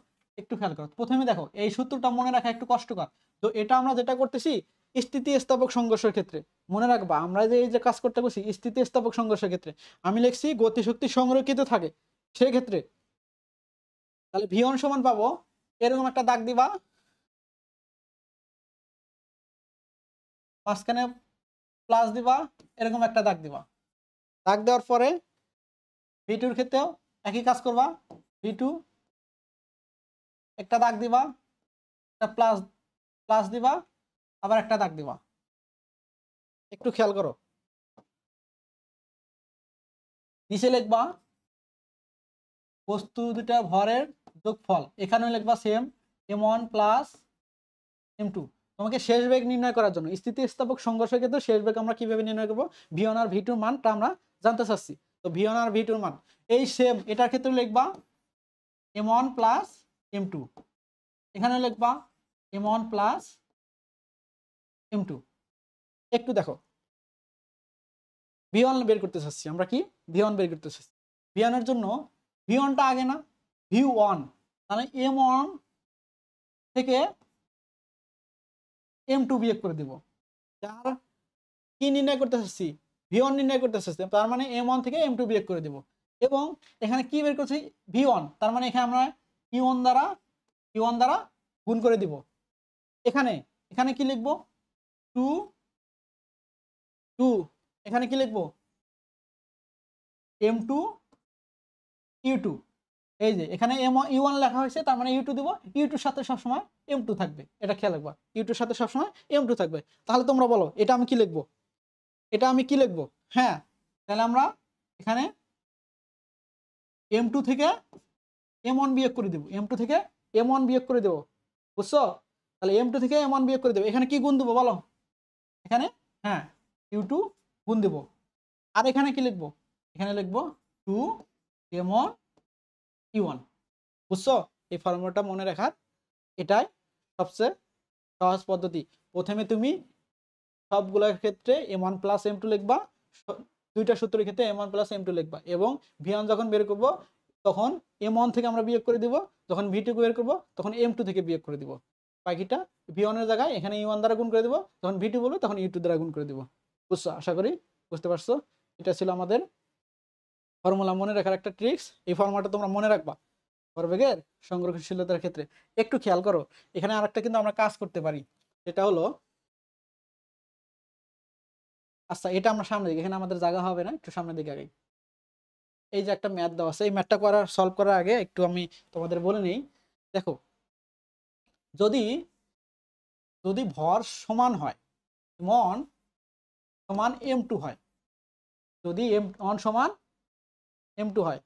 একটু খেয়াল করো প্রথমে দেখো এই সূত্রটা মনে রাখা একটু কষ্টকর, তো এটা আমরা যেটা করতেছি স্থিতিস্থাপক সংঘর্ষের ক্ষেত্রে মনে রাখবা, আমরা যে এই যে কাজ করতে বসি স্থিতিস্থাপক সংঘর্ষের ক্ষেত্রে আমি লিখছি গতিশক্তি সংরক্ষিত থাকে সেই ক্ষেত্রে, তাহলে v1 সমান পাবো এরকম একটা দাগ দিবা, মাঝখানে প্লাস দিবা, এরকম একটা দাগ দিবা, দাগ দেওয়ার পরে v2 এর ক্ষেত্রেও একই কাজ করবা, v2 একটা দাগ দিবা, একটা প্লাস দিবা, আবার একটা দাগ দিবা। একটু খেয়াল করো নিচে লিখবা বস্তু দুটা ভরের যোগফল, এখানেও লিখবা সেম m1 প্লাস m2। তোমাকে শেষ বেগ নির্ণয় করার জন্য স্থিতিস্থাপক সংঘর্ষের ক্ষেত্রে শেষ বেগ আমরা কিভাবে নির্ণয় করবো, v1 আর v2 মানটা আমরা জানতে চাচ্ছি, তো v1 আর v2 এর মান এই সেম, এটার ক্ষেত্রে লিখবা m1 প্লাস m2, এখানে লিখবা m1 প্লাস m2। একটু দেখো v1 বের করতে চাচ্ছি আমরা, কি v1 বের করতে চাচ্ছি। v1 এর জন্য v1 টা আগে না, v1 তাহলে m1 থেকে m2 বিয়োগ করে দিব। যার কি নির্ণয় করতে চাচ্ছি, v1 নির্ণয় করতে চাচ্ছি, তার মানে m1 থেকে m2 বিয়োগ করে দিব। এবং এখানে কি বের করছি v1, তার মানে এখানে আমরা e1 দ্বারা গুণ করে দিব। এখানে এখানে কি লিখবো 2 2, এখানে কি লিখবো m2 u2। এই যে এখানে u1 লেখা হয়েছে, তার মানে u2 দিব, u2 এর সাথে সবসময় m2 থাকবে, এটা খেয়াল রাখবা, u2 এর সাথে সবসময় m2 থাকবে। তাহলে তোমরা বলো এটা আমি কি লিখবো, এটা আমি কি লিখবো? হ্যাঁ, তাহলে আমরা এখানে m2 থেকে m1 বিয়োগ করে দেব, m2 থেকে m1 বিয়োগ করে দেব, বুঝছো? তাহলে m2 থেকে m1 বিয়োগ করে দেব। এখানে কি গুণ দেবো বলো, এখানে হ্যাঁ u2 গুণ দেব। আর এখানে কি লিখবো, এখানে লিখবো 2 m1 u1, বুঝছো? এই ফর্মুলাটা মনে রাখার এটাই সবচেয়ে সহজ পদ্ধতি। প্রথমে তুমি সবগুলোর ক্ষেত্রে m1 প্লাস m2 লিখবা, দুইটা সূত্রের ক্ষেত্রে m1 প্লাস m2 লিখবা, এবং v1 যখন বের করব তখন m1 থেকে আমরা বিয়োগ করে দিব, যখন v2 বের করব তখন m2 থেকে বিয়োগ করে দিব। বাকিটা v1 এর জায়গায় এখানে u1 দ্বারা গুণ করে দিব, যখন v2 বলবো তখন u2 দ্বারা গুণ করে দিব। বুঝছো? আশা করি বুঝতে পারছো। এটা ছিল আমাদের ফর্মুলা মনে রাখার একটা ট্রিক্স। এই ফর্মুলাটা তোমরা মনে রাখবা ভরবেগের সংরক্ষণশীলতার ক্ষেত্রে। একটু খেয়াল করো, এখানে আরেকটা কিন্তু আমরা কাজ করতে পারি, সেটা হলো, আচ্ছা এটা আমরা সামনে দিকে, এখানে আমাদের জায়গা হবে না, একটু সামনের দিকে আগে। এই যে একটা ম্যাথ দেওয়া আছে, এই ম্যাথটা সলভ করার আগে একটু আমি তোমাদের বলে নেই। দেখো যদি যদি ভর সমান হয়, m1 সমান m2 হয়, যদি m1 সমান m2 হয়,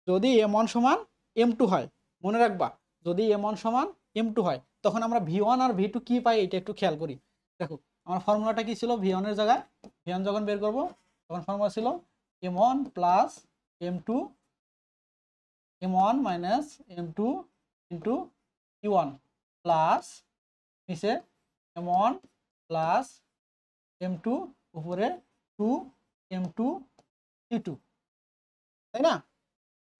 যদি m1 সমান m2 হয়, মনে রাখবা যদি m1 সমান m2 হয়, তখন আমরা v1 আর v2 কি পাই এটা একটু খেয়াল করি। দেখো আমার ফর্মুলাটা কি ছিল, v1 এর জায়গায় v1 যখন বের করব তখন ফর্মুলা ছিল m1 plus m2 m1 minus m2 into u1 plus নিচে m1 প্লাস m2 উপরে 2 m2 u2, তাই না?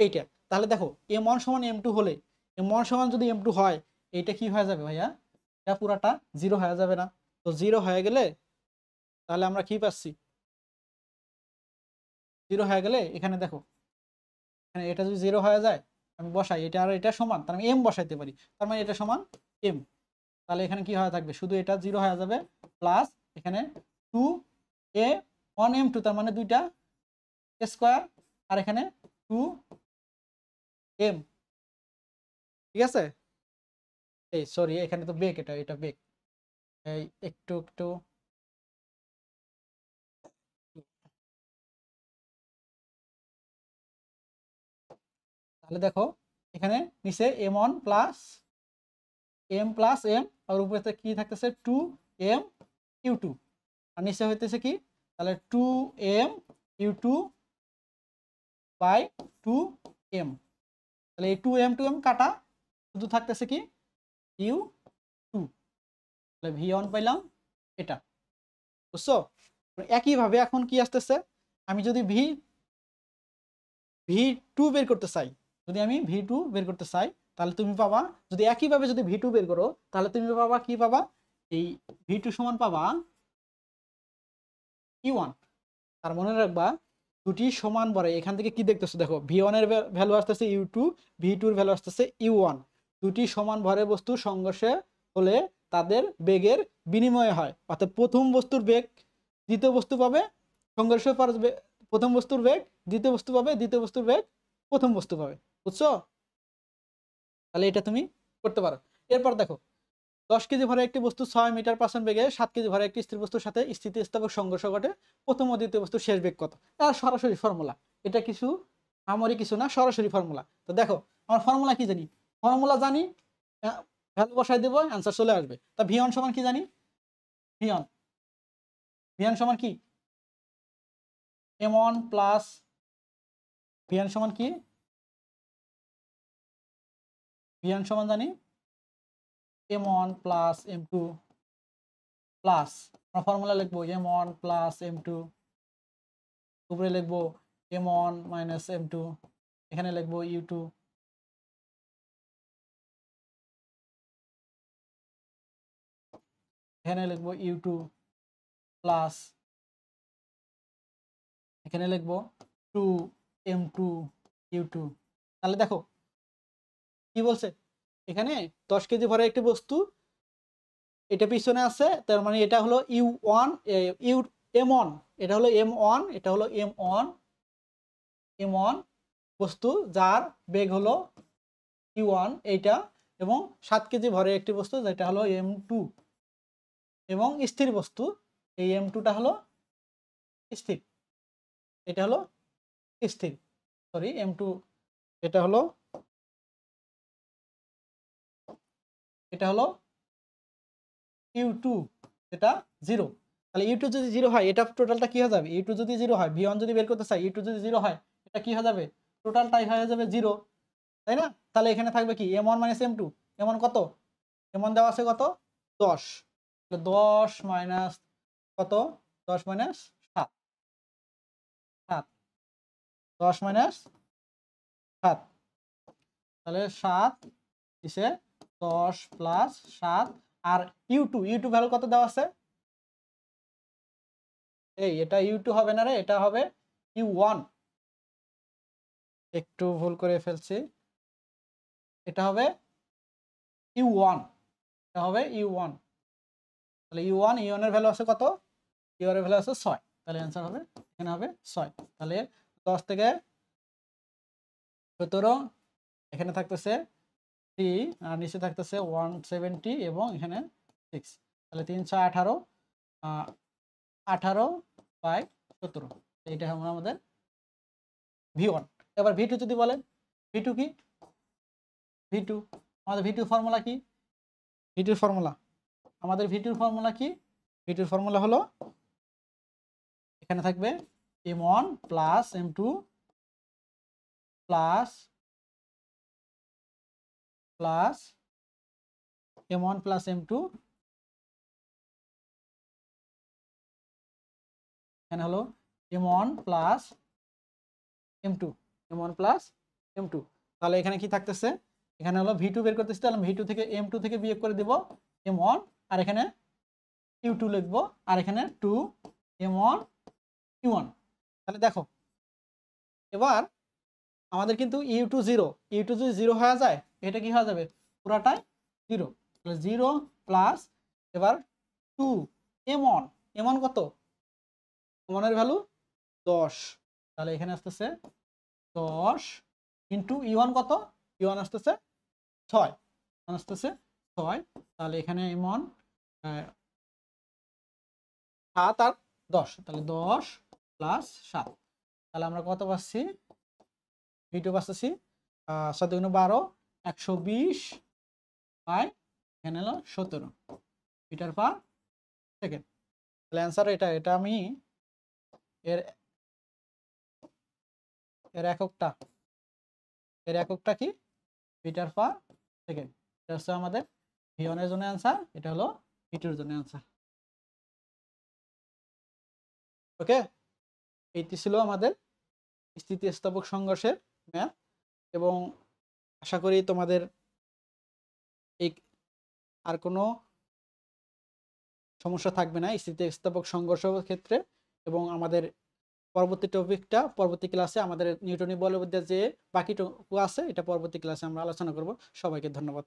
এইটা তাহলে দেখো m1 সমান m2 হলে, m1 সমান যদি m2 হয়, এইটা কি হয়ে যাবে ভাইয়া, এটা পুরাটা 0 হয়ে যাবে না? তো 0 হয়ে গেলে তাহলে আমরা কি পাচ্ছি, 0 হয়ে গেলে এখানে দেখো, এখানে এটা যদি 0 হয়ে যায়, আমি বসাই এটা আর এটা সমান, তার মানে m বসাইতে পারি, তার মানে এটা সমান m। তাহলে এখানে কি হয়ে থাকবে, শুধু এটা 0 হয়ে যাবে, প্লাস এখানে 2a 1m2, তার মানে দুইটা স্কয়ার, আর এখানে 2m, ঠিক আছে? এই সরি, এখানে তো বেগ, এটা বেগ, এই একটু একটু তাহলে দেখো এখানে নিচে m1 plus m plus m, আর উপরে কি থাকতেছে 2m u2, আর নিচে হইতেছে কি, তাহলে 2m u2 বাই 2m, তাহলে এই 2m 2m কাটা, শুধু থাকতেছে কি u2, তাহলে v1 পাইলাম এটা, বুঝছো? একইভাবে এখন কি আসতেছে, আমি যদি v2 বের করতে চাই, যদি আমি v2 বের করতে চাই, তাহলে তুমি পাবা, যদি একইভাবে যদি v2 বের করো, তাহলে তুমি পাবা কি পাবা, এই v2 সমান পাবা e1। তার মনে রাখবা দুটি সমান ভরে, এখান থেকে কি দেখতেছো, দেখো v1 এর ভ্যালু আসতেছে u2, v2 এর ভ্যালু আসতেছে u1। দুটি সমান ভরে বস্তুর সংঘর্ষে হলে তাদের বেগের বিনিময় হয়, অর্থাৎ প্রথম বস্তুর বেগ দ্বিতীয় বস্তু পাবে, সংঘর্ষের পর প্রথম বস্তুর বেগ দ্বিতীয় বস্তু পাবে, দ্বিতীয় বস্তুর বেগ প্রথম বস্তু পাবে, বুঝছো? তাহলে এটা তুমি করতে পারো। এরপর দেখো 10 কেজি ভরে একটি বস্তু 6 মিটার পার সেকেন্ড বেগে 7 কেজি ভরে একটি স্থির বস্তুর সাথে স্থিতিস্থাপক সংঘর্ষ ঘটে, প্রথম ও দ্বিতীয় বস্তুর শেষ বেগ কত? আর সরাসরি ফর্মুলা, এটা কিছু আমারই কিছু না, সরাসরি ফর্মুলা। তো দেখো আমার ফর্মুলা কি জানি, ফর্মুলা জানি, ভ্যালু বসাই দেবো, অ্যান্সার চলে আসবে। তা v1 সমান কি জানি, ভিয়ন ভিয়ন সমান কি m1 প্লাস ভিয়ন সমান কি ভিয়ন সমান জানি m1 প্লাস m2 প্লাস আমরা ফর্মুলা লিখবো m1 প্লাস m2 উপরে লিখবো m1 মাইনাস m2 এখানে লিখবো u2 এখানে লিখবো u2 প্লাস এখানে লিখবো 2m2 u2 তাহলে দেখো কি বলছে এখানে 10 কেজি ভরের একটি বস্তু এটা পিছনে আছে তার মানে এটা হলো u1 m1 এটা হলো m1 এটা হলো m1 বস্তু যার বেগ হলো u1 এইটা এবং 7 কেজি ভরের একটি বস্তু যেটা হলো m2 এবং স্থির বস্তু এই m2টা হলো স্থির এটা হলো স্থির সরি m2 এটা হলো u2 এটা 0 তাহলে u2 যদি 0 হয় এটা টোটালটা কি হয়ে যাবে u2 যদি 0 হয় v1 যদি বের করতে চাই u2 যদি 0 হয় এটা কি হয়ে যাবে টোটালটাই হয়ে যাবে 0 তাই না তাহলে এখানে থাকবে কি m1 m2 m1 কত m1 দেওয়া আছে কত 10 তাহলে 10 মাইনাস কত 10 মাইনাস 7 10 মাইনাস 7 তাহলে 7 দিছে 10 প্লাস 7 আর u2 ভ্যালু কত দেওয়া আছে এই এটা u2 হবে না রে এটা হবে u1 একটু ভুল করে ফেলছি এটা হবে u1 তাহলে u1 এর ভ্যালু আছে কত u1 এর ভ্যালু আছে 6 তাহলে आंसर হবে এখানে হবে 6 তাহলে 10 থেকে 17 এখানে থাকতেছে 3 আর নিচে থাকতেছে 170 এবং এখানে 6 তাহলে 3 6 18 বাই 17 এইটা হবে আমাদের v1 এবার v2 যদি বলেন v2 কি v2 আমাদের v2 ফর্মুলা কি v2 ফর্মুলা আমাদের v2 ফর্মুলা কি v2 ফর্মুলা হলো এখানে থাকবে m1 plus m2 plus m1 plus m2 এখানে হলো m1 প্লাস m2 তাহলে এখানে কি থাকতেছে এখানে হলো v2 বের করতেছি তাহলে v2 থেকে m2 থেকে বিয়োগ করে দেব m1 আর এখানে u2 লিখব আর এখানে 2 m1 u1 তাহলে দেখো এবার আমাদের কিন্তু u2 যদি 0 হয়ে যায় এটা কি হয়ে যাবে পুরাটাই 0 তাহলে 0 প্লাস এবার 2 m1 কত m1 এর ভ্যালু 10 তাহলে এখানে আসতেছে 10 ইনটু u1 কত u1 আসতেছে 6 তাহলে এখানে m1 7 আর 10 তাহলে 10 প্লাস 7 তাহলে আমরা কত পাচ্ছি v2 পাচ্ছি 7 × 12 120 বাই এখানে হলো 17 মিটার পার সেকেন্ড তাহলে आंसर এটা আমি এর এককটা কি মিটার পার সেকেন্ড এটা হচ্ছে আমাদের v1 এর জন্য आंसर এটা হলো v2 এর জন্য आंसर ওকে এইটি ছিল আমাদের স্থিতিস্থাপক সংঘর্ষের ম্যাথ এবং আশা করি তোমাদের এই আর কোনো সমস্যা থাকবে না স্থিতিস্থাপক সংঘর্ষের ক্ষেত্রে এবং আমাদের পরবর্তী ক্লাসে আমাদের নিউটনীয় বলবিদ্যার যে বাকিটুকু আছে এটা পরবর্তী ক্লাসে আমরা আলোচনা করব সবাইকে ধন্যবাদ